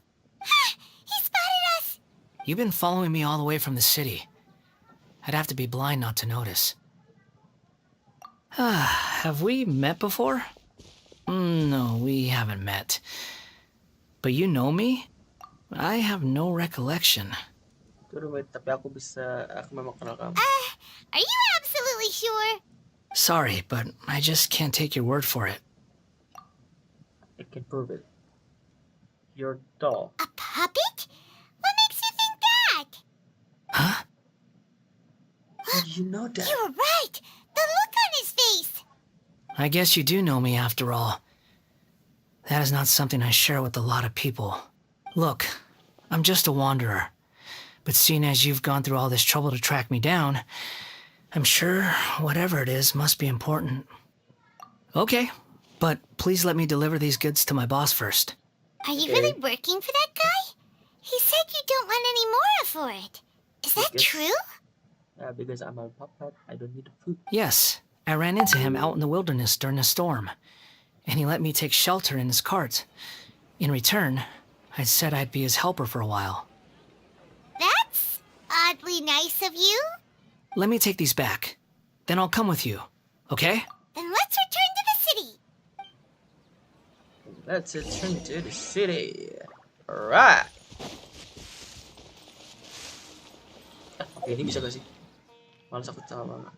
He spotted us! You've been following me all the way from the city. I'd have to be blind not to notice. Have we met before? No, we haven't met. But you know me? I have no recollection. Tapi aku memang kenal kamu. Are you absolutely sure? Sorry, but I just can't take your word for it. I can prove it. Your doll. A puppet? What makes you think that? Huh? How do you know that? You were right. The look on his face. I guess you do know me after all. That is not something I share with a lot of people. Look, I'm just a wanderer. But seeing as you've gone through all this trouble to track me down, I'm sure whatever it is must be important. Okay, but please let me deliver these goods to my boss first. Are you really working for that guy? He said you don't want any more for it. Is that true? Yeah, because I'm a puppet, I don't need food. Yes, I ran into him out in the wilderness during a storm, and he let me take shelter in his cart. In return, I said I'd be his helper for a while. That's oddly nice of you. Let me take these back. Then I'll come with you, okay? Then let's return to the city. Let's return to the city. Alright. Oke, ini bisa gak sih? Males aku sama.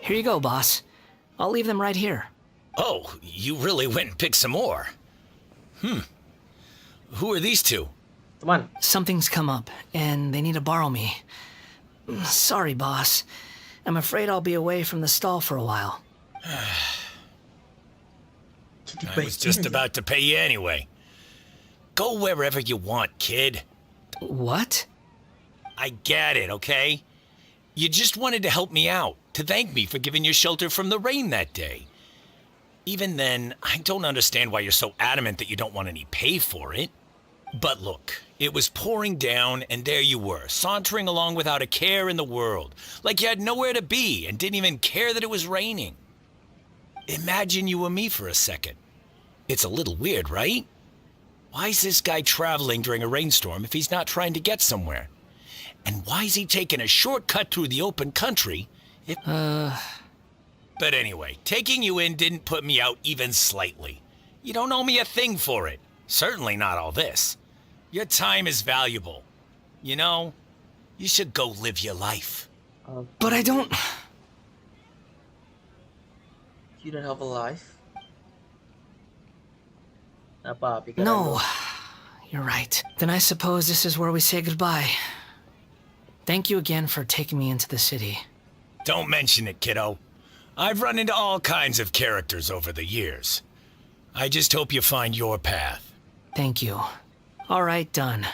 Here you go, boss. I'll leave them right here. Oh, you really went and picked some more. Who are these two? Come on. Something's come up, and they need to borrow me. Sorry, boss. I'm afraid I'll be away from the stall for a while. I was just about to pay you anyway. Go wherever you want, kid. What? I get it, okay? You just wanted to help me out, to thank me for giving you shelter from the rain that day. Even then, I don't understand why you're so adamant that you don't want any pay for it. But look, it was pouring down, and there you were, sauntering along without a care in the world, like you had nowhere to be and didn't even care that it was raining. Imagine you were me for a second. It's a little weird, right? Why is this guy traveling during a rainstorm if he's not trying to get somewhere? And why is he taking a shortcut through the open country if... But anyway, taking you in didn't put me out even slightly. You don't owe me a thing for it. Certainly not all this. Your time is valuable. You know, you should go live your life. But I don't... You don't have a life? Apa, No, you're right. Then I suppose this is where we say goodbye. Thank you again for taking me into the city. Don't mention it, kiddo. I've run into all kinds of characters over the years. I just hope you find your path. Thank you. All right, done.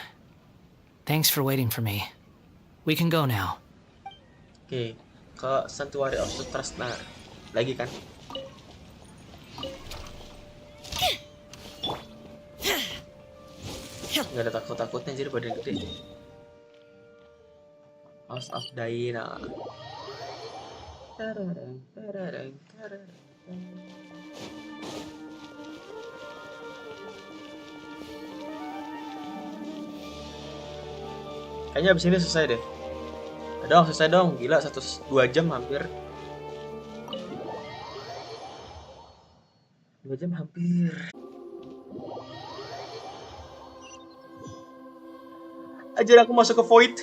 Thanks for waiting for me. We can go now. Oke, ke Sanctuary of the Trust lagi kan? Gak ada takut-takutnya jadi badan gede. House of Diana. Kayaknya abis ini selesai deh. Dong, selesai dong. Gila, 2 jam hampir. 2 jam hampir. Ajar aku masuk ke void.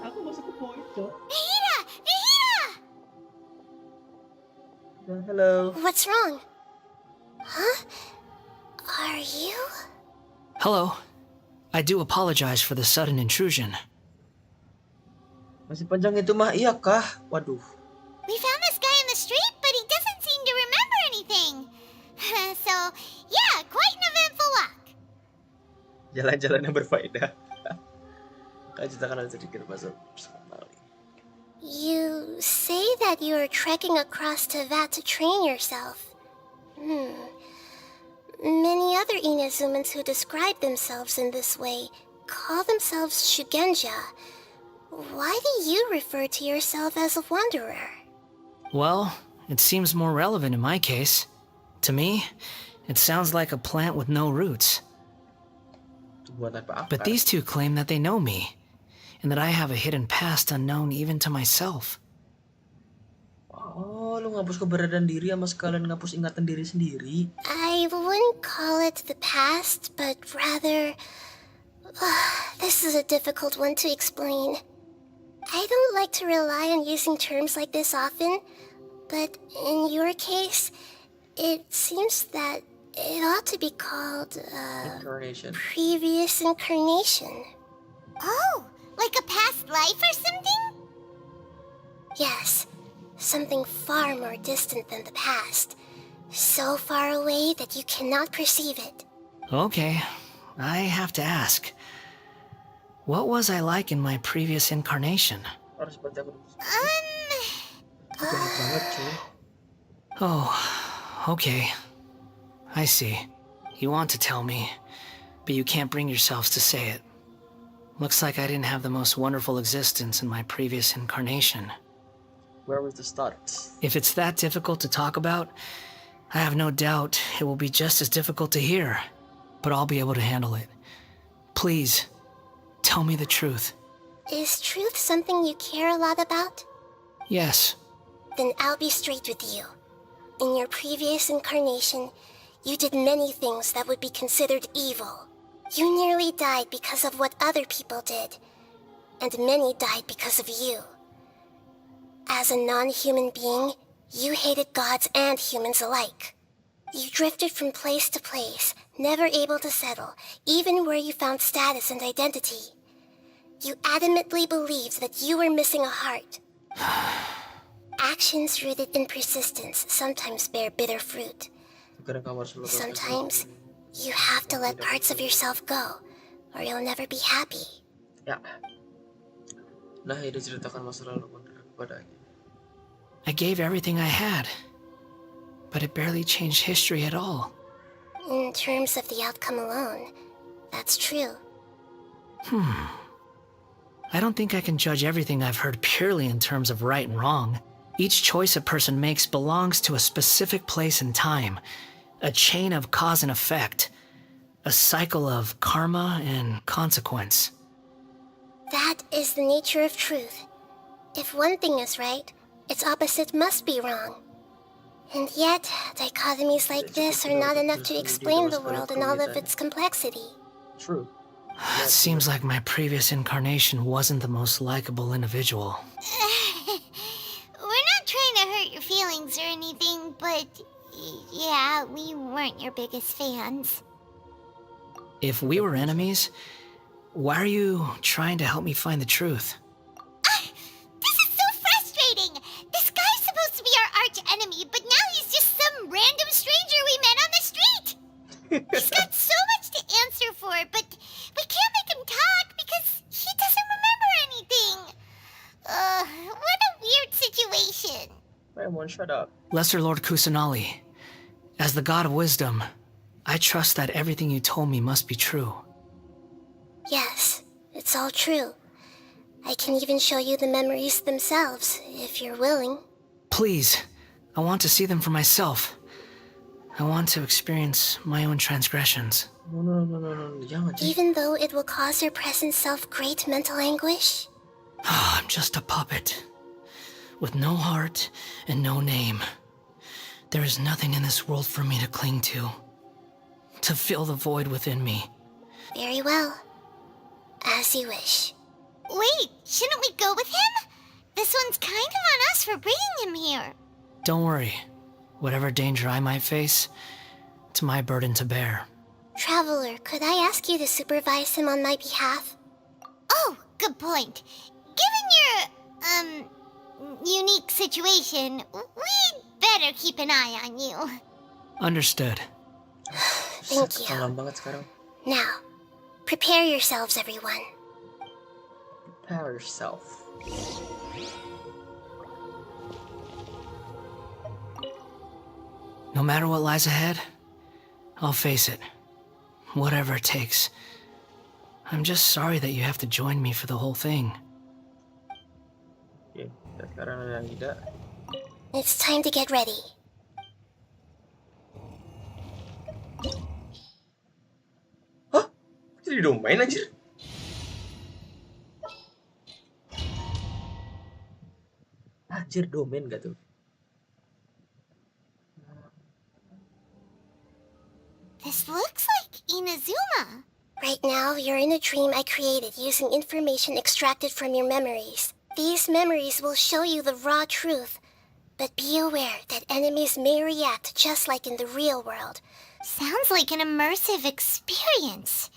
Aku masuk ke void, Cok. Nahida! Nahida! Hello. What's wrong? Huh? Are you? Hello. I do apologize for the sudden intrusion. Masih panjang itu mah, iya kah? Waduh. We found this guy in the street, but he doesn't seem to remember anything. So, yeah, quite an eventful walk. Jalan-jalan yang berfaedah. Ceritakan sedikit masuk. You say that you're trekking across to Vat to train yourself. Many other Inazumans who describe themselves in this way call themselves Shugenja. Why do you refer to yourself as a wanderer? Well, it seems more relevant in my case. To me, It sounds like a plant with no roots. Tumbuhan tanpa But akar. these two claim that they know me, and that I have a hidden past unknown even to myself. Oh, lu ngapus keberadaan diri sama sekalian ngapus ingatan diri sendiri. I wouldn't call it the past, but rather... this is a difficult one to explain. I don't like to rely on using terms like this often, but in your case, it seems that it ought to be called, Incarnation. previous incarnation. Oh, like a past life or something? Yes, something far more distant than the past. So far away that you cannot perceive it. Okay, I have to ask. What was I like in my previous incarnation? Harus baca aku. Banyak banget, cuy. Oh, okay. I see. You want to tell me, but you can't bring yourselves to say it. Looks like I didn't have the most wonderful existence in my previous incarnation. Where was the start? If it's that difficult to talk about, I have no doubt it will be just as difficult to hear, but I'll be able to handle it. Please, tell me the truth. Is truth something you care a lot about? Yes. Then I'll be straight with you. In your previous incarnation, you did many things that would be considered evil. You nearly died because of what other people did, and many died because of you. As a non-human being, you hated gods and humans alike. You drifted from place to place, never able to settle, even where you found status and identity. You adamantly believed that you were missing a heart. Actions rooted in persistence sometimes bear bitter fruit. Sometimes, you have to let parts of yourself go, or you'll never be happy. Ya. Nah, ini ceritakan masa lalu kepadanya. I gave everything I had, but it barely changed history at all. In terms of the outcome alone, that's true. I don't think I can judge everything I've heard purely in terms of right and wrong. Each choice a person makes belongs to a specific place and time, a chain of cause and effect, a cycle of karma and consequence. That is the nature of truth. If one thing is right, its opposite must be wrong. And yet, dichotomies like this are not enough to explain the world in all of its complexity. True. It seems like my previous incarnation wasn't the most likable individual. We're not trying to hurt your feelings or anything, but yeah, we weren't your biggest fans. If we were enemies, why are you trying to help me find the truth? This is so frustrating! This guy's supposed to be our arch enemy, but now he's just some random stranger we met on the street! He's got so much to answer for, but we can't make him talk because he doesn't remember anything! What a weird situation. Paimon, shut up. Lesser Lord Kusanali, as the god of wisdom, I trust that everything you told me must be true. Yes, it's all true. I can even show you the memories themselves, if you're willing. Please, I want to see them for myself. I want to experience my own transgressions. No, jangan. Even though it will cause your present self great mental anguish? I'm just a puppet, with no heart and no name. There is nothing in this world for me to cling to fill the void within me. Very well. As you wish. Wait, shouldn't we go with him? This one's kind of on us for bringing him here. Don't worry. Whatever danger I might face, it's my burden to bear. Traveler, could I ask you to supervise him on my behalf? Oh, good point. Given your, unique situation, we'd better keep an eye on you. Understood. Thank you. Now, prepare yourselves, everyone. Prepare yourself. No matter what lies ahead, I'll face it. Whatever it takes. I'm just sorry that you have to join me for the whole thing. Oke, sekarang yang tidak. It's time to get ready. Itu di domain anjir. Anjir, domain gak tuh? This looks like Inazuma. Right now, you're in a dream I created using information extracted from your memories. These memories will show you the raw truth, but be aware that enemies may react just like in the real world. Sounds like an immersive experience.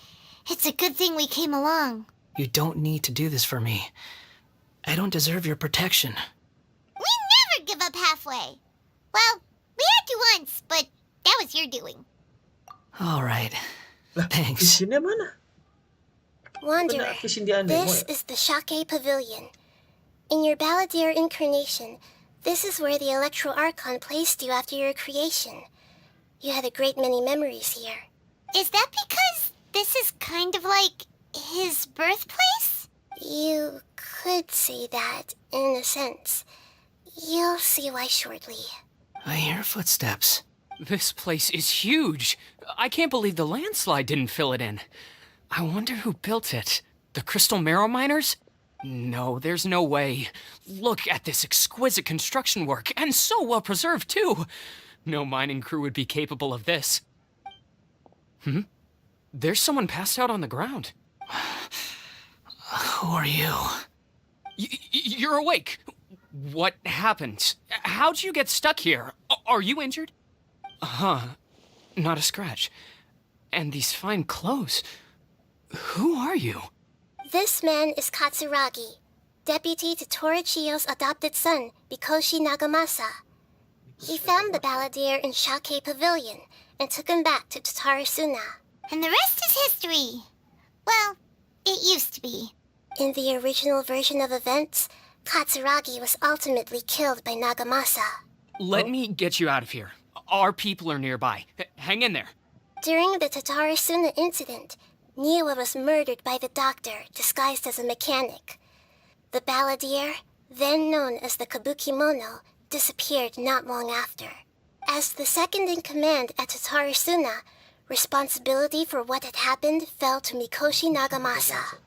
It's a good thing we came along. You don't need to do this for me. I don't deserve your protection. We never give up halfway. Well, we had to once, but that was your doing. All right. Thanks. Wanderer, this is the Shake Pavilion. In your Balladeer incarnation, this is where the Electro Archon placed you after your creation. You had a great many memories here. Is that because this is kind of like his birthplace? You could say that, in a sense. You'll see why shortly. I hear footsteps. This place is huge. I can't believe the landslide didn't fill it in. I wonder who built it. The Crystal Marrow Miners? No, there's no way. Look at this exquisite construction work, and so well preserved, too. No mining crew would be capable of this. There's someone passed out on the ground. Who are you? You're awake. What happened? How'd you get stuck here? Are you injured? Not a scratch. And these fine clothes. Who are you? This man is Katsuragi, deputy to Torichiyo's adopted son, Mikoshi Nagamasa. He found the Balladeer in Shake Pavilion and took him back to Tatarasuna. And the rest is history. Well, it used to be. In the original version of events, Katsuragi was ultimately killed by Nagamasa. Let me get you out of here. Our people are nearby. Hang in there. During the Tatarasuna incident, Niwa was murdered by the doctor disguised as a mechanic. The Balladeer, then known as the Kabukimono, disappeared not long after. As the second in command at Tatarasuna, responsibility for what had happened fell to Mikoshi Nagamasa.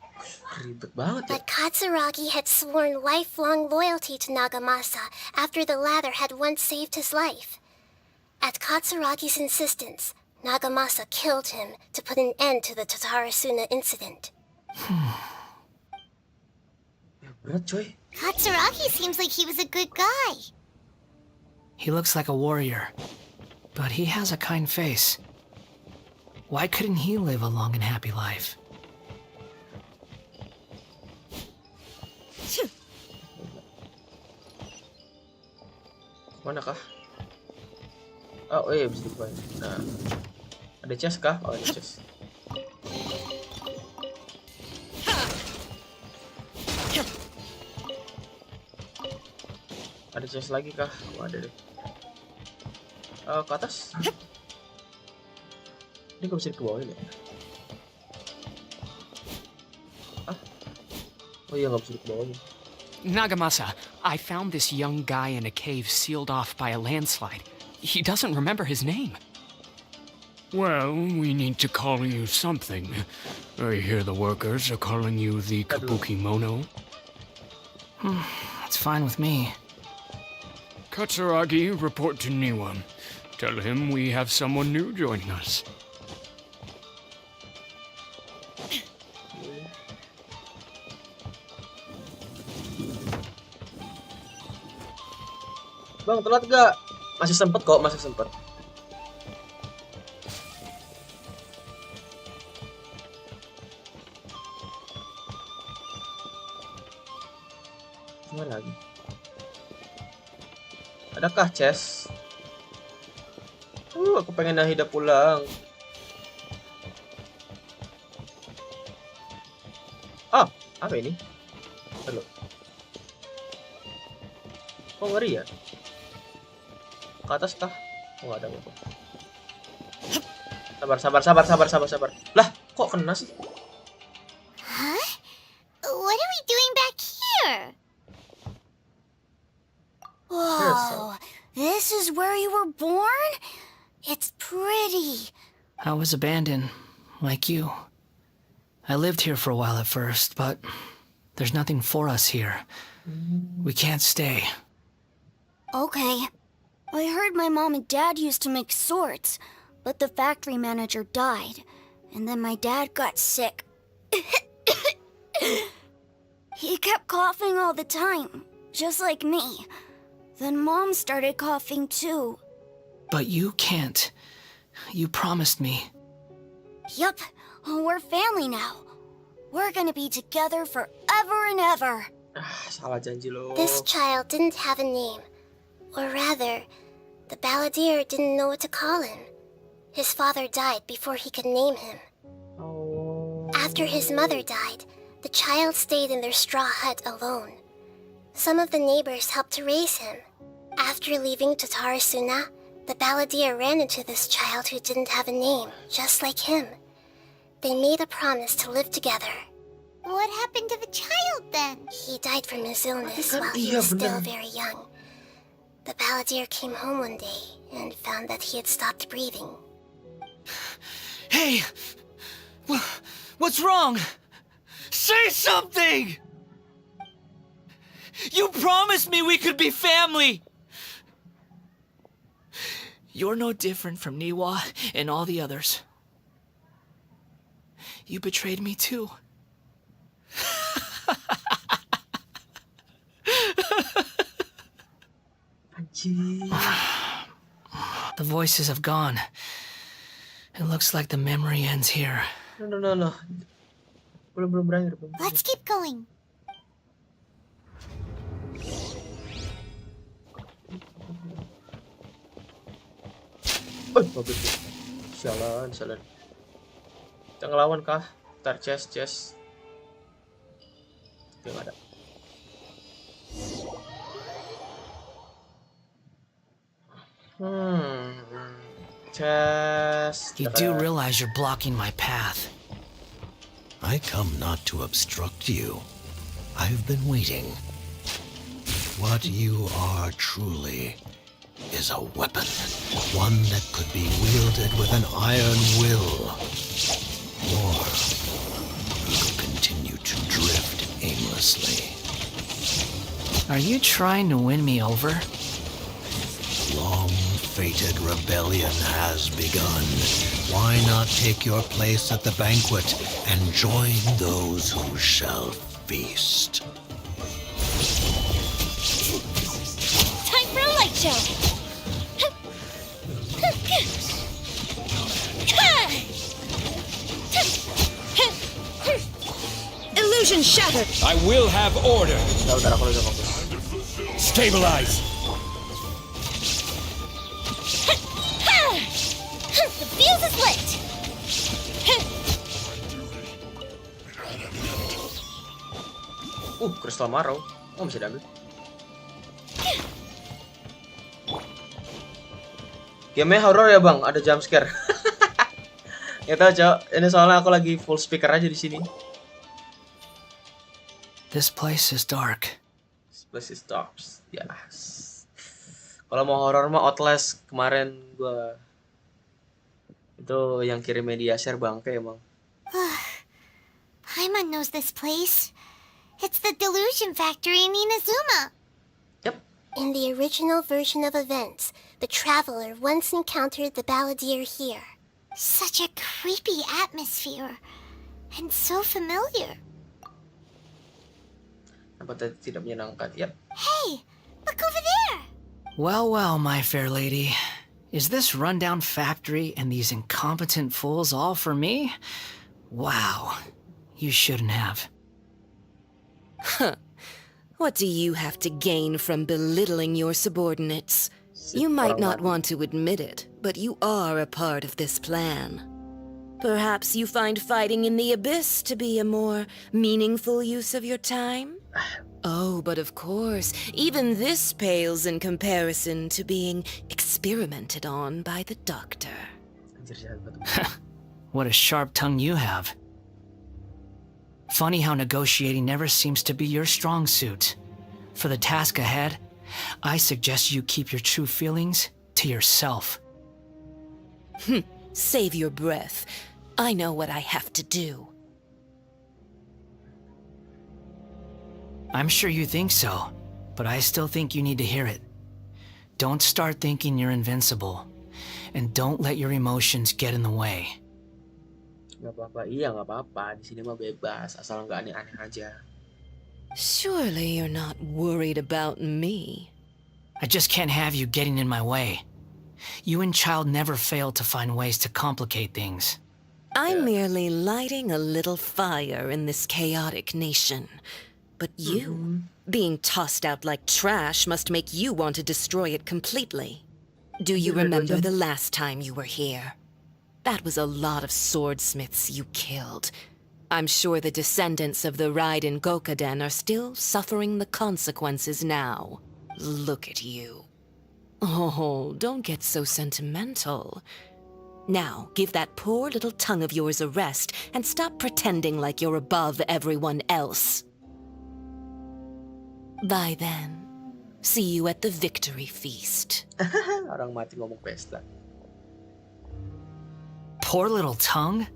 But Katsuragi had sworn lifelong loyalty to Nagamasa after the latter had once saved his life. At Katsuragi's insistence, Nagamasa killed him to put an end to the Tatarasuna incident. Katsuragi seems like he was a good guy. He looks like a warrior, but he has a kind face. Why couldn't he live a long and happy life? Mana kah? Oh iya, bisa dibuka. Nah, ada chest kah? Oh, ada chest. Ada chest lagi kah? Oh, ada deh. Ke atas. Ini kok bisa dikebawain ya? Oh iya, nggak bisa dikebawain. Nagamasa, I found this young guy in a cave sealed off by a landslide. He doesn't remember his name. Well, we need to call you something. I hear the workers are calling you the Kabukimono. That's fine with me. Katsuragi, report to Niwa. Tell him we have someone new joining us. Bang, telat gak? Masih sempet kok, masih sempet. Gimana lagi? Adakah chest? Aku pengen Nahida pulang. Oh, apa ini? Halo. Kok ngeri ya? Ke atas kah? Oh, nggak ada apa-apa. Sabar. Lah, kok kena sih? Huh? What are we doing back here? Whoa, this is where you were born? It's pretty. I was abandoned, like you. I lived here for a while at first, but there's nothing for us here. We can't stay. Okay. I heard my mom and dad used to make swords, but the factory manager died, and then my dad got sick. He kept coughing all the time, just like me. Then Mom started coughing too. But you can't. You promised me. Yup, we're family now. We're gonna be together forever and ever. Salah janji lo. This child didn't have a name. Or rather, the balladeer didn't know what to call him. His father died before he could name him. After his mother died, the child stayed in their straw hut alone. Some of the neighbors helped to raise him. After leaving Tatarasuna, the balladeer ran into this child who didn't have a name, just like him. They made a promise to live together. What happened to the child then? He died from his illness while he was still very young. The balladeer came home one day and found that he had stopped breathing. Hey! What's wrong? Say something! You promised me we could be family! You're no different from Niwa and all the others. You betrayed me too. The voices have gone. It looks like the memory ends here. No. Belum berakhir. Let's keep going. Bagus. Sialan. Kita ngelawan kah? Ntar chest. Oke, nggak ada. Chest. You do realize you're blocking my path. I come not to obstruct you. I've been waiting. What you are truly is a weapon. One that could be wielded with an iron will. Or you could continue to drift aimlessly. Are you trying to win me over? Long-fated rebellion has begun. Why not take your place at the banquet and join those who shall feast? Time for a light show! Illusion shattered! I will have order! Stabilize! The fuse is lit! Crystal Marrow. Oh, bisa diambil. Game-nya horror ya, Bang? Ada jump scare. Nggak tahu, Cok. Ini soalnya aku lagi full speaker aja di sini. This place is dark. This place is dark. Yes. Kalau mau horror mah Outlast kemarin gua itu yang kirim media share bangke emang. Paimon knows this place. It's the delusion factory in Inazuma. Yep. In the original version of events, the traveler once encountered the balladeer here. Such a creepy atmosphere. And so familiar. Apa tidak menyenangkan? Yep. Hey, look over there. Well, my fair lady. Is this rundown factory and these incompetent fools all for me? Wow. You shouldn't have. Huh. What do you have to gain from belittling your subordinates? You might not want to admit it, but you are a part of this plan. Perhaps you find fighting in the abyss to be a more meaningful use of your time? Oh, but of course, even this pales in comparison to being experimented on by the doctor. What a sharp tongue you have. Funny how negotiating never seems to be your strong suit. For the task ahead, I suggest you keep your true feelings to yourself. Save your breath. I know what I have to do. I'm sure you think so, but I still think you need to hear it. Don't start thinking you're invincible, and don't let your emotions get in the way. Gak apa-apa, iya gak apa-apa. Di sini mah bebas, asal nggak aneh-aneh aja. Surely you're not worried about me. I just can't have you getting in my way. You and Child never fail to find ways to complicate things. I'm merely lighting a little fire in this chaotic nation. But you, being tossed out like trash, must make you want to destroy it completely. Do you remember the last time you were here? That was a lot of swordsmiths you killed. I'm sure the descendants of the Raiden Gokaden are still suffering the consequences now. Look at you. Oh, don't get so sentimental. Now, give that poor little tongue of yours a rest and stop pretending like you're above everyone else. Bye then. See you at the victory feast. Orang mati ngomong pesta. Poor little tongue?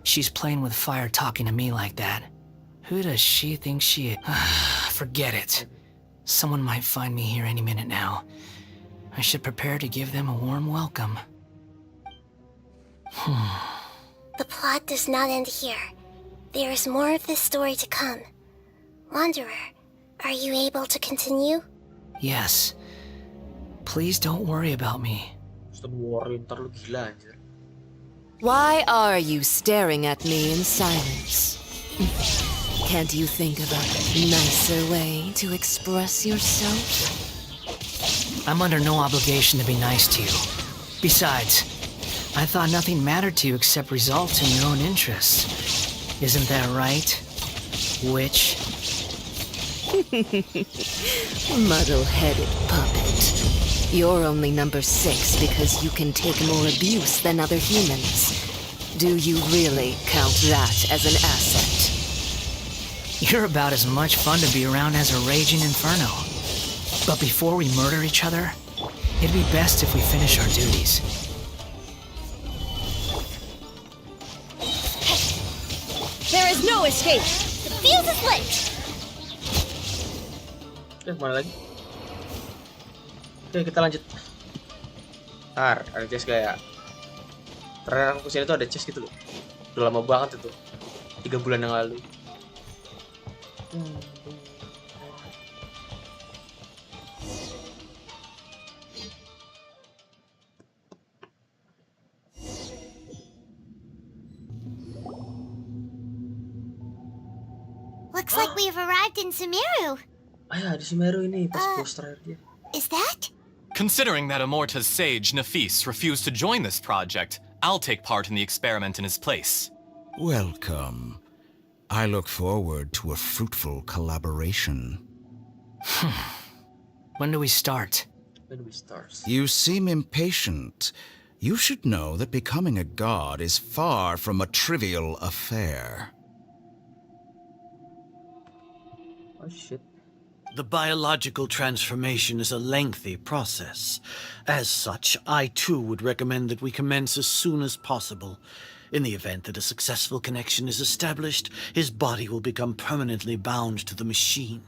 She's playing with fire talking to me like that. Who does she think she is? Forget it. Someone might find me here any minute now. I should prepare to give them a warm welcome. The plot does not end here. There is more of this story to come. Wanderer, are you able to continue? Yes. Please don't worry about me. Ntar lu gila anjir. Why are you staring at me in silence? Can't you think of a nicer way to express yourself? I'm under no obligation to be nice to you. Besides, I thought nothing mattered to you except results in your own interests. Isn't that right, witch? Muddle-headed puppet. You're only number 6 because you can take more abuse than other humans. Do you really count that as an asset? You're about as much fun to be around as a raging inferno. But before we murder each other, it'd be best if we finish our duties. There is no escape! The fuse is lit! Oke, kemana lagi? Oke, kita lanjut. Ntar, ada chest gak ya? Terakhir aku kesini tuh ada chest gitu loh. Udah lama banget itu. 3 bulan yang lalu. Looks like we've arrived in Sumeru. Ayo, di Sumeru ini pas bos terakhir dia. Is that? Considering that Amorta's sage, Nafis, refused to join this project, I'll take part in the experiment in his place. Welcome. I look forward to a fruitful collaboration. When do we start? You seem impatient. You should know that becoming a god is far from a trivial affair. Oh shit. The biological transformation is a lengthy process. As such, I too would recommend that we commence as soon as possible. In the event that a successful connection is established, his body will become permanently bound to the machine,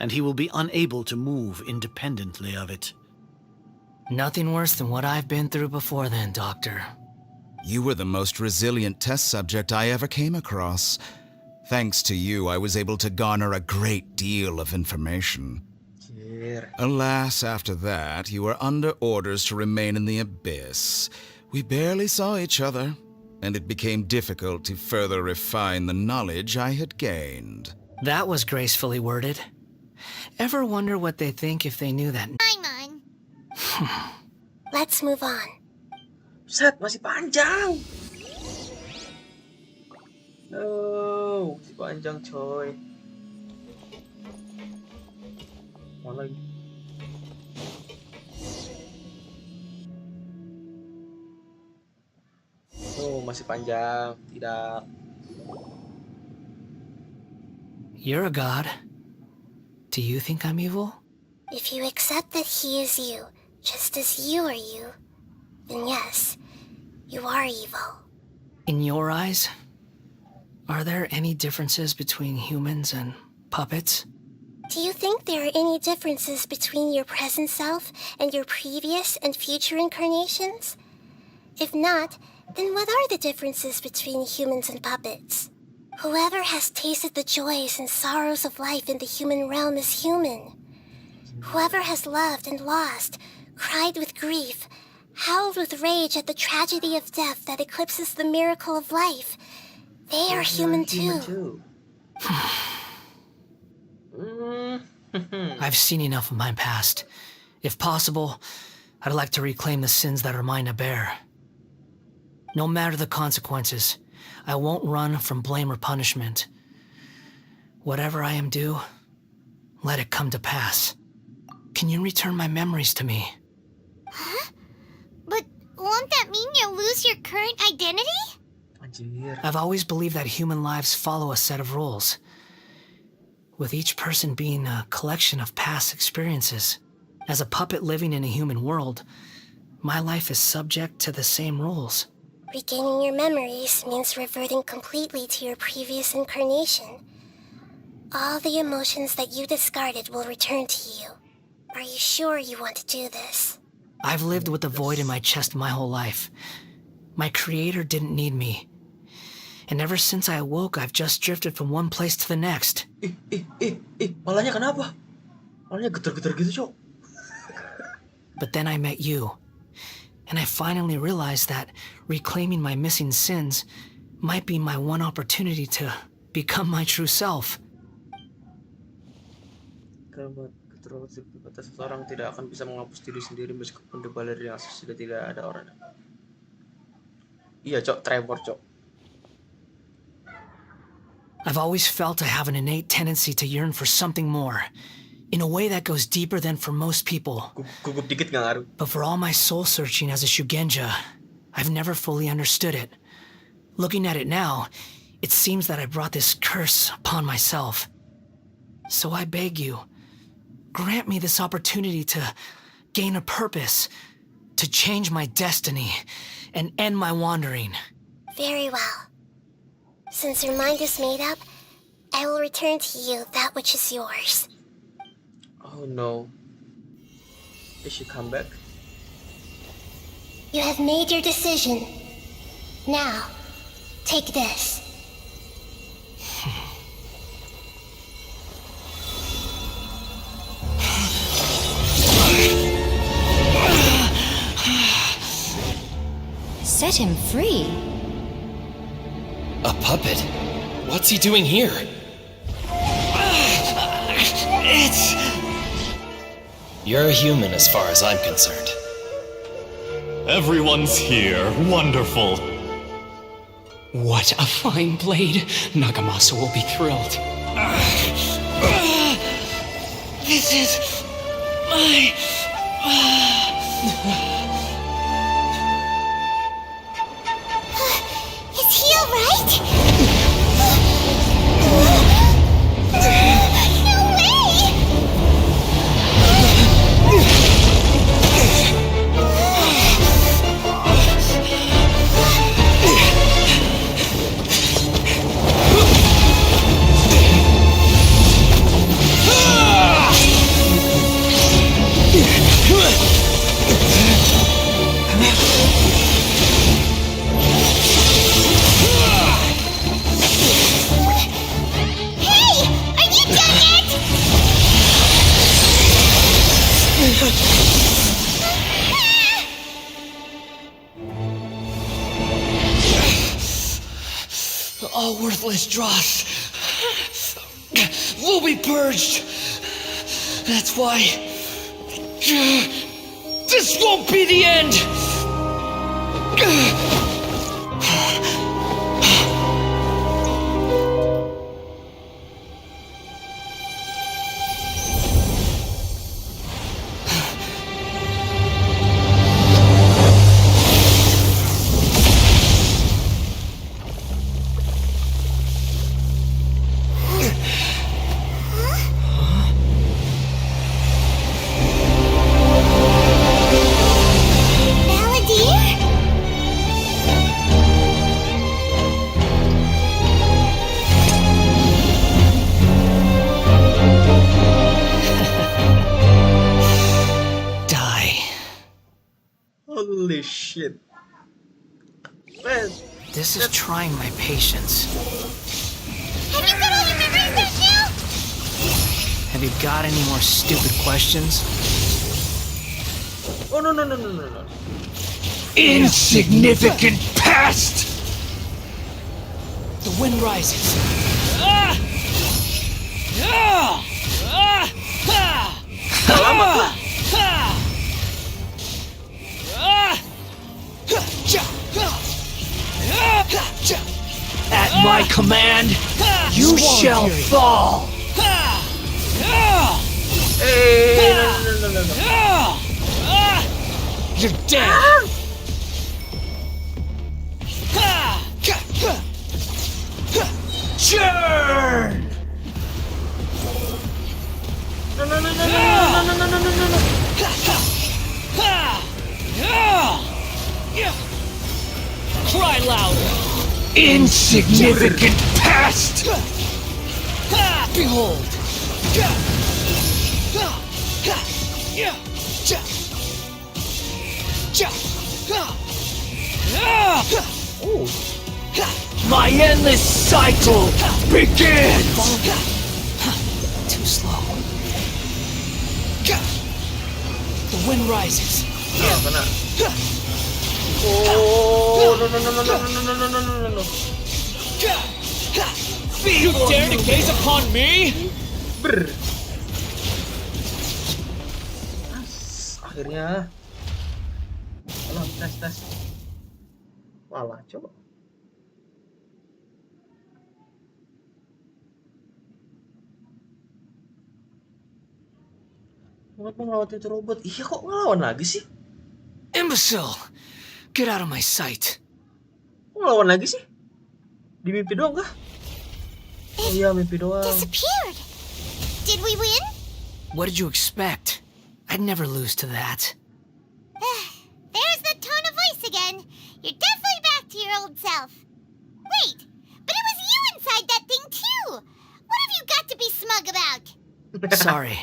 and he will be unable to move independently of it. Nothing worse than what I've been through before then, Doctor. You were the most resilient test subject I ever came across. Thanks to you, I was able to garner a great deal of information. Alas, after that, you were under orders to remain in the abyss. We barely saw each other, and it became difficult to further refine the knowledge I had gained. That was gracefully worded. Ever wonder what they think if they knew that? I'm on. Let's move on. Set, masih panjang. No, masih panjang coy. Mana lagi? Oh, masih panjang. Tidak. You're a god. Do you think I'm evil? If you accept that he is you, just as you are you, then yes, you are evil. In your eyes? Are there any differences between humans and puppets? Do you think there are any differences between your present self and your previous and future incarnations? If not, then what are the differences between humans and puppets? Whoever has tasted the joys and sorrows of life in the human realm is human. Whoever has loved and lost, cried with grief, howled with rage at the tragedy of death that eclipses the miracle of life, they are human too. I've seen enough of my past. If possible, I'd like to reclaim the sins that are mine to bear. No matter the consequences, I won't run from blame or punishment. Whatever I am due, let it come to pass. Can you return my memories to me? Huh? But won't that mean you'll lose your current identity? I've always believed that human lives follow a set of rules, with each person being a collection of past experiences. As a puppet living in a human world, my life is subject to the same rules. Regaining your memories means reverting completely to your previous incarnation. All the emotions that you discarded will return to you. Are you sure you want to do this? I've lived with the void in my chest my whole life. My creator didn't need me. And ever since I awoke, I've just drifted from one place to the next. Malahnya kenapa? Malahnya getar-getar gitu, Cok. But then I met you. And I finally realized that reclaiming my missing sins might be my one opportunity to become my true self. Seseorang tidak akan bisa menghapus diri sendiri meskipun di balik yang sudah tidak ada orang. Iya, Cok, tremor, Cok. I've always felt I have an innate tendency to yearn for something more, in a way that goes deeper than for most people. Gugup dikit nggak ngaruh. But for all my soul searching as a Shugenja, I've never fully understood it. Looking at it now, it seems that I brought this curse upon myself. So I beg you, grant me this opportunity to gain a purpose, to change my destiny, and end my wandering. Very well. Since your mind is made up, I will return to you that which is yours. Oh no. Did she come back? You have made your decision. Now, take this. Set him free? A puppet? What's he doing here? You're a human as far as I'm concerned. Everyone's here. Wonderful. What a fine blade. Nagamasa will be thrilled. This is my... Is he alright? No way! All worthless dross will be purged. That's why this won't be the end. shit. Man, This is trying my patience. Have you got all your memories back now? Have you got any more stupid questions? Oh no. Insignificant past! The wind rises. At my command, you shall fall! Hey, no. You're dead! Churn! No. Cry louder! Insignificant past! Behold! My endless cycle begins! Too slow. The wind rises. Kena. Oh, no. You dare to gaze upon me? Brr. Akhirnya. Alah, tes. Walah, coba. Kenapa ngelawan itu robot? Iya, kok ngelawan lagi sih? Imbecile! Get out of my sight. Kok ngelawan lagi sih? Di mimpi doang kah? Oh iya, mimpi doang. Disappeared. Did we win? What did you expect? I'd never lose to that. There's the tone of voice again. You're definitely back to your old self. Wait, but it was you inside that thing too. What have you got to be smug about? Sorry.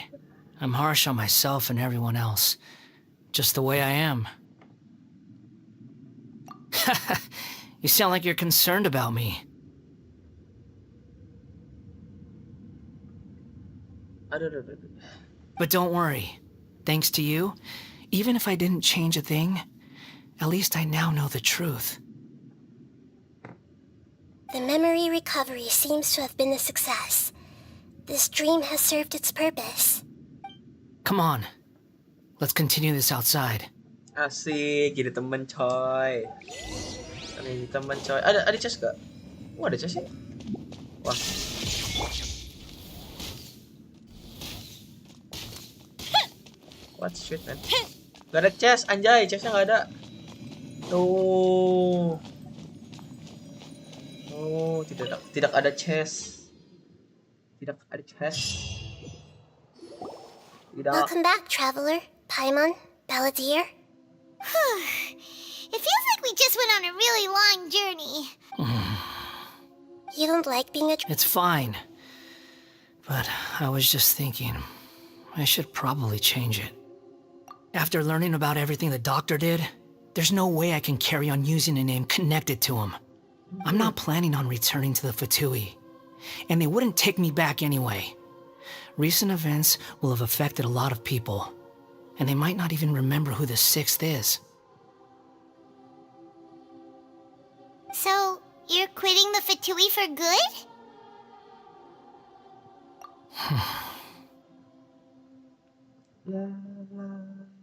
I'm harsh on myself and everyone else. Just the way I am. You sound like you're concerned about me. But don't worry. Thanks to you, even if I didn't change a thing, at least I now know the truth. The memory recovery seems to have been a success. This dream has served its purpose. Come on. Let's continue this outside. Asik, jadi temen coy. Jadi temen coy. Ada chest gak? Oh, ada chest ya? Wah. What shit, man? Gak ada chest, anjay. Chestnya gak ada. Tuh. Oh, tidak ada chest. Tidak ada chest. Welcome back, traveler. Paimon, Balladeer. It feels like we just went on a really long journey. You don't like being a... It's fine. But I was just thinking, I should probably change it. After learning about everything the doctor did, there's no way I can carry on using a name connected to him. I'm not planning on returning to the Fatui, and they wouldn't take me back anyway. Recent events will have affected a lot of people, and they might not even remember who the sixth is. So, you're quitting the Fatui for good?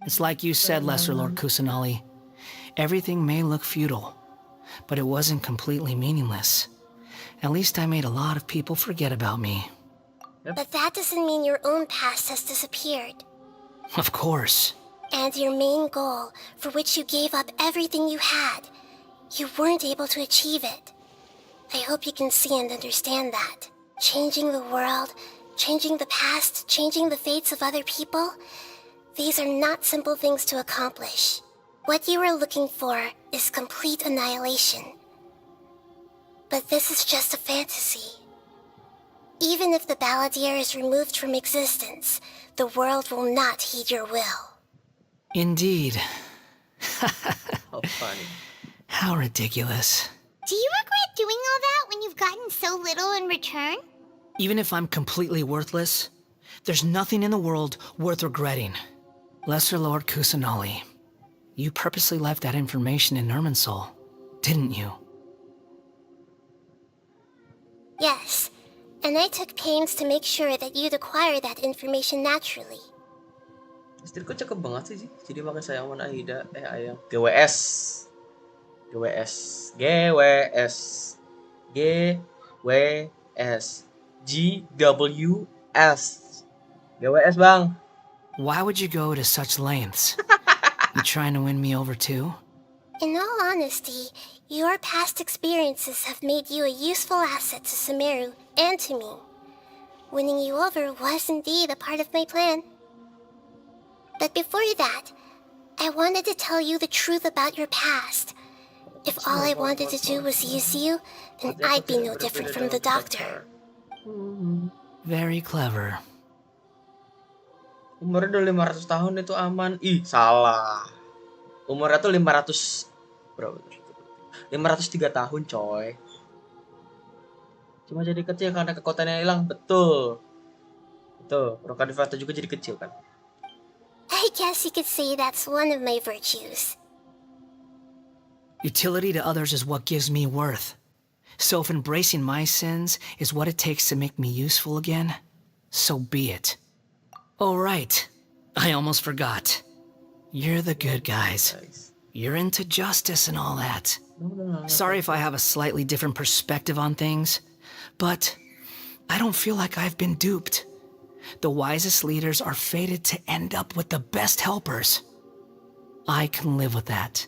It's like you said, Lesser Lord Kusanali. Everything may look futile, but it wasn't completely meaningless. At least I made a lot of people forget about me. But that doesn't mean your own past has disappeared. Of course. And your main goal, for which you gave up everything you had, you weren't able to achieve it. I hope you can see and understand that. Changing the world, changing the past, changing the fates of other people, these are not simple things to accomplish. What you are looking for is complete annihilation. But this is just a fantasy. Even if the Balladeer is removed from existence, the world will not heed your will. Indeed. How funny. How ridiculous. Do you regret doing all that when you've gotten so little in return? Even if I'm completely worthless, there's nothing in the world worth regretting. Lesser Lord Kusanali, you purposely left that information in Irminsul, didn't you? Yes, and I took pains to make sure that you'd acquire that information naturally. Istriku cakep banget sih. Jadi makin sayang sama Aida. Ayang. GWS. GWS. GWS. GWS. GWS. GWS, Bang. Why would you go to such lengths? You trying to win me over too? In all honesty, your past experiences have made you a useful asset to Sumeru and to me. Winning you over was indeed a part of my plan. But before that, I wanted to tell you the truth about your past. If all I wanted to do was use you, then I'd be no different from the doctor. Very clever. Umurnya udah 500 tahun itu aman. Ih, salah. Umurnya tuh 500 berapa? 503 tahun, coy. Cuma jadi kecil karena kekuatannya hilang, betul. Betul, Rokadivata juga jadi kecil kan. I guess you could say that's one of my virtues. Utility to others is what gives me worth. So if embracing my sins is what it takes to make me useful again, so be it. Oh right, I almost forgot. You're the good guys. You're into justice and all that. Sorry if I have a slightly different perspective on things, but I don't feel like I've been duped. The wisest leaders are fated to end up with the best helpers. I can live with that.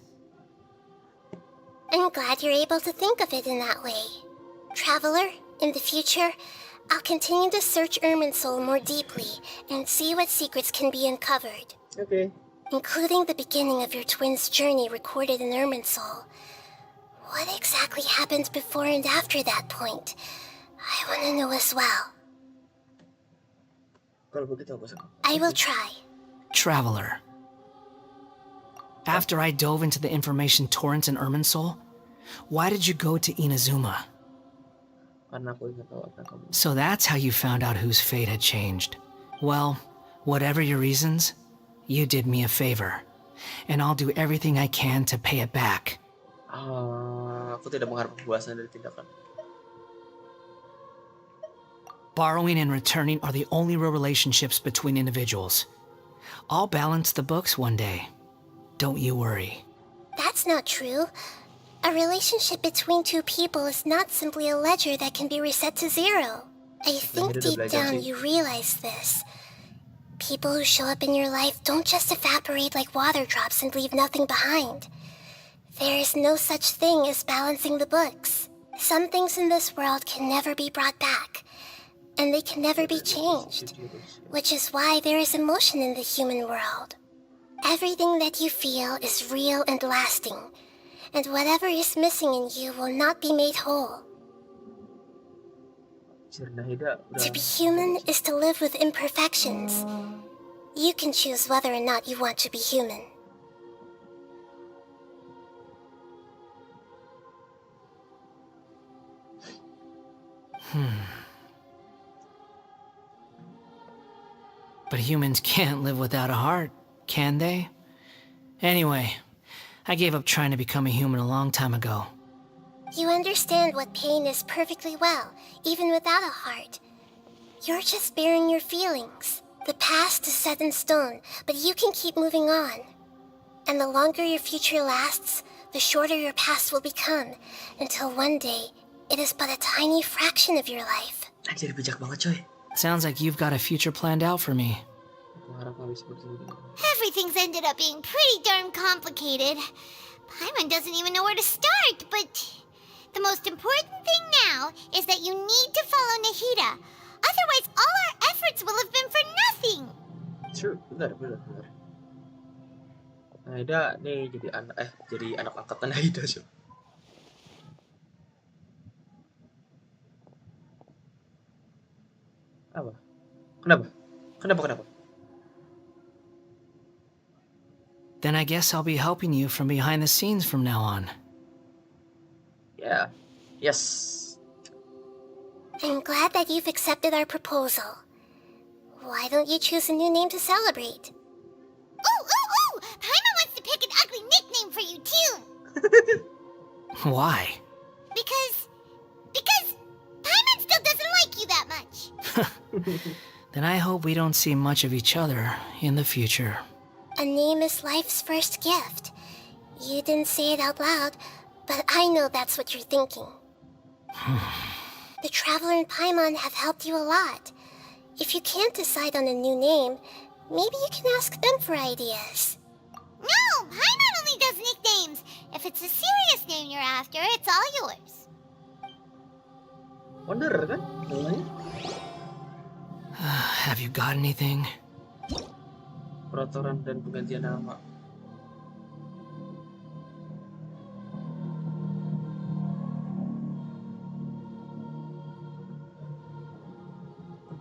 I'm glad you're able to think of it in that way. Traveler, in the future, I'll continue to search Irminsul more deeply and see what secrets can be uncovered. Okay. Including the beginning of your twins' journey recorded in Irminsul. What exactly happened before and after that point? I want to know as well. I will try. Traveler. After I dove into the information torrent in Irminsul, why did you go to Inazuma? So that's how you found out whose fate had changed. Well, whatever your reasons, you did me a favor, and I'll do everything I can to pay it back. Aku tidak mengharap kepuasan dari tindakan. Borrowing and returning are the only real relationships between individuals. I'll balance the books one day. Don't you worry. That's not true. A relationship between two people is not simply a ledger that can be reset to zero. I think deep down you realize this. People who show up in your life don't just evaporate like water drops and leave nothing behind. There is no such thing as balancing the books. Some things in this world can never be brought back, and they can never be changed, which is why there is emotion in the human world. Everything that you feel is real and lasting, and whatever is missing in you will not be made whole. To be human is to live with imperfections. You can choose whether or not you want to be human. But humans can't live without a heart, can they? Anyway, I gave up trying to become a human a long time ago. You understand what pain is perfectly well, even without a heart. You're just bearing your feelings. The past is set in stone, but you can keep moving on. And the longer your future lasts, the shorter your past will become, until one day, it is but a tiny fraction of your life. Jadi bijak banget, coy. Sounds like you've got a future planned out for me. Everything's ended up being pretty darn complicated. Paimon doesn't even know where to start, but the most important thing now is that you need to follow Nahida. Otherwise, all our efforts will have been for nothing. True, benar. Nahida nih jadi anak angkatan Nahida sih. Apa? Kenapa? Then I guess I'll be helping you from behind the scenes from now on. Yeah. Yes. I'm glad that you've accepted our proposal. Why don't you choose a new name to celebrate? Ooh! Paimon wants to pick an ugly nickname for you, too! Why? Because Paimon still doesn't like you that much. Then I hope we don't see much of each other in the future. A name is life's first gift. You didn't say it out loud, but I know that's what you're thinking. The Traveler and Paimon have helped you a lot. If you can't decide on a new name, maybe you can ask them for ideas. No! Paimon only does nicknames! If it's a serious name you're after, it's all yours. Wonder kan? Namanya? Have you got anything? Peraturan dan penggantian nama.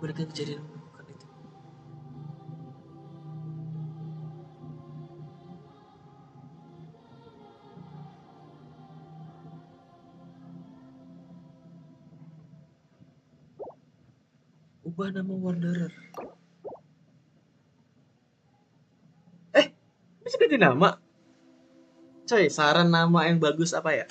Berikan kejadian bukan itu. Ubah nama Wanderer. Bisa ganti nama? Coy, saran nama yang bagus apa ya?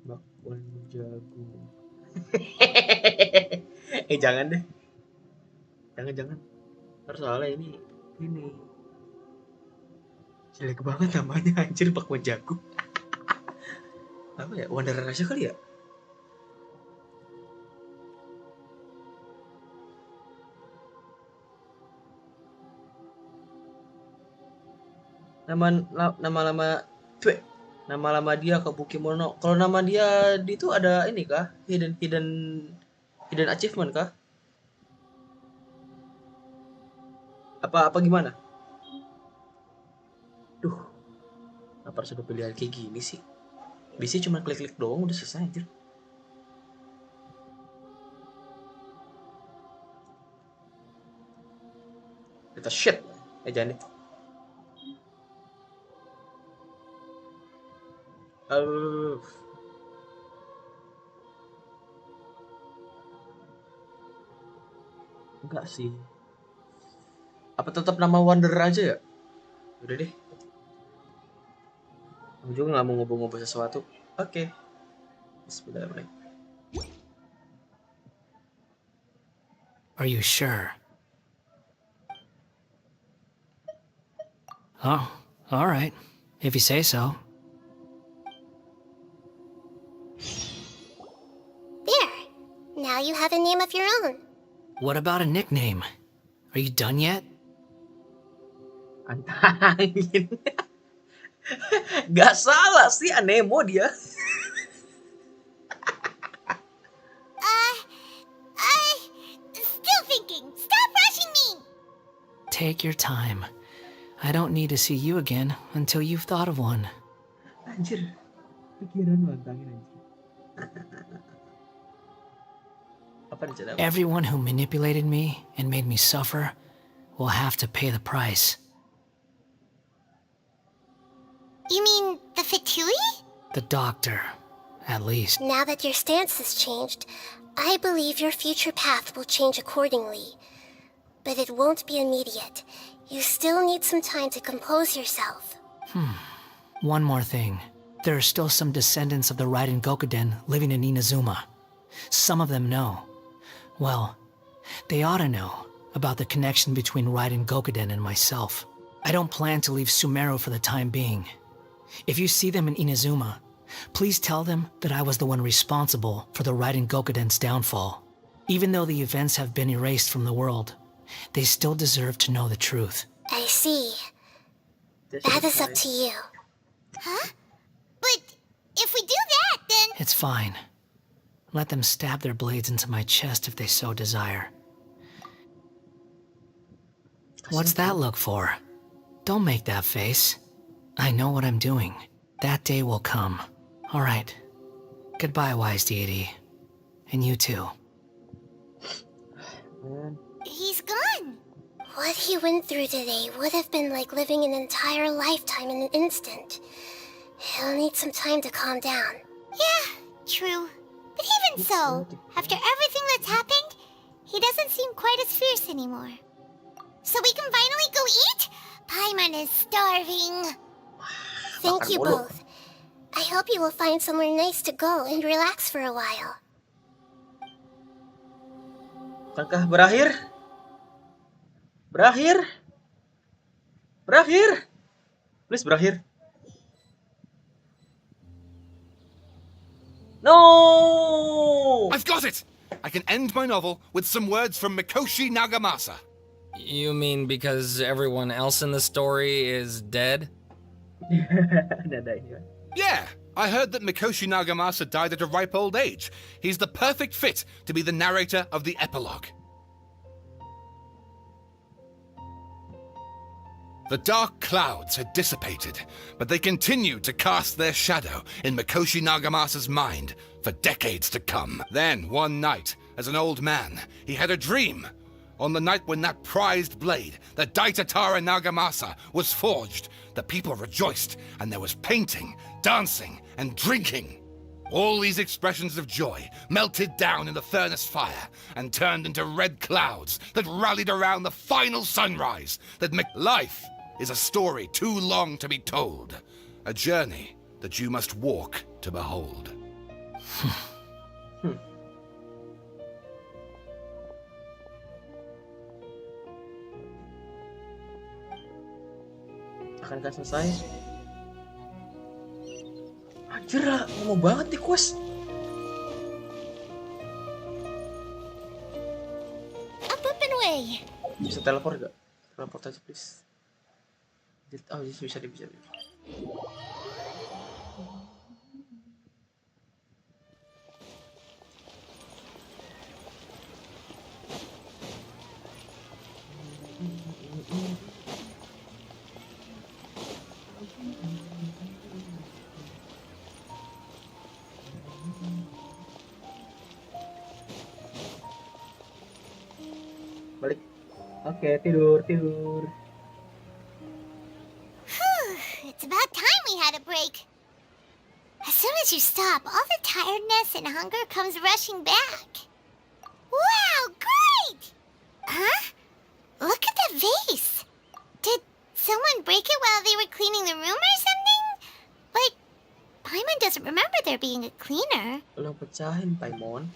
Bakwan jagung. Jangan deh. Jangan. Ntar soalnya ini jelek banget namanya, anjir, bakwan jagung. Apa ya? Wanderer aja kali ya? Nama lama dia ke Bukimono. Kalau nama dia di itu ada ini kah? Hidden achievement kah? Apa gimana? Duh. Apa harus ada pilihan kayak gini sih? Bisa cuma klik-klik doang udah selesai anjir. Kita shit. Jangan nih. Enggak sih. Apa tetap nama Wanderer aja ya? Udah deh. Aku juga nggak mau ngobrol-ngobrol sesuatu. Oke. Bismillahirrahmanirrahim. Are you sure? Oh, all right. If you say so. Now you have a name of your own. What about a nickname? Are you done yet? Antangin. Gak salah sih, Anemo dia. Still thinking. Stop rushing me. Take your time. I don't need to see you again until you've thought of one. Anjir. Pikiran lu antangin anjir. Everyone who manipulated me and made me suffer will have to pay the price. You mean the Fatui? The doctor, at least. Now that your stance has changed, I believe your future path will change accordingly. But it won't be immediate. You still need some time to compose yourself. One more thing. There are still some descendants of the Raiden Gokuden living in Inazuma. Some of them know. Well, they ought to know about the connection between Raiden Gokuden and myself. I don't plan to leave Sumeru for the time being. If you see them in Inazuma, please tell them that I was the one responsible for the Raiden Gokuden's downfall. Even though the events have been erased from the world, they still deserve to know the truth. I see. That is up to you. Huh? But if we do that, then... It's fine. Let them stab their blades into my chest if they so desire. What's that look for? Don't make that face. I know what I'm doing. That day will come. All right. Goodbye, wise deity. And you too. He's gone. What he went through today would have been like living an entire lifetime in an instant. He'll need some time to calm down. Yeah, true. But even so, after everything that's happened, he doesn't seem quite as fierce anymore. So we can finally go eat? Paimon is starving. Thank you both. I hope you will find somewhere nice to go and relax for a while. Akankah berakhir? Berakhir? Berakhir? Please berakhir. No! I've got it! I can end my novel with some words from Mikoshi Nagamasa. You mean because everyone else in the story is dead? Yeah, I heard that Mikoshi Nagamasa died at a ripe old age. He's the perfect fit to be the narrator of the epilogue. The dark clouds had dissipated, but they continued to cast their shadow in Mikoshi Nagamasa's mind for decades to come. Then, one night, as an old man, he had a dream. On the night when that prized blade, the Daitatara Nagamasa, was forged, the people rejoiced, and there was painting, dancing, and drinking. All these expressions of joy melted down in the furnace fire and turned into red clouds that rallied around the final sunrise that life is a story too long to be told, a journey that you must walk to behold. Akankah selesai? Anjir lah, lama banget nih quest. Up and away. Bisa teleport gak? Teleport aja please. Oh, bisa. Balik. Oke, tidur. It's about time we had a break. As soon as you stop, all the tiredness and hunger comes rushing back. Wow, great! Huh? Look at the vase. Did someone break it while they were cleaning the room or something? Like, Paimon doesn't remember there being a cleaner. Lo pecahin, Paimon.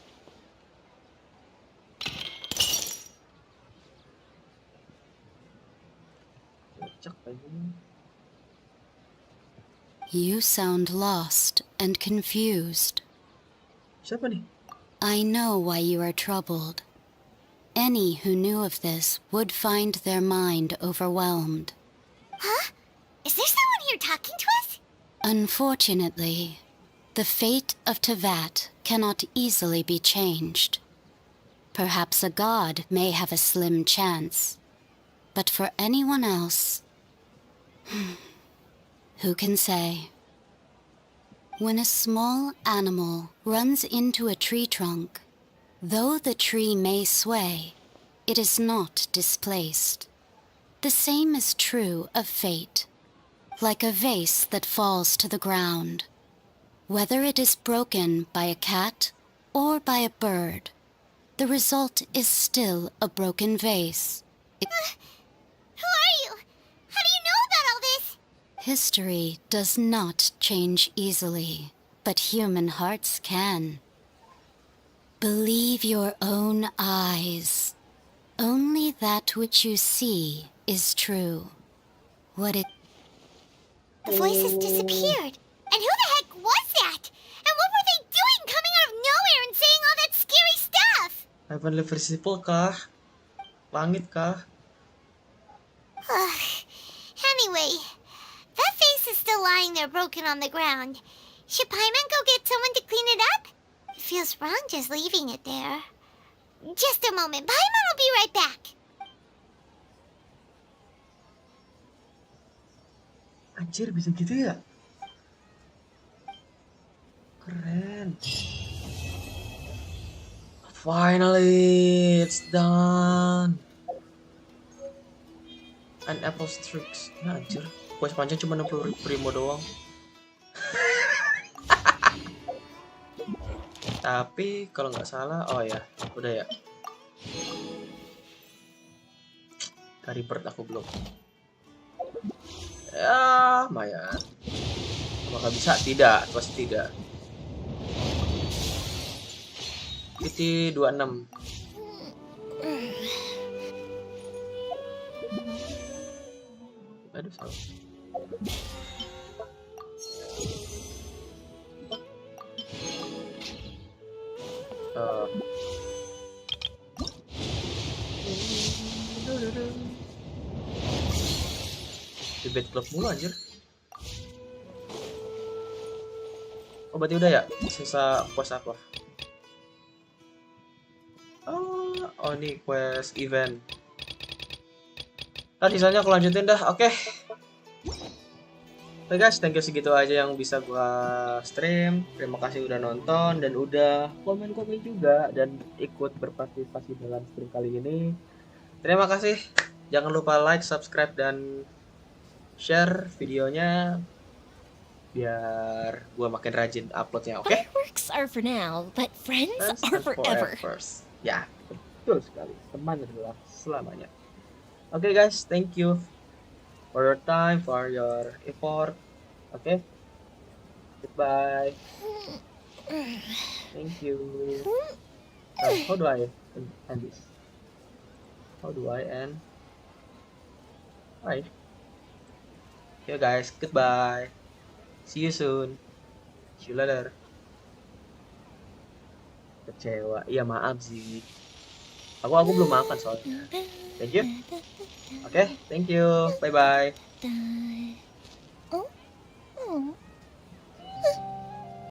Pecah, Paimon. You sound lost and confused. Siapa nih? I know why you are troubled. Any who knew of this would find their mind overwhelmed. Huh? Is there someone here talking to us? Unfortunately, the fate of Teyvat cannot easily be changed. Perhaps a god may have a slim chance, but for anyone else, who can say? When a small animal runs into a tree trunk, though the tree may sway, it is not displaced. The same is true of fate. Like a vase that falls to the ground, whether it is broken by a cat or by a bird, the result is still a broken vase. Who are you? How do you know about all this? History does not change easily, but human hearts can. Believe your own eyes. Only that which you see is true. The voices disappeared. And who the heck was that? And what were they doing coming out of nowhere and saying all that scary stuff? Heavenly Visible kah? Langit kah? Anyway, that face is still lying there broken on the ground. Should Paimon go get someone to clean it up? It feels wrong just leaving it there. Just a moment. Paimon will be right back. Anjir, bisa gitu ya? Keren. Finally, it's done. An apple tricks. Nah, anjir, quest panjang cuma 60.000 primo doang. Tapi kalau nggak salah, oh ya, udah ya. Dari bird aku belum. Ya, lumayan. Apakah bisa? Tidak, pasti tidak. Titik 26. Aduh, salah. Di bed club mulu anjir. Oh berarti udah ya? Sisa quest apa? Oh ini quest event. Nah sisanya aku lanjutin dah, oke. Oke guys, thank you segitu aja yang bisa gua stream. Terima kasih udah nonton dan udah komen-komen juga dan ikut berpartisipasi dalam stream kali ini. Terima kasih. Jangan lupa like, subscribe dan share videonya biar gua makin rajin uploadnya, oke? Fireworks are for now, but friends are forever. Ya, betul sekali. Teman adalah selamanya. Oke guys, thank you for your time, for your effort. Okay. Goodbye. Thank you. How do I end this? How do I end? Bye. Okay guys, goodbye. See you soon. See you later. Kecewa. Iya maaf sih. Aku belum makan soalnya. Thank you. Okay, thank you. Bye bye.